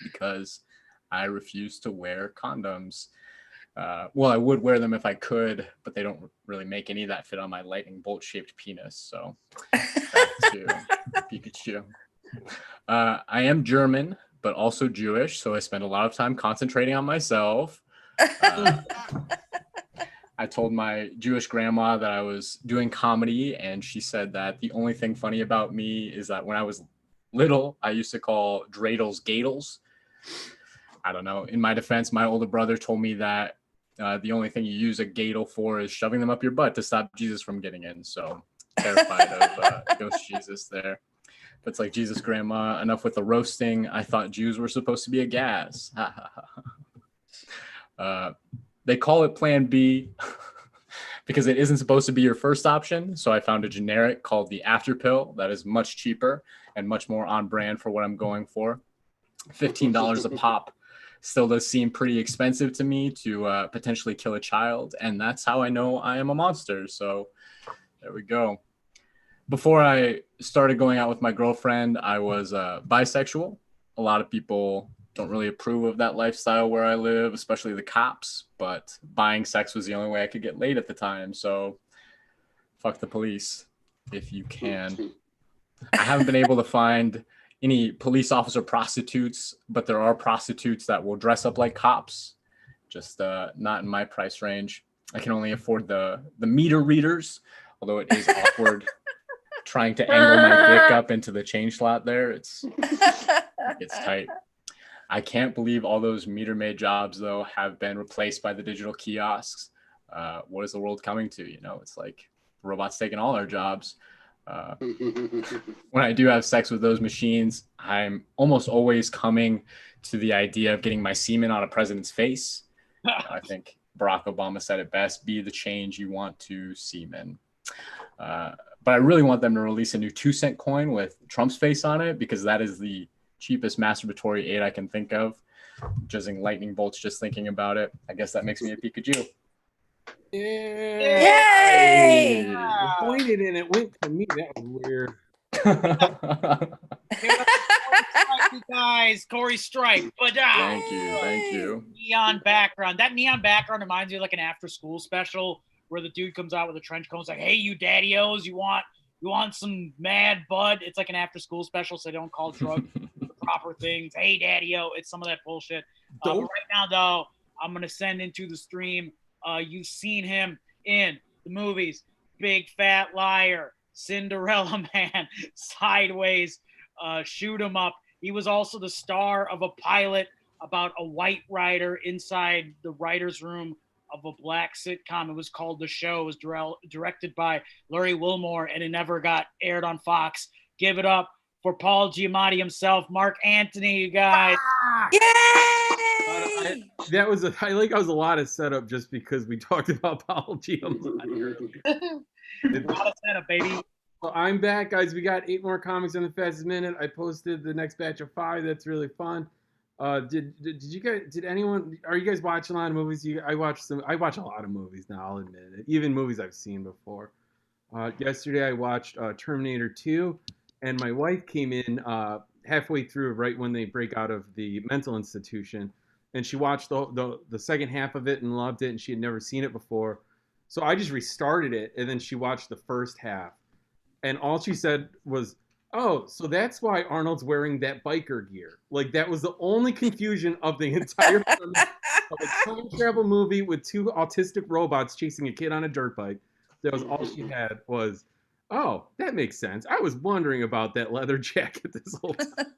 because I refuse to wear condoms. Well, I would wear them if I could, but they don't really make any that fit on my lightning bolt shaped penis. So back to Pikachu. I am German, but also Jewish, so I spend a lot of time concentrating on myself. I told my Jewish grandma that I was doing comedy, and she said that the only thing funny about me is that when I was little, I used to call dreidels gadels. I don't know. In my defense, my older brother told me that the only thing you use a gadel for is shoving them up your butt to stop Jesus from getting in. So terrified of ghost Jesus there. But it's like, Jesus, grandma, enough with the roasting. I thought Jews were supposed to be a gas. They call it Plan B because it isn't supposed to be your first option. So I found a generic called the After Pill that is much cheaper and much more on brand for what I'm going for. $15 a pop. Still does seem pretty expensive to me to potentially kill a child. And that's how I know I am a monster. So there we go. Before I started going out with my girlfriend, I was bisexual. A lot of people don't really approve of that lifestyle where I live, especially the cops, but buying sex was the only way I could get laid at the time. So fuck the police if you can. I haven't been able to find any police officer prostitutes, but there are prostitutes that will dress up like cops, just not in my price range. I can only afford the meter readers, although it is awkward trying to angle my dick up into the change slot there. It's tight. I can't believe all those meter maid jobs, though, have been replaced by the digital kiosks. What is the world coming to? You know, it's like robots taking all our jobs. When I do have sex with those machines, I'm almost always coming to the idea of getting my semen on a president's face. I think Barack Obama said it best, be the change you want to semen. But I really want them to release a new 2-cent coin with Trump's face on it, because that is the cheapest masturbatory aid I can think of. Jizzing lightning bolts just thinking about it. I guess that makes me a Pikachu. Yay! You pointed and it went to me. That was weird. You guys, Corey Stripe. But Thank you. Neon background. That neon background reminds me of like an after-school special where the dude comes out with a trench coat. It's like, hey, you daddy-os, you want some mad bud? It's like an after-school special, so they don't call drugs the proper things. Hey, daddy-o, it's some of that bullshit. But right now, though, I'm gonna send into the stream. You've seen him in the movies Big Fat Liar, Cinderella Man, Sideways, Shoot 'em Up. He was also the star of a pilot about a white writer inside the writer's room of a black sitcom. It was called The Show. It was directed by Larry Wilmore, and it never got aired on Fox. Give it up for Paul Giamatti himself, Mark Antony, you guys. Yay! That was a lot of setup just because we talked about Paul Giamatti. A lot of setup, baby. So I'm back, guys. We got 8 more comics in the fastest minute. I posted the next batch of 5. That's really fun. Did you guys? Did anyone? Are you guys watching a lot of movies? I watch a lot of movies now. I'll admit it. Even movies I've seen before. Yesterday I watched Terminator 2, and my wife came in halfway through, right when they break out of the mental institution, and she watched the second half of it and loved it, and she had never seen it before. So I just restarted it, and then she watched the first half, and all she said was, "Oh, so that's why Arnold's wearing that biker gear." Like, that was the only confusion of the entire premise of a time travel movie with 2 autistic robots chasing a kid on a dirt bike. That was all she had was, "Oh, that makes sense. I was wondering about that leather jacket this whole time."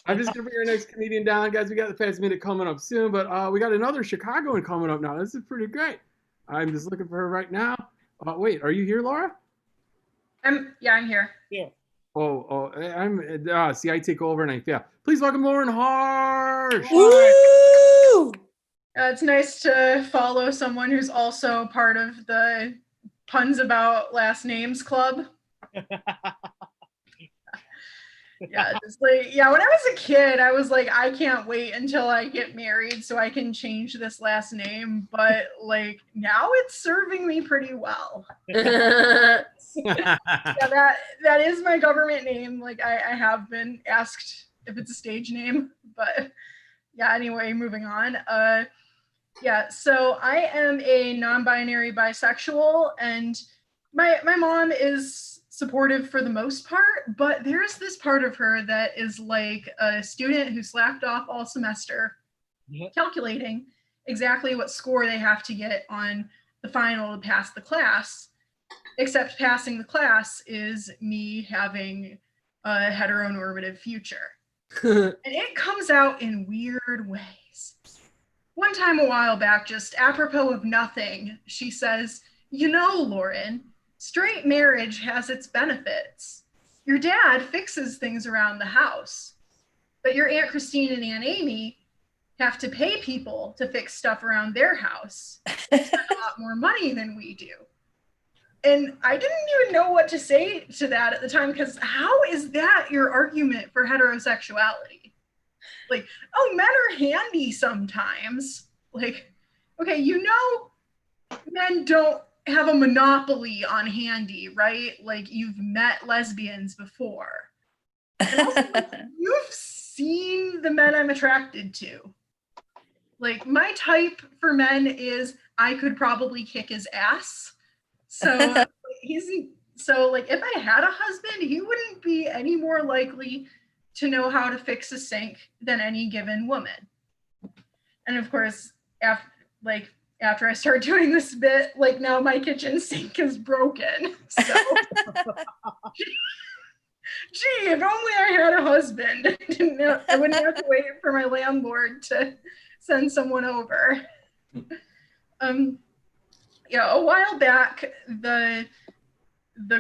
I'm just gonna bring our next comedian down, guys. We got the fast minute coming up soon, but we got another Chicagoan coming up now. This is pretty great. I'm just looking for her right now. Wait, are you here, Laura? I'm here. Yeah. See, I take over and I fail. Please welcome Lauren Harsh. Woo! It's nice to follow someone who's also part of the Puns About Last Names Club. When I was a kid, I was like, I can't wait until I get married so I can change this last name. But like, now it's serving me pretty well. That is my government name. Like, I have been asked if it's a stage name, but yeah, anyway, moving on. Yeah, so I am a non-binary bisexual, and my mom is supportive for the most part, but there's this part of her that is like a student who slacked off all semester, calculating exactly what score they have to get on the final to pass the class, except passing the class is me having a heteronormative future. And it comes out in weird ways. One time a while back, just apropos of nothing, she says, "You know, Lauren, straight marriage has its benefits. Your dad fixes things around the house, but your Aunt Christine and Aunt Amy have to pay people to fix stuff around their house. They spend a lot more money than we do." And I didn't even know what to say to that at the time, because how is that your argument for heterosexuality? Like, oh, men are handy sometimes. Like, okay, you know, men don't have a monopoly on handy, right? Like, you've met lesbians before. And also, like, you've seen the men I'm attracted to. Like, my type for men is I could probably kick his ass. So like, if I had a husband, he wouldn't be any more likely to know how to fix a sink than any given woman. And of course, after I start doing this bit, like, now my kitchen sink is broken. So gee, if only I had a husband. I wouldn't have to wait for my landlord to send someone over. Yeah, a while back, the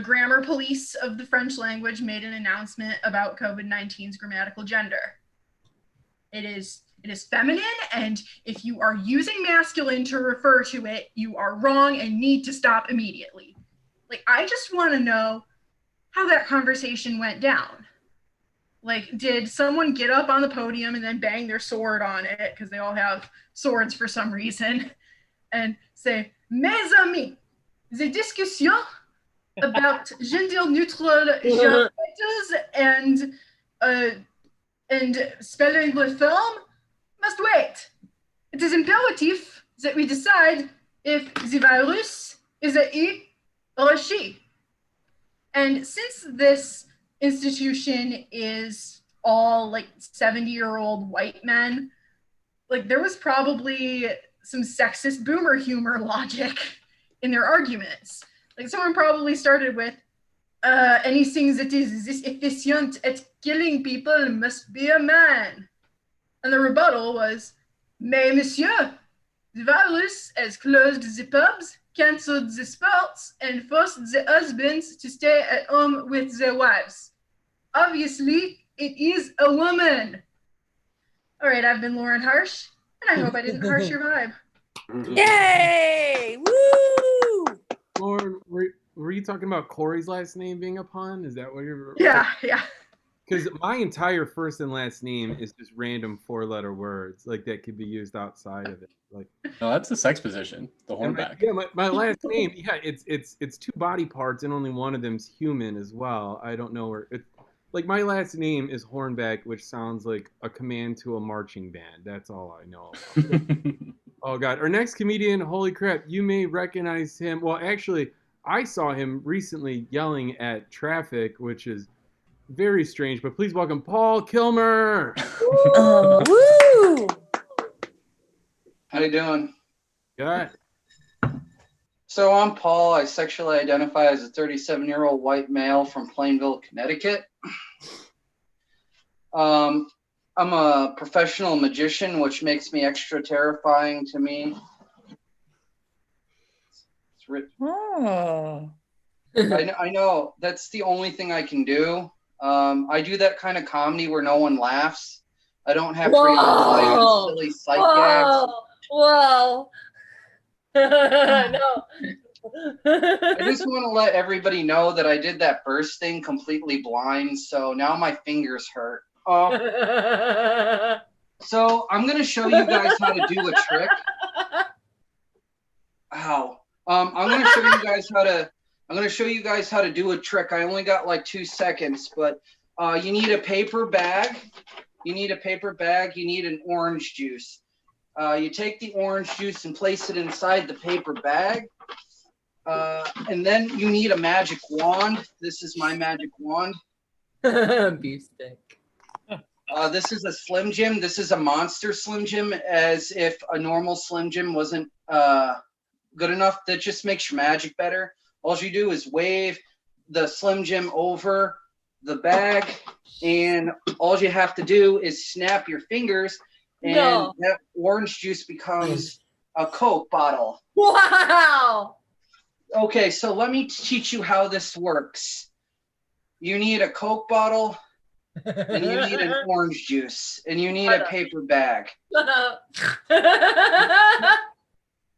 grammar police of the French language made an announcement about COVID-19's grammatical gender. It is feminine, and if you are using masculine to refer to it, you are wrong and need to stop immediately. Like, I just want to know how that conversation went down. Like, did someone get up on the podium and then bang their sword on it, because they all have swords for some reason, and say, "Mes amis, the discussion about gender-neutral generators and spelling reform must wait. It is imperative that we decide if the virus is a he or a she." And since this institution is all like 70-year-old white men, like, there was probably some sexist boomer humor logic in their arguments. Like, someone probably started with, "Anything that is this efficient at killing people must be a man." And the rebuttal was, "Mais monsieur, the virus has closed the pubs, cancelled the sports, and forced the husbands to stay at home with their wives. Obviously, it is a woman." All right, I've been Lauren Harsh, and I hope I didn't harsh your vibe. Yay! Woo! Lauren, were you talking about Corey's last name being a pun? Is that what you're? Yeah. Because my entire first and last name is just random 4-letter words, like, that could be used outside of it. Like, no, that's the sex position, the hornback. My last name, yeah, it's 2 body parts, and only one of them's human as well. I don't know where it. Like, my last name is Hornback, which sounds like a command to a marching band. That's all I know about. Oh, God. Our next comedian, holy crap, you may recognize him. Well, actually, I saw him recently yelling at traffic, which is very strange. But please welcome Paul Kilmer. Woo! How you doing? Good. So I'm Paul. I sexually identify as a 37-year-old white male from Plainville, Connecticut. I'm a professional magician, which makes me extra terrifying to me. Oh. I know that's the only thing I can do. I do that kind of comedy where no one laughs. I don't have free rely on silly sight gags. Whoa. No. I just want to let everybody know that I did that first thing completely blind, so now my fingers hurt. So I'm gonna show you guys how to do a trick. Ow. I'm gonna show you guys how to do a trick. I only got like 2 seconds, but you need a paper bag. you need a paper bag, you need an orange juice. You take the orange juice and place it inside the paper bag. And then you need a magic wand. This is my magic wand. Beef stick. This is a Slim Jim. This is a monster Slim Jim, as if a normal Slim Jim wasn't good enough. That just makes your magic better. All you do is wave the Slim Jim over the bag, and all you have to do is snap your fingers, and that orange juice becomes a Coke bottle. Wow. Okay, so let me teach you how this works. You need a Coke bottle, and you need an orange juice, and you need a paper bag.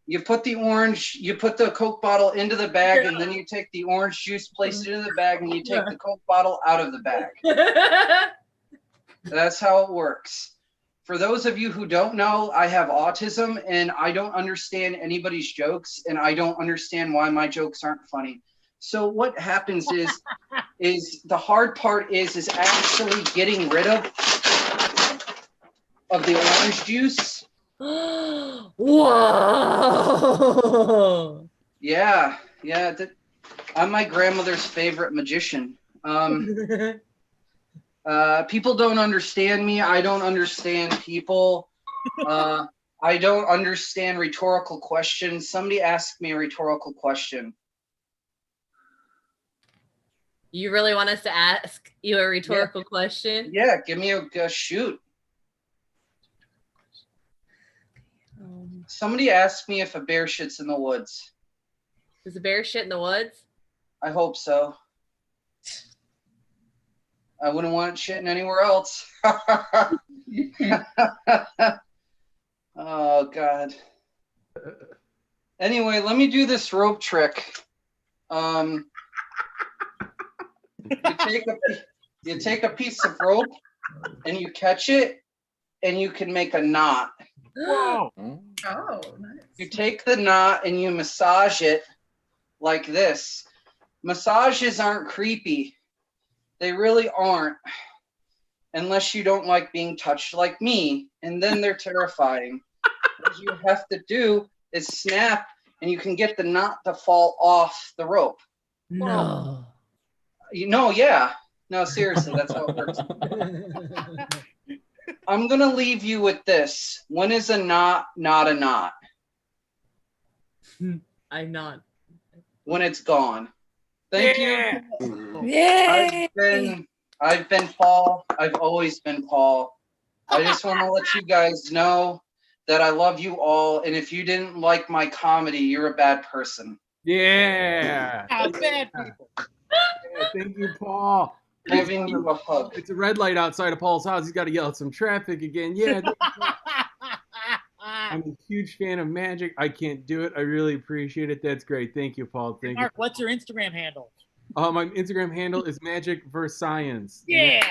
You put the Coke bottle into the bag, and then you take the orange juice, place it in the bag, and you take the Coke bottle out of the bag. That's how it works. For those of you who don't know, I have autism, and I don't understand anybody's jokes, and I don't understand why my jokes aren't funny. So what happens is the hard part is actually getting rid of the orange juice. Whoa! Yeah. I'm my grandmother's favorite magician. People don't understand me. I don't understand people. I don't understand rhetorical questions. Somebody asked me a rhetorical question. You really want us to ask you a rhetorical question? Yeah, give me a shoot. Somebody asked me if a bear shits in the woods. Does a bear shit in the woods? I hope so. I wouldn't want it shitting anywhere else. Oh, God. Anyway, let me do this rope trick. You take a piece of rope and you catch it, and you can make a knot. Whoa. Oh, nice. You take the knot and you massage it like this. Massages aren't creepy. They really aren't. Unless you don't like being touched like me. And then they're terrifying. What you have to do is snap, and you can get the knot to fall off the rope. No. Yeah. No, seriously, that's how it works. I'm going to leave you with this. When is a knot not a knot? I'm not. When it's gone. Thank you. Yay! I've been Paul. I've always been Paul. I just want to let you guys know that I love you all. And if you didn't like my comedy, you're a bad person. Yeah. Bad people. Yeah, thank you, Paul. Giving you a hug. It's a red light outside of Paul's house. He's got to yell at some traffic again. Yeah. I'm a huge fan of magic. I can't do it. I really appreciate it. That's great. Thank you, Paul. Thank Mark, what's your Instagram handle? you. My Instagram handle is Magic vs Science. Yeah.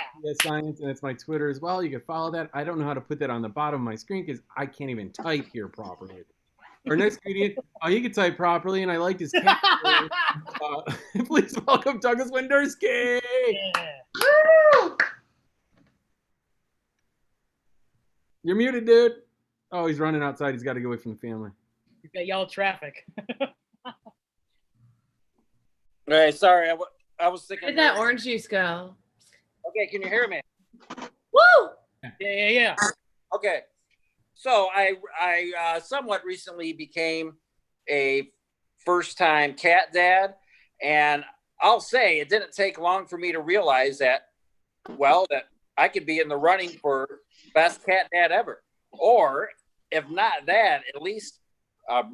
Science, and it's my Twitter as well. You can follow that. I don't know how to put that on the bottom of my screen because I can't even type here properly. Our next comedian, he can type properly, and I liked his cat. Please welcome Douglas Wenderski. Yeah. You're muted, dude. Oh, he's running outside. He's got to get away from the family. You got yellow traffic. All right, sorry, I was thinking. Where did that orange juice go? Okay, can you hear me? Woo! Yeah. Okay, so I somewhat recently became a first-time cat dad, and I'll say it didn't take long for me to realize that I could be in the running for best cat dad ever, or if not that, at least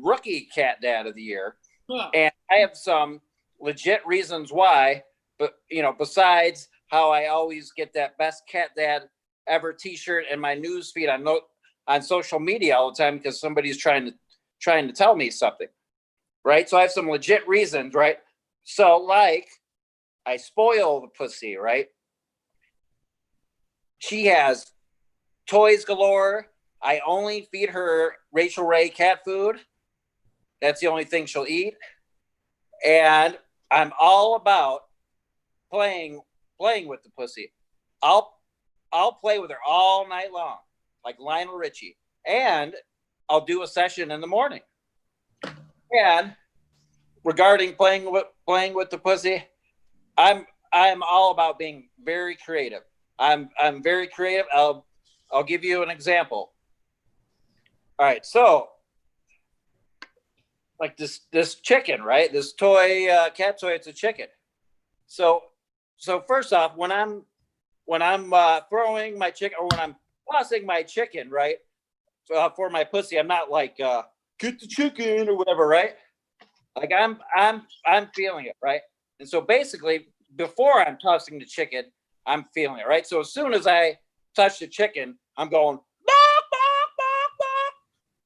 rookie cat dad of the year. Huh. And I have some legit reasons why, but besides how I always get that best cat dad ever t-shirt in my news feed on social media all the time because somebody's trying to tell me something, right? So I have some legit reasons, right? So like I spoil the pussy, right? She has toys galore. I only feed her Rachel Ray cat food. That's the only thing she'll eat. And I'm all about playing with the pussy. I'll I'll play with her all night long, like Lionel Richie, and I'll do a session in the morning. And regarding playing with the pussy, I'm all about being very creative. I'm very creative. I'll give you an example. All right, so like this chicken, right? This toy cat toy, it's a chicken. So first off, when I'm throwing my chicken, or when I'm tossing my chicken, right, for my pussy, I'm not like get the chicken or whatever, right? Like I'm feeling it, right? And so basically, before I'm tossing the chicken, I'm feeling it, right? So as soon as I touch the chicken, I'm going bark, bark, bark, bark,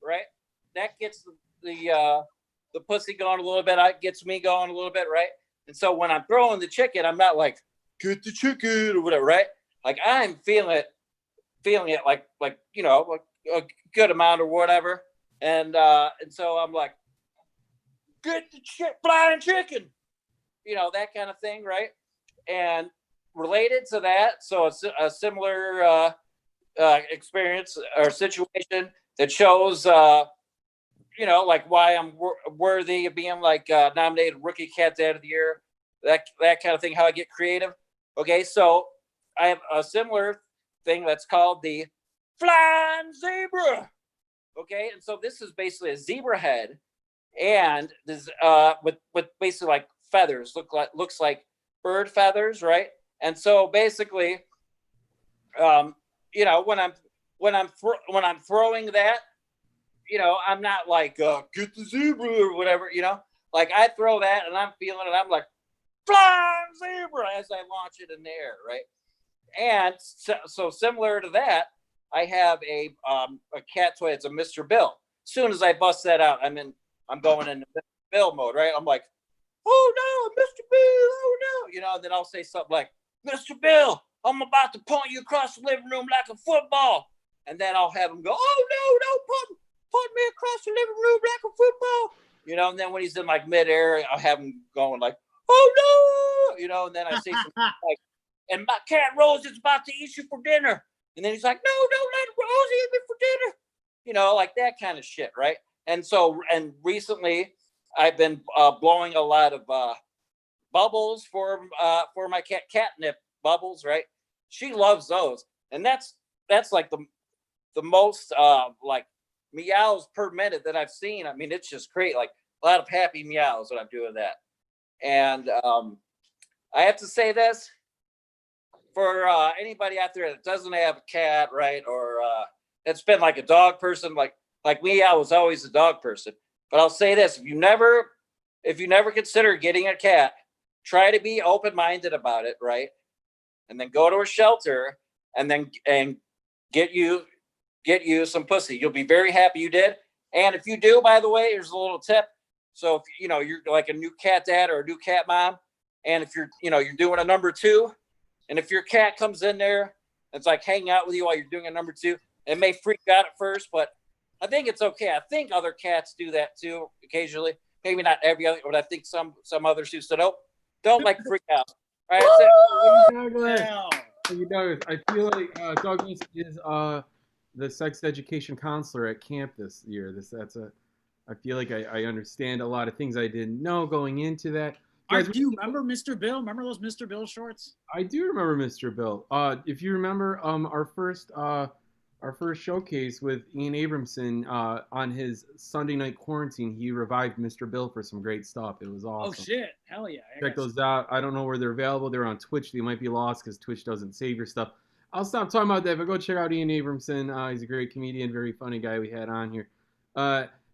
right? That gets the pussy going a little bit. It gets me going a little bit, right? And so when I'm throwing the chicken, I'm not like get the chicken or whatever, right? Like I'm feeling it like you know, like a good amount or whatever. And so I'm like, get the flying chicken, you know, that kind of thing, right? And related to that, so it's a similar experience or situation that shows, you know, like why I'm worthy of being like nominated Rookie Cat Dad of the Year, that kind of thing, how I get creative. Okay, so I have a similar thing that's called the flying zebra. Okay, and so this is basically a zebra head, and this with basically like feathers, looks like bird feathers, right? And so basically, you know, when I'm throwing that, you know, I'm not like get the zebra or whatever, you know, like I throw that and I'm feeling it. I'm like flying zebra as I launch it in the air, right? And so similar to that, I have a cat toy. It's a Mr. Bill. As soon as I bust that out, I'm going into Mr. Bill mode, right? I'm like, oh no, Mr. Bill, oh no, you know. And then I'll say something like, Mr. Bill, I'm about to punt you across the living room like a football. And then I'll have him go, oh no, punt me across the living room like a football. You know, and then when he's in like midair, I'll have him going like, oh no, you know, and then I say something like, and my cat Rose is about to eat you for dinner. And then he's like, no, don't let Rosie eat me for dinner. You know, like that kind of shit, right? And so, and recently I've been blowing a lot of bubbles for my catnip bubbles, right? She loves those. And that's like the most like meows per minute that I've seen. I mean, it's just great. Like a lot of happy meows when I'm doing that. And I have to say this, for anybody out there that doesn't have a cat, right, or that's been like a dog person, like me, I was always a dog person. But I'll say this: if you never consider getting a cat, try to be open-minded about it, right? And then go to a shelter, and get you some pussy. You'll be very happy you did. And if you do, by the way, here's a little tip. So if you know you're like a new cat dad or a new cat mom, and if you're doing a number 2. And if your cat comes in there, it's like hanging out with you while you're doing a number 2. It may freak out at first, but I think it's okay. I think other cats do that too occasionally. Maybe not every other, but I think some others do. So don't like freak out. All right, I feel like Douglas is the sex education counselor at camp this year. I feel like I understand a lot of things I didn't know going into that. Guys, do you remember Mr. Bill? Remember those Mr. Bill shorts? I do remember Mr. Bill. If you remember, our first showcase with Ian Abramson on his Sunday night quarantine, he revived Mr. Bill for some great stuff. It was awesome. Oh shit! Hell yeah! Check those out. I don't know where they're available. They're on Twitch. They might be lost because Twitch doesn't save your stuff. I'll stop talking about that, but go check out Ian Abramson. He's a great comedian, very funny guy we had on here.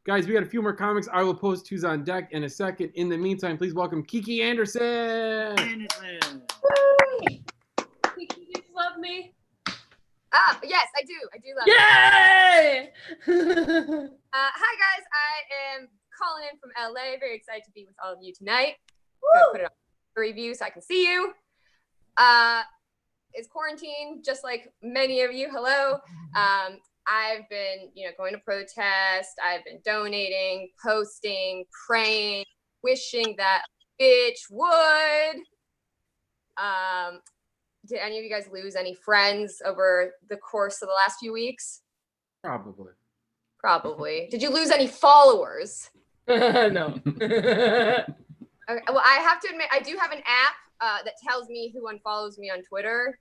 Guys, we got a few more comics. I will post who's on deck in a second. In the meantime, please welcome Kiki Anderson. Kiki, you love me? Yes, I do. I do love Yay! Hi, guys. I am calling in from LA. Very excited to be with all of you tonight. Gonna put it on a review so I can see you. It's quarantine, just like many of you. Hello. I've been, going to protest. I've been donating, posting, praying, wishing that bitch would. did any of you guys lose any friends over the course of the last few weeks? Probably. Probably. Did you lose any followers? No. Okay, well, I have to admit, I do have an app that tells me who unfollows me on Twitter.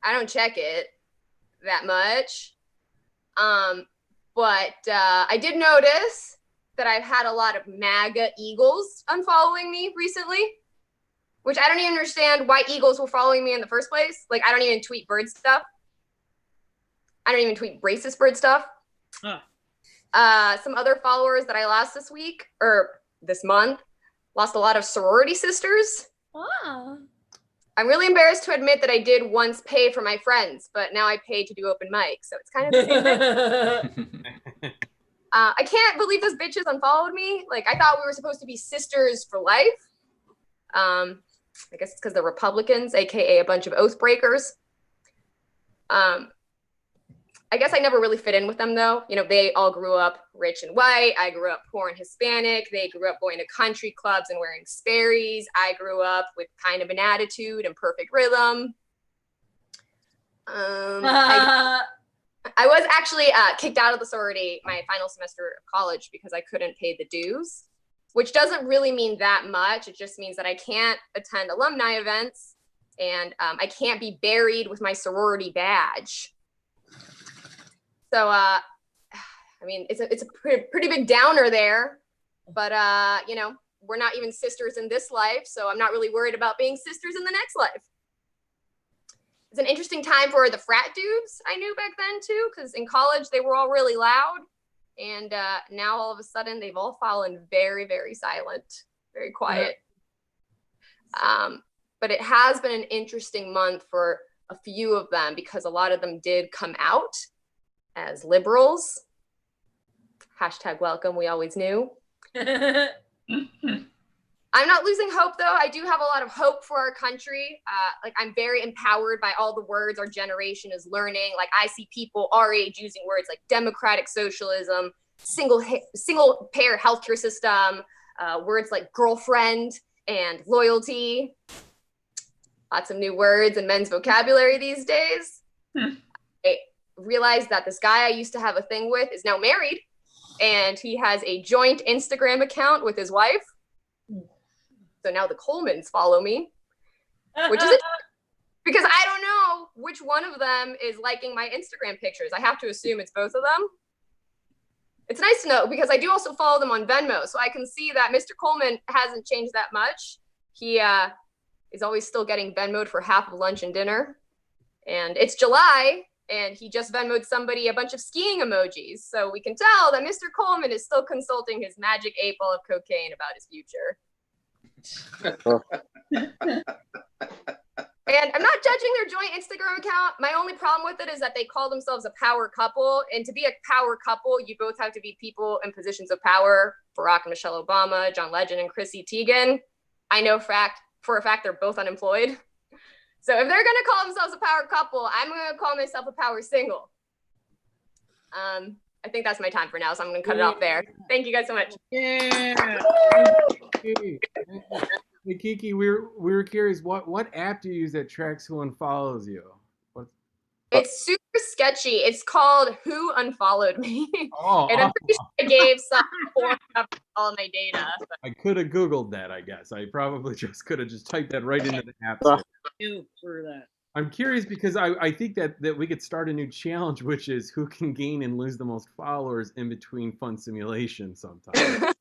I don't check it that much. But I did notice that I've had a lot of MAGA Eagles unfollowing me recently, which I don't even understand why Eagles were following me in the first place. Like, I don't even tweet bird stuff. I don't even tweet racist bird stuff. Some other followers that I lost this week, or this month, lost a lot of sorority sisters. Wow. I'm really embarrassed to admit that I did once pay for my friends, but now I pay to do open mic, so it's kind of the same thing. I can't believe those bitches unfollowed me. Like, I thought we were supposed to be sisters for life. I guess it's because they're Republicans, aka a bunch of oath breakers. I guess I never really fit in with them, though. You know, they all grew up rich and white. I grew up poor and Hispanic. They grew up going to country clubs and wearing Sperry's. I grew up with kind of an attitude and perfect rhythm. I was actually kicked out of the sorority my final semester of college because I couldn't pay the dues, which doesn't really mean that much. It just means that I can't attend alumni events and I can't be buried with my sorority badge. So, I mean, it's a pretty big downer there, but, you know, we're not even sisters in this life, so I'm not really worried about being sisters in the next life. It's an interesting time for the frat dudes I knew back then, too, because in college, they were all really loud, and now all of a sudden, they've all fallen very, very silent, very quiet. But it has been an interesting month for a few of them because a lot of them did come out as liberals. Hashtag welcome, we always knew. I'm not losing hope, though. I do have a lot of hope for our country. Like, I'm very empowered by all the words our generation is learning. Like, I see people our age using words like democratic socialism, single payer healthcare system, words like girlfriend and loyalty. Lots of new words in men's vocabulary these days. I realized that this guy I used to have a thing with is now married, and he has a joint Instagram account with his wife. So now the Colemans follow me, which is because I don't know which one of them is liking my Instagram pictures. I have to assume it's both of them. It's nice to know because I do also follow them on Venmo, so I can see that Mr. Coleman hasn't changed that much. He is always still getting Venmo'd for half of lunch and dinner, and it's July. And he just Venmo'd somebody a bunch of skiing emojis. So we can tell that Mr. Coleman is still consulting his magic 8 ball of cocaine about his future. And I'm not judging their joint Instagram account. My only problem with it is that they call themselves a power couple. And to be a power couple, you both have to be people in positions of power. Barack and Michelle Obama, John Legend and Chrissy Teigen. I know for a fact they're both unemployed. So if they're going to call themselves a power couple, I'm going to call myself a power single. I think that's my time for now, so I'm going to cut it off there. Thank you guys so much. Yeah. Hey, Kiki, we were curious, what app do you use that tracks who unfollows you? It's super sketchy. It's called Who Unfollowed Me. Oh, and I'm pretty sure I gave some form of all my data. But. I could have Googled that, I guess. I probably could have just typed that right into the app. Thank you for that. I'm curious because I think that we could start a new challenge, which is who can gain and lose the most followers in between fun simulations sometimes.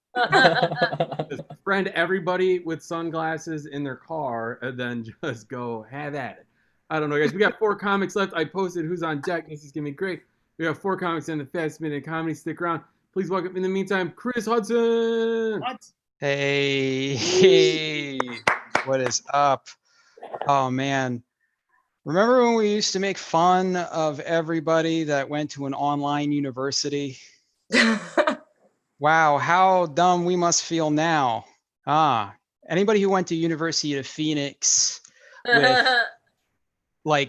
Friend everybody with sunglasses in their car and then just go have at it. I don't know, guys. We got 4 comics left. I posted who's on deck. This is going to be great. We have 4 comics in the Fast Minute Comedy. Stick around. Please welcome, in the meantime, Chris Hudson. Hey, what is up? Oh, man. Remember when we used to make fun of everybody that went to an online university? Wow, how dumb we must feel now. Anybody who went to University of Phoenix with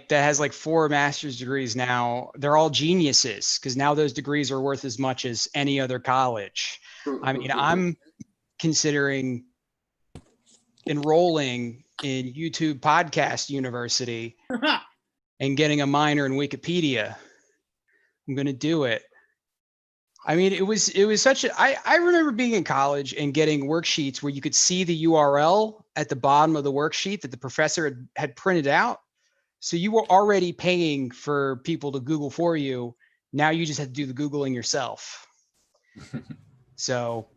that has 4 master's degrees now, they're all geniuses because now those degrees are worth as much as any other college. I mean, I'm considering enrolling in YouTube Podcast University and getting a minor in Wikipedia. I'm going to do it. I mean, it was such a, I remember being in college and getting worksheets where you could see the URL at the bottom of the worksheet that the professor had printed out. So you were already paying for people to Google for you. Now you just have to do the Googling yourself. So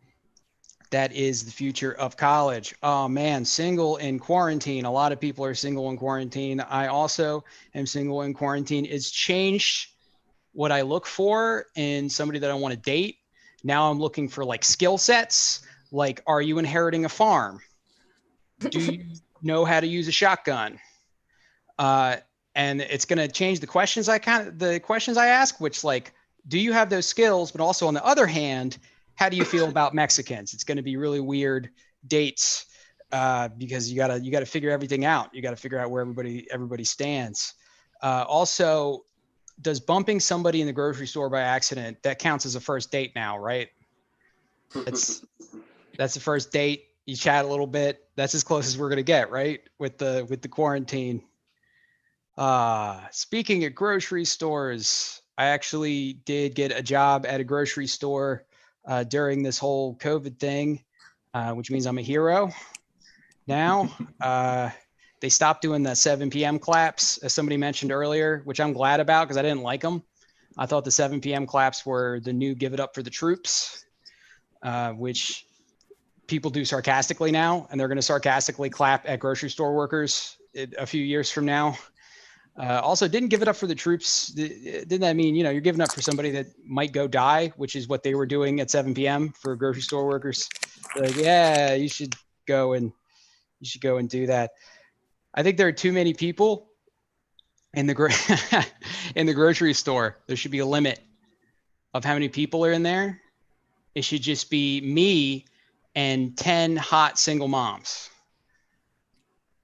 that is the future of college. Oh man, single in quarantine. A lot of people are single in quarantine. I also am single in quarantine. It's changed what I look for in somebody that I want to date. Now I'm looking for like skill sets. Like, are you inheriting a farm? Do you know how to use a shotgun? And it's going to change the questions I ask, which like, do you have those skills? But also on the other hand, how do you feel about Mexicans? It's going to be really weird dates because you gotta figure everything out. You got to figure out where everybody stands. Also, does bumping somebody in the grocery store by accident, that counts as a first date now, right? That's the first date. You chat a little bit. That's as close as we're gonna get, right? With the quarantine. Speaking of grocery stores, I actually did get a job at a grocery store during this whole COVID thing, which means I'm a hero now. They stopped doing the 7 p.m. claps, as somebody mentioned earlier, which I'm glad about because I didn't like them. I thought the 7 p.m. claps were the new give it up for the troops, which people do sarcastically now, and they're going to sarcastically clap at grocery store workers a few years from now. Also, didn't give it up for the troops. Didn't that mean, you're giving up for somebody that might go die, which is what they were doing at 7 p.m. for grocery store workers? They're like, yeah, you should go and do that. I think there are too many people in the in the grocery store. There should be a limit of how many people are in there. It should just be me and 10 hot single moms.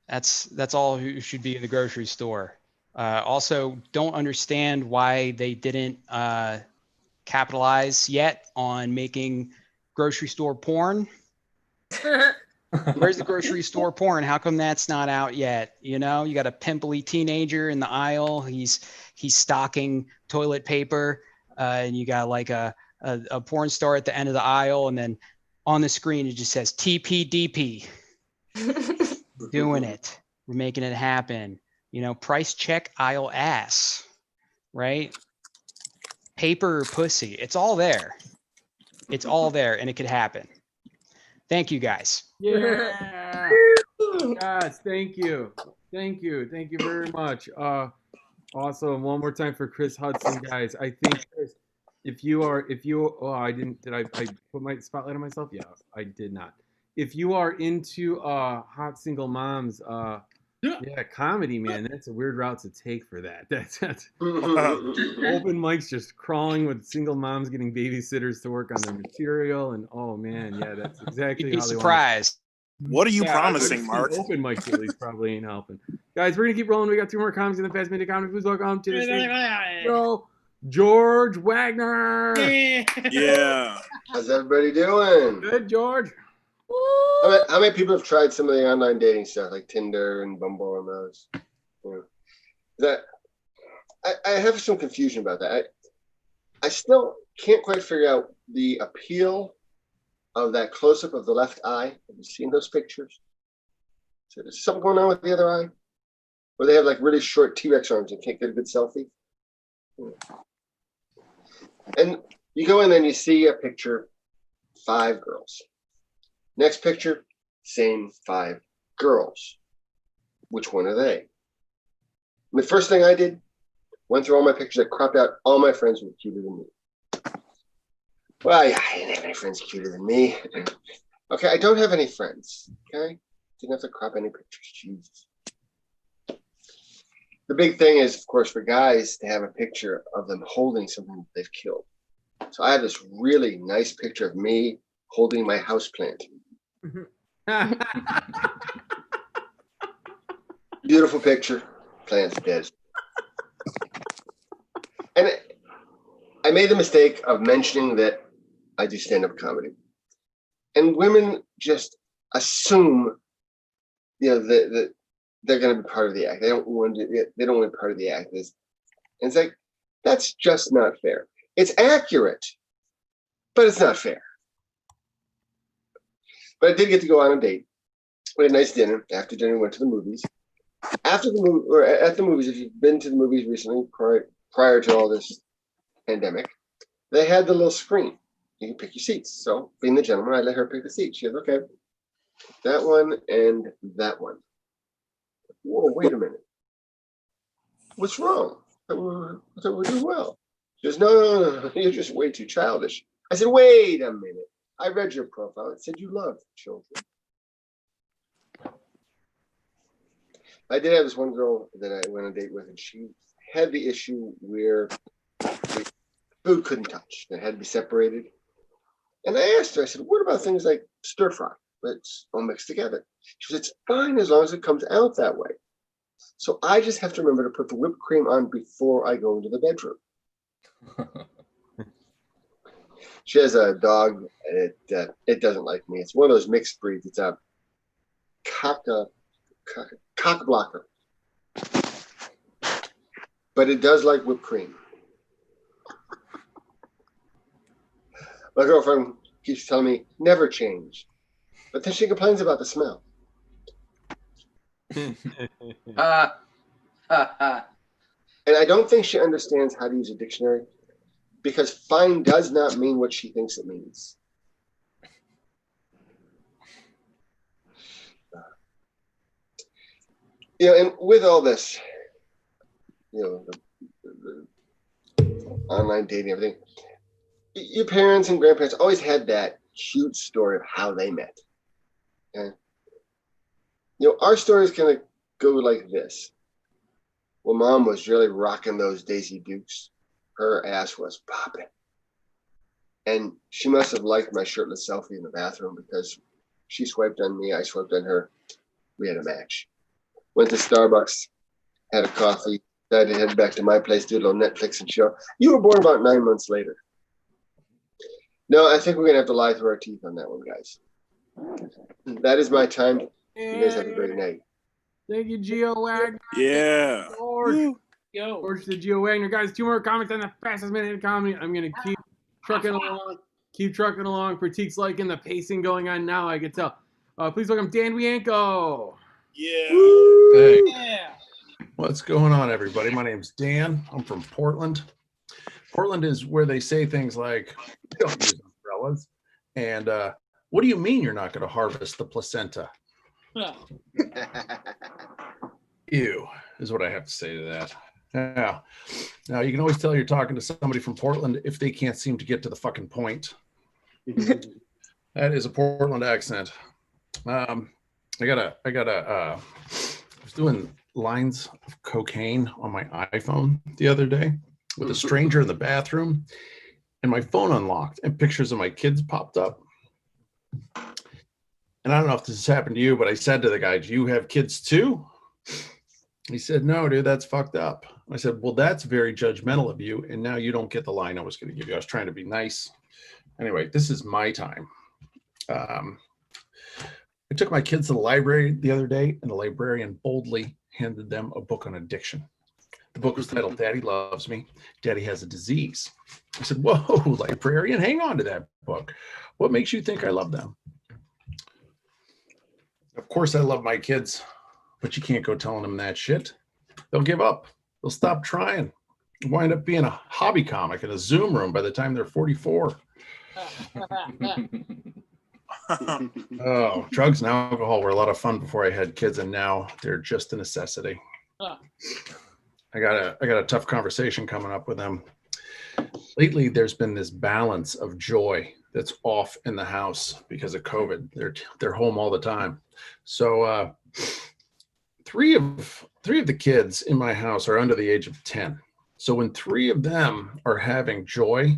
That's all who should be in the grocery store. Also, don't understand why they didn't capitalize yet on making grocery store porn. Where's the grocery store porn? How come that's not out yet? You got a pimply teenager in the aisle. He's stocking toilet paper, and you got like a porn star at the end of the aisle, and then on the screen it just says TPDP. Doing it. We're making it happen. Price check aisle ass, right? Paper pussy. It's all there. It's all there, and it could happen. Thank you, guys. Yeah. Yes, thank you very much. Also, one more time for Chris Hudson, guys. I think, Chris, did I put my spotlight on myself? Yeah, I did not. If you are into hot single moms, yeah, comedy, man, that's a weird route to take for that. That's open mics just crawling with single moms getting babysitters to work on their material, and oh man, yeah, that's exactly You'd be how they surprised. What are you promising, Mark? Open mics at least probably ain't helping. Guys, we're gonna keep rolling. We got 2 more comments in the Fast Minute Comedy. Please welcome to the stage, George Wagner. Yeah. How's everybody doing? Good, George. How many people have tried some of the online dating stuff like Tinder and Bumble and those? I have some confusion about that. I still can't quite figure out the appeal of that close-up of the left eye. Have you seen those pictures? So there's something going on with the other eye? Or they have like really short T-Rex arms and can't get a good selfie? And you go in and you see a picture, 5 girls. Next picture, same 5 girls. Which one are they? And the first thing I did, went through all my pictures, I cropped out all my friends who were cuter than me. Well, I didn't have any friends cuter than me. Okay, I don't have any friends. Okay? Didn't have to crop any pictures. Jesus. The big thing is, of course, for guys to have a picture of them holding something that they've killed. So I have this really nice picture of me holding my houseplant. Beautiful picture. Plant's dead. And I made the mistake of mentioning that I do stand-up comedy. And women just assume they're going to be part of the act. They don't want to be part of the act. And it's like, that's just not fair. It's accurate, but it's not fair. But I did get to go on a date. We had a nice dinner. After dinner, we went to the movies. After the movie, or at the movies, if you've been to the movies recently, prior to all this pandemic, they had the little screen. You can pick your seats. So, being the gentleman, I let her pick the seat. She goes, okay, that one and that one. Whoa, wait a minute. What's wrong? I thought we were doing well. She goes, no, you're just way too childish. I said, wait a minute. I read your profile. It said you loved children. I did have this one girl that I went on a date with, and she had the issue where food couldn't touch. It had to be separated. And I asked her, I said, what about things like stir fry? It's all mixed together. She said, it's fine as long as it comes out that way. So I just have to remember to put the whipped cream on before I go into the bedroom. She has a dog, and it doesn't like me. It's one of those mixed breeds. It's a cock blocker. But it does like whipped cream. My girlfriend keeps telling me, never change. But then she complains about the smell. And I don't think she understands how to use a dictionary, because fine does not mean what she thinks it means. And with all this, the online dating, everything, your parents and grandparents always had that cute story of how they met. Okay? Our story is going to go like this. Well, Mom was really rocking those Daisy Dukes. Her ass was popping. And she must have liked my shirtless selfie in the bathroom, because she swiped on me, I swiped on her. We had a match. Went to Starbucks, had a coffee, decided to head back to my place, do a little Netflix and chill. You were born about 9 months later. No, I think we're going to have to lie through our teeth on that one, guys. That is my time. You guys have a great night. Thank you, Gio Wagner. Yeah. George the Gio Wagner. Guys, 2 more comments on the fastest minute in comedy. I'm going to keep trucking along. Pratik's liking the pacing going on now, I can tell. Please welcome Dan Wienko. Yeah. Hey. Yeah. What's going on, everybody? My name's Dan. I'm from Portland. Portland is where they say things like, don't use umbrellas. And what do you mean you're not going to harvest the placenta? Ew, is what I have to say to that. Yeah. Now, you can always tell you're talking to somebody from Portland if they can't seem to get to the fucking point. That is a Portland accent. I was doing lines of cocaine on my iPhone the other day with a stranger in the bathroom, and my phone unlocked and pictures of my kids popped up. And I don't know if this has happened to you, but I said to the guy, do you have kids too? He said, no, dude, that's fucked up. I said, well, that's very judgmental of you. And now you don't get the line I was going to give you. I was trying to be nice. Anyway, this is my time. I took my kids to the library the other day, and the librarian boldly handed them a book on addiction. The book was titled Daddy Loves Me, Daddy Has a Disease. I said, whoa, librarian, hang on to that book. What makes you think I love them? Of course I love my kids, but you can't go telling them that shit. They'll give up. They'll stop trying. Wind up being a hobby comic in a Zoom room by the time they're 44. Oh, drugs and alcohol were a lot of fun before I had kids, and now they're just a necessity. I got a tough conversation coming up with them. Lately, there's been this balance of joy that's off in the house because of COVID. They're home all the time. So three of the kids in my house are under the age of 10. So when 3 of them are having joy,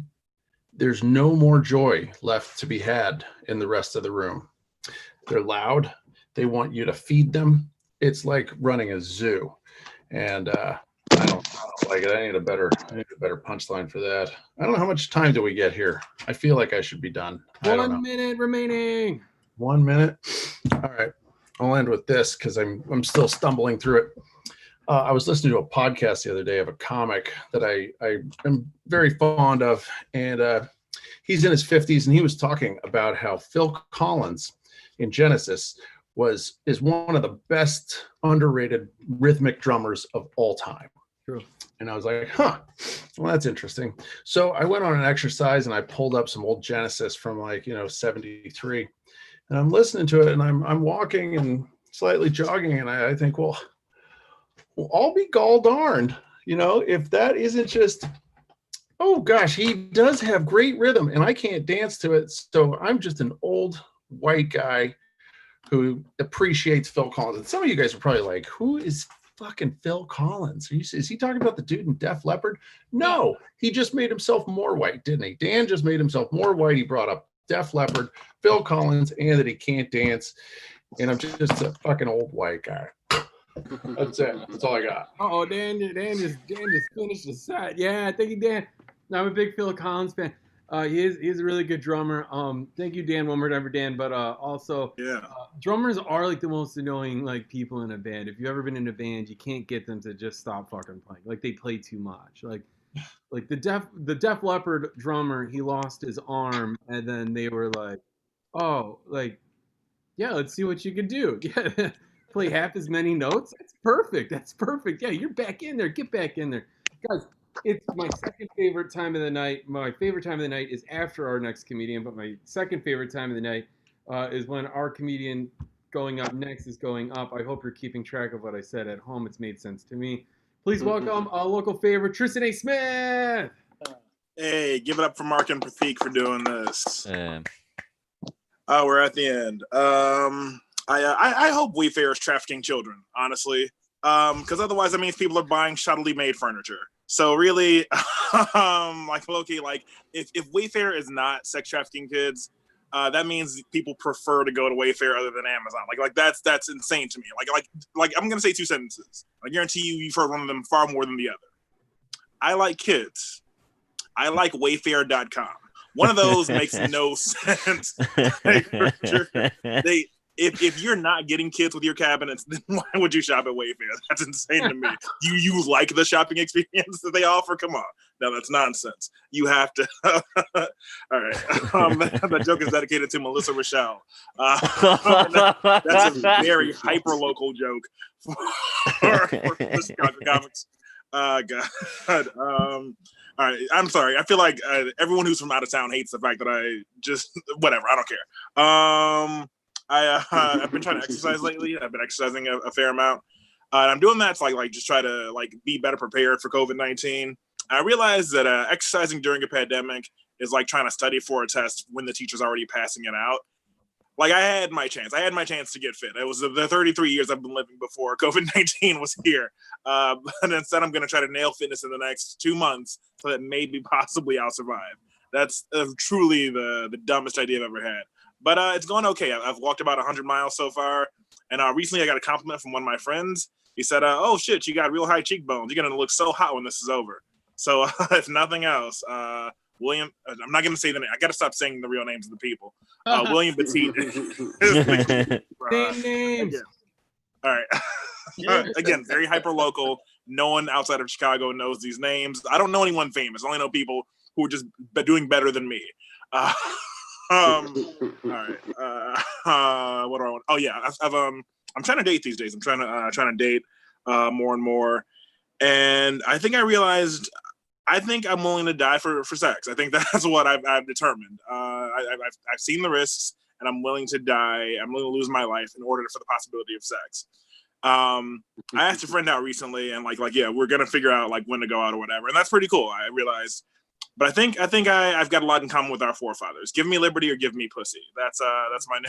there's no more joy left to be had in the rest of the room. They're loud. They want you to feed them. It's like running a zoo. And I don't like it. I need a better punchline for that. I don't know how much time do we get here. I feel like I should be done. 1 minute remaining. 1 minute. All right. I'll end with this because I'm still stumbling through it. I was listening to a podcast the other day of a comic that I am very fond of, and he's in his 50s, and he was talking about how Phil Collins in Genesis is one of the best underrated rhythmic drummers of all time. True. And I was like, well, that's interesting. So I went on an exercise and I pulled up some old Genesis from 73. And I'm listening to it and I'm walking and slightly jogging. And I think, well, I'll be gall darned, if that isn't just, oh gosh, he does have great rhythm and I can't dance to it. So I'm just an old white guy who appreciates Phil Collins. And some of you guys are probably like, who is fucking Phil Collins? Is he talking about the dude in Def Leppard? No, he just made himself more white, didn't he? Dan just made himself more white. He brought up Def Leppard, Phil Collins, and that he can't dance. And I'm just a fucking old white guy. That's it. That's all I got. Oh, Dan just finished the set. Yeah, thank you, Dan. No, I'm a big Phil Collins fan. He's a really good drummer. Thank you, Dan, one more time for Dan. But also, drummers are like the most annoying people in a band. If you've ever been in a band, you can't get them to just stop fucking playing. Like they play too much. Like the Def Leppard drummer, he lost his arm, and then they were like, yeah, let's see what you can do. Yeah, play half as many notes. That's perfect. Yeah, you're back in there. Get back in there, guys. It's my second favorite time of the night. My favorite time of the night is after our next comedian, but my second favorite time of the night is when our comedian going up next is going up. I hope you're keeping track of what I said at home. It's made sense to me. Please welcome a local favorite, Tristan A. Smith. Hey, give it up for Mark and Pratik for doing this. We're at the end. I hope Wayfair is trafficking children, honestly, because otherwise that means people are buying shoddily made furniture. So really, low-key, if Wayfair is not sex trafficking kids, that means people prefer to go to Wayfair other than Amazon. That's insane to me. I'm gonna say two sentences. I guarantee you've heard one of them far more than the other. I like kids. I like Wayfair.com. One of those makes no sense. If you're not getting kids with your cabinets, then why would you shop at Wayfair? That's insane to me. You like the shopping experience that they offer? Come on. No, that's nonsense. You have to. All right. That joke is dedicated to Melissa Rochelle. That's a very hyper-local joke for the Chicago comics. God. All right. I'm sorry. I feel like everyone who's from out of town hates the fact that I just, whatever. I don't care. I've been trying to exercise lately. I've been exercising a fair amount. And I'm doing that to just try to be better prepared for COVID-19. I realized that exercising during a pandemic is like trying to study for a test when the teacher's already passing it out. I had my chance. I had my chance to get fit. It was the 33 years I've been living before COVID-19 was here. But instead, I'm going to try to nail fitness in the next 2 months so that maybe possibly I'll survive. That's truly the dumbest idea I've ever had. But it's going okay. I've walked about 100 miles so far. And recently I got a compliment from one of my friends. He said, oh, shit, you got real high cheekbones. You're going to look so hot when this is over. So if nothing else, William, I'm not going to say the name. I got to stop saying the real names of the people. William Petit. Same names. Again. All right. Again, very hyper local. No one outside of Chicago knows these names. I don't know anyone famous. I only know people who are just doing better than me. All right. What do I want? Oh yeah, I'm trying to date these days. I'm trying to date more and more, and I think I realized I think I'm willing to die for sex. I think that's what I've determined. I've seen the risks, and I'm willing to die. I'm willing to lose my life in order for the possibility of sex. I asked a friend out recently, and yeah, we're gonna figure out when to go out or whatever, and that's pretty cool. I realized. But I think I've got a lot in common with our forefathers. Give me liberty or give me pussy. That's my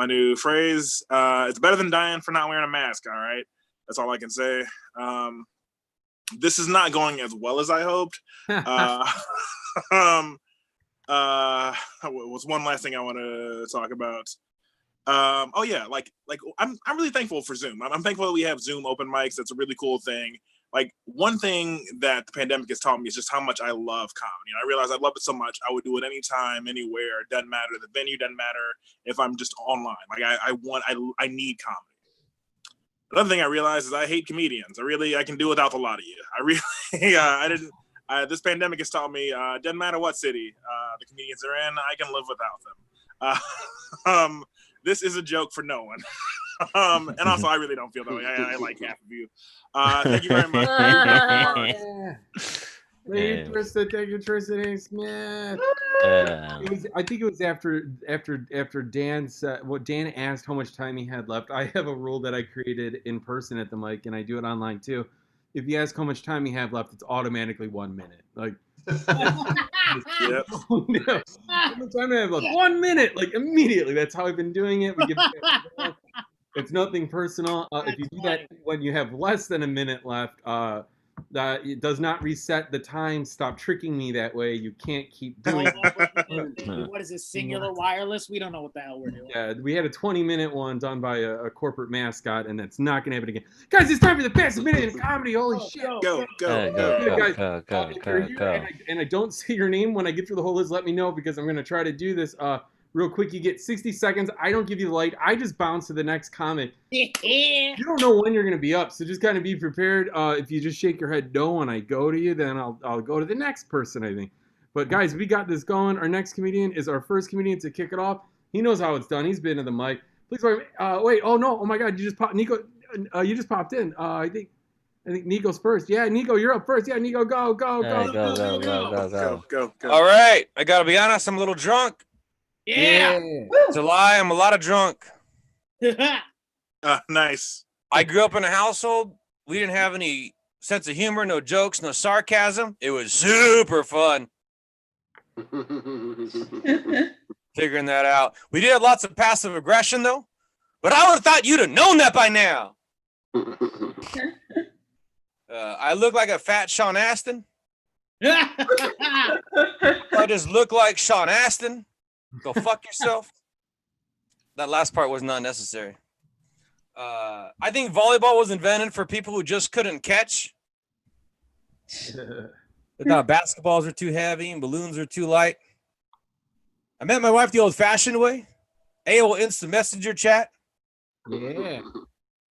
new phrase. It's better than dying for not wearing a mask. All right, that's all I can say. This is not going as well as I hoped. What's one last thing I want to talk about? I'm really thankful for Zoom. I'm thankful that we have Zoom open mics. That's a really cool thing. like one thing that the pandemic has taught me is just how much I love comedy. And I realized I love it so much. I would do it anytime, anywhere. It doesn't matter. The venue doesn't matter if I'm just online. Like I need comedy. Another thing I realized is I hate comedians. I can do without a lot of you. I really, this pandemic has taught me, doesn't matter what city the comedians are in, I can live without them. This is a joke for no one. And also, I really don't feel that way. I like half of you. Thank you very much. Thank you, Tristan A. Smith. I think it was after Dan said, Dan asked how much time he had left. I have a rule that I created in person at the mic, and I do it online too. If you ask how much time you have left, it's automatically 1 minute. Like, yep. No. How much time I have left? 1 minute, like immediately. That's how I've been doing it. We give it's nothing personal. If you do that when you have less than a minute left, it does not reset the time. Stop tricking me that way. You can't keep doing it. What is this, singular wireless? We don't know what the hell we're doing. Yeah, we had a 20-minute one done by a corporate mascot, and that's not going to happen again. Guys, it's time for the fastest minute in comedy. Holy shit. Go. And I don't say your name when I get through the whole list. Let me know, because I'm going to try to do this real quick. You get 60 seconds. I don't give you the light. I just bounce to the next comment. You don't know when you're going to be up, so just kind of be prepared. If you just shake your head no when I go to you, then I'll go to the next person, I think. But guys, we got this going. Our next comedian is our first comedian to kick it off. He knows how it's done. He's been to the mic. Please wait. Oh no. Oh my God. You just popped. Nico, you just popped in. I think Nico's first. Yeah, Nico, you're up first. Yeah, Nico, go. Go. All right. I got to be honest. I'm a little drunk. Yeah. It's a lie. I'm a lot of drunk. Nice. I grew up in a household. We didn't have any sense of humor, no jokes, no sarcasm. It was super fun. Figuring that out. We did have lots of passive aggression, though. But I would have thought you'd have known that by now. I look like a fat Sean Astin. I just look like Sean Astin. Go fuck yourself. That last part was not necessary. I think volleyball was invented for people who just couldn't catch. They thought basketballs are too heavy and balloons are too light. I met my wife the old-fashioned way. AOL Instant Messenger chat. Yeah.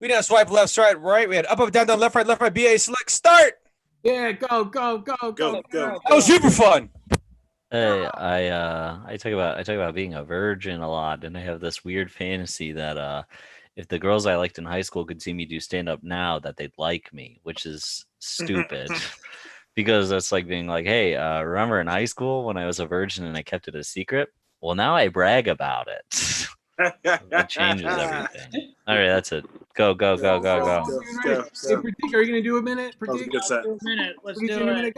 We didn't swipe left, right. We had up, down, left, right, BA select, start. Yeah, go. That was super fun. Hey, I talk about being a virgin a lot, and I have this weird fantasy that if the girls I liked in high school could see me do stand-up now, that they'd like me, which is stupid. Because that's like being like, hey, remember in high school when I was a virgin and I kept it a secret? Well, now I brag about it. It changes everything. All right, that's it. Go. Hey, Pratik, are you gonna do a minute? Pratik? Let's do it.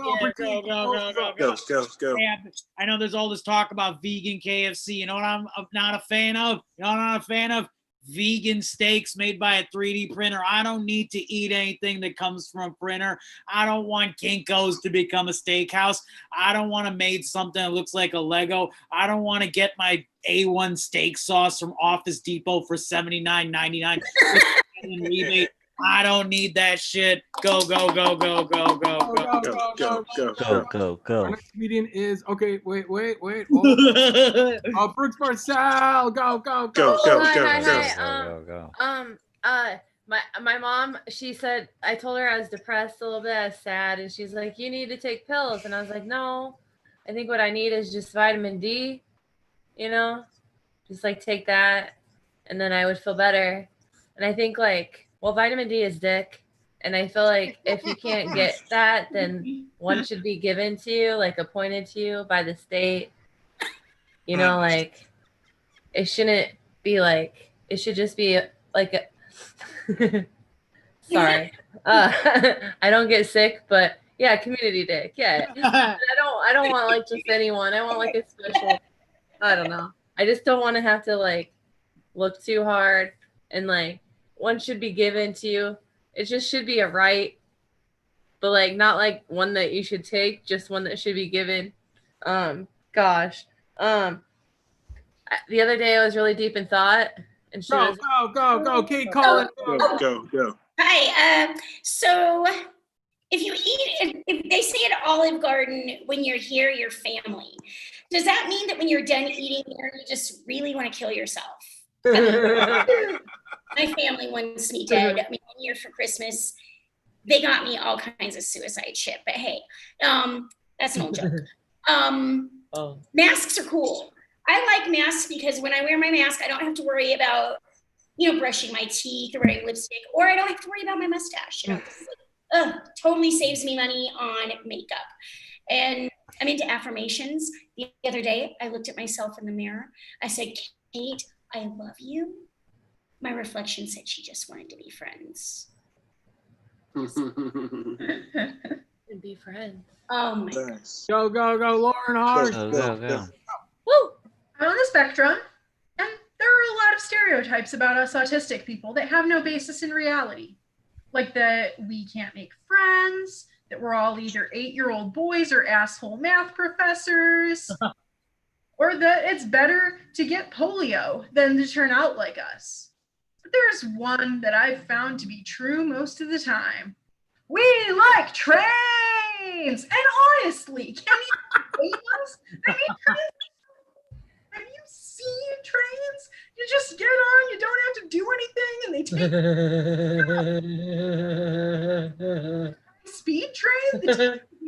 Go. Hey, I know there's all this talk about vegan KFC. You know what I'm not a fan of? You know what I'm not a fan of? Vegan steaks made by a 3D printer. I don't need to eat anything that comes from a printer. I don't want Kinko's to become a steakhouse. I don't want to make something that looks like a Lego. I don't want to get my A1 steak sauce from Office Depot for $79.99 rebate. I don't need that shit. Go. Go. Our next comedian is wait. Brooks Marcel. Go. My mom, she said, I told her I was depressed a little bit, I was sad, and she's like, you need to take pills. And I was like, no, I think what I need is just vitamin D, just like take that, and then I would feel better. And I think vitamin D is dick. And I feel like if you can't get that, then one should be given to you, appointed to you by the state. It shouldn't be it should just be sorry. I don't get sick, but yeah, community dick. Yeah. I don't want just anyone. I want a special, I don't know. I just don't want to have to look too hard, and one should be given to you. It just should be a right, but not one that you should take, just one that should be given. The other day I was really deep in thought, and she go, Kate, call it. Go. Hi. So if you eat, if they say at Olive Garden, when you're here, you're family. Does that mean that when you're done eating here, you just really want to kill yourself? I mean, my family wants me dead. I mean, 1 year for Christmas, they got me all kinds of suicide shit. But hey, that's an old joke. Masks are cool. I like masks because when I wear my mask, I don't have to worry about, brushing my teeth or wearing lipstick, or I don't have to worry about my mustache. Totally saves me money on makeup. And I'm into affirmations. The other day, I looked at myself in the mirror. I said, Kate, I love you. My reflection said she just wanted to be friends. And be friends. Oh my God. Go, Lauren Hart. Woo! I'm on the spectrum, and there are a lot of stereotypes about us autistic people that have no basis in reality. Like that we can't make friends, that we're all either 8-year-old boys or asshole math professors, or that it's better to get polio than to turn out like us. But there's one that I've found to be true most of the time. We like trains! And honestly, can you blame us? I mean, have you seen trains? You just get on, you don't have to do anything, and they take speed train, the TV,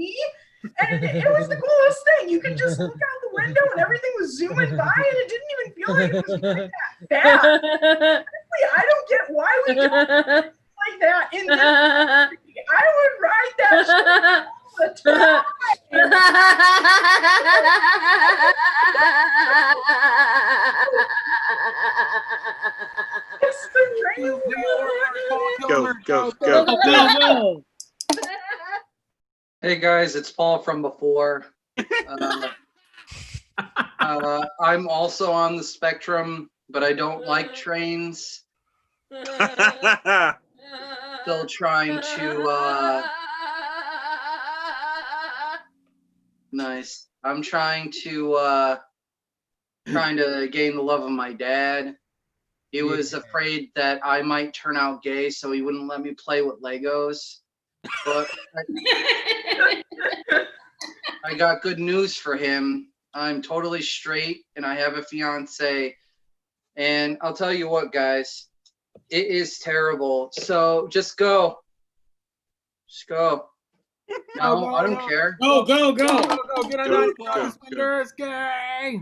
and it was the coolest thing. You could just look out the window and everything was zooming by, and it didn't even feel like it was like that bad. Honestly, I don't get why we don't like that in this country. I would ride that shit all the time. It's the train. Go. Hey guys, it's Paul from before. I'm also on the spectrum, but I don't like trains. Still trying to nice. I'm trying to gain the love of my dad. He was afraid that I might turn out gay, so he wouldn't let me play with Legos. But I got good news for him. I'm totally straight and I have a fiance. And I'll tell you what, guys, it is terrible. So just go. Just go. No, I don't care. Go. Get on that Spinders, gay.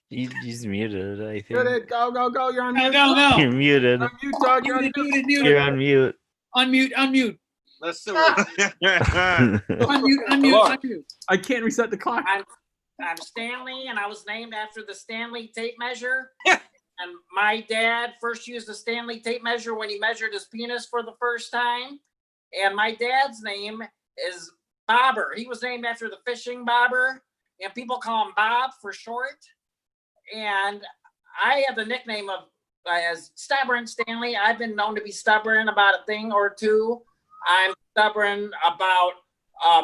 He's muted, I think. Get it. Go. You're on mute. No. You're muted. Unmute, dog. You're on mute. You're on mute. Unmute. Let's do it. Unmute. I can't reset the clock. I'm Stanley, and I was named after the Stanley tape measure. And my dad first used the Stanley tape measure when he measured his penis for the first time. And my dad's name is Bobber. He was named after the fishing bobber, and people call him Bob for short. And I have the nickname of as Stubborn Stanley. I've been known to be stubborn about a thing or two. I'm stubborn about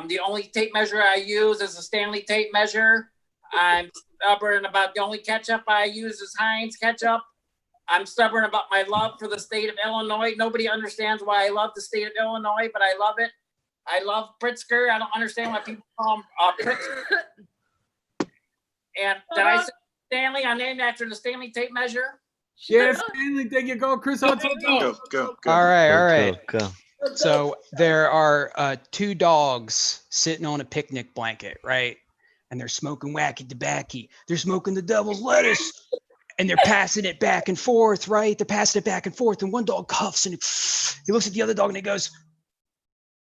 the only tape measure I use is a Stanley tape measure. I'm stubborn about the only ketchup I use is Heinz ketchup. I'm stubborn about my love for the state of Illinois. Nobody understands why I love the state of Illinois, but I love it. I love Pritzker. I don't understand why people call him Pritzker. And did I say Stanley? I'm named after the Stanley tape measure. Yeah, Stanley. There you go, Chris. Go. All right. Go. So there are 2 dogs sitting on a picnic blanket, right? And they're smoking wacky tobacco. They're smoking the devil's lettuce. And they're passing it back and forth, right? They're passing it back and forth. And one dog cuffs and he looks at the other dog and he goes,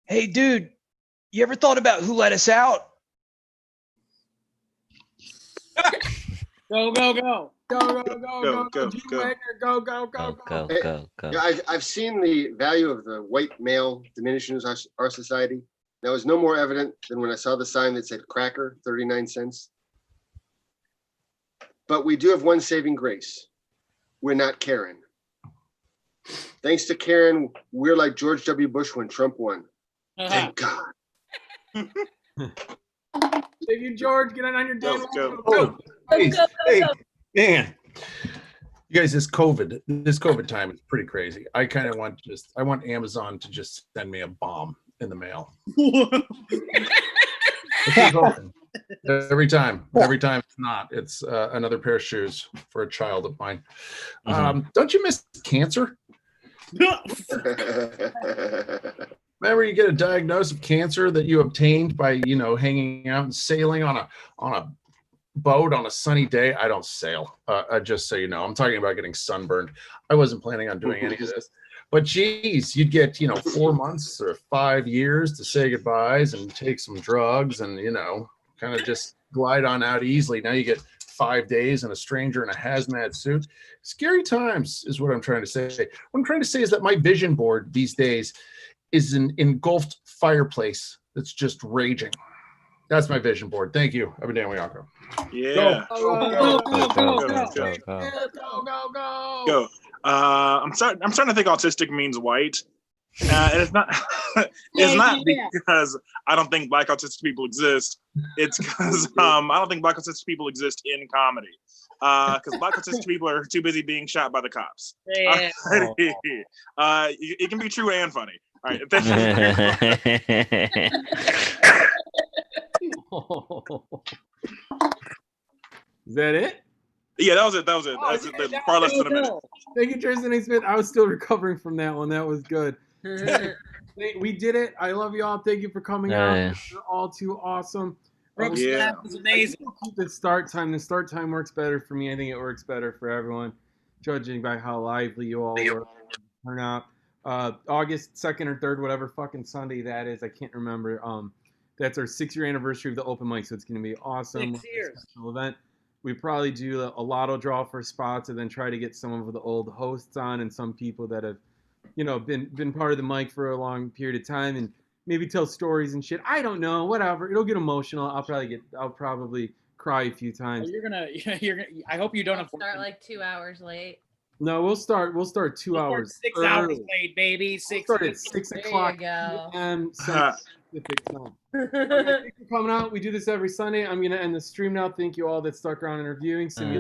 "Hey, dude, you ever thought about who let us out?" Go. Go. Yeah, I've seen the value of the white male diminish in our society. That was no more evident than when I saw the sign that said cracker, 39 cents. But we do have one saving grace. We're not Karen. Thanks to Karen, we're like George W. Bush when Trump won. Thank God. Thank you, George. Get on your damn. Hey, man. You guys, this COVID time is pretty crazy. I kind of I want Amazon to just send me a bomb in the mail. Every time it's not. It's another pair of shoes for a child of mine. Don't you miss cancer? Remember, you get a diagnosis of cancer that you obtained by hanging out and sailing on a boat on a sunny day. I don't sail. Just so you know, I'm talking about getting sunburned. I wasn't planning on doing any of this. But geez, you'd get 4 months or 5 years to say goodbyes and take some drugs and kind of just glide on out easily. Now you get 5 days and a stranger in a hazmat suit. Scary times is what I'm trying to say. What I'm trying to say is that my vision board these days is an engulfed fireplace that's just raging. That's my vision board. Thank you. I've been Dan Wiako. Yeah. Go. I'm starting to think autistic means white. And it's not because I don't think Black autistic people exist. It's because I don't think Black autistic people exist in comedy. Because Black autistic people are too busy being shot by the cops. Yeah. It can be true and funny. All right. Is that it? Yeah, that was it. That's far less than a minute. Thank you, Tristan A. Smith. I was still recovering from that one. That was good. We did it. I love you all. Thank you for coming out. You're all too awesome. Brooks Lab was amazing. The start time works better for me. I think it works better for everyone, judging by how lively you all were. Turn out. August 2nd or 3rd, whatever fucking Sunday that is. I can't remember. That's our 6-year anniversary of the open mic, so it's going to be awesome. 6 years. Special event. We probably do a lotto draw for spots, and then try to get some of the old hosts on and some people that have, been part of the mic for a long period of time, and maybe tell stories and shit. I don't know, whatever. It'll get emotional. I'll probably cry a few times. You're gonna. I hope you don't Start like 2 hours late. No, we'll start 2 hours. 6 hours late, baby. We'll start at 6 o'clock p.m. Pacific time. Thanks for coming out. We do this every Sunday. I'm gonna end the stream now. Thank you all that stuck around interviewing. Send me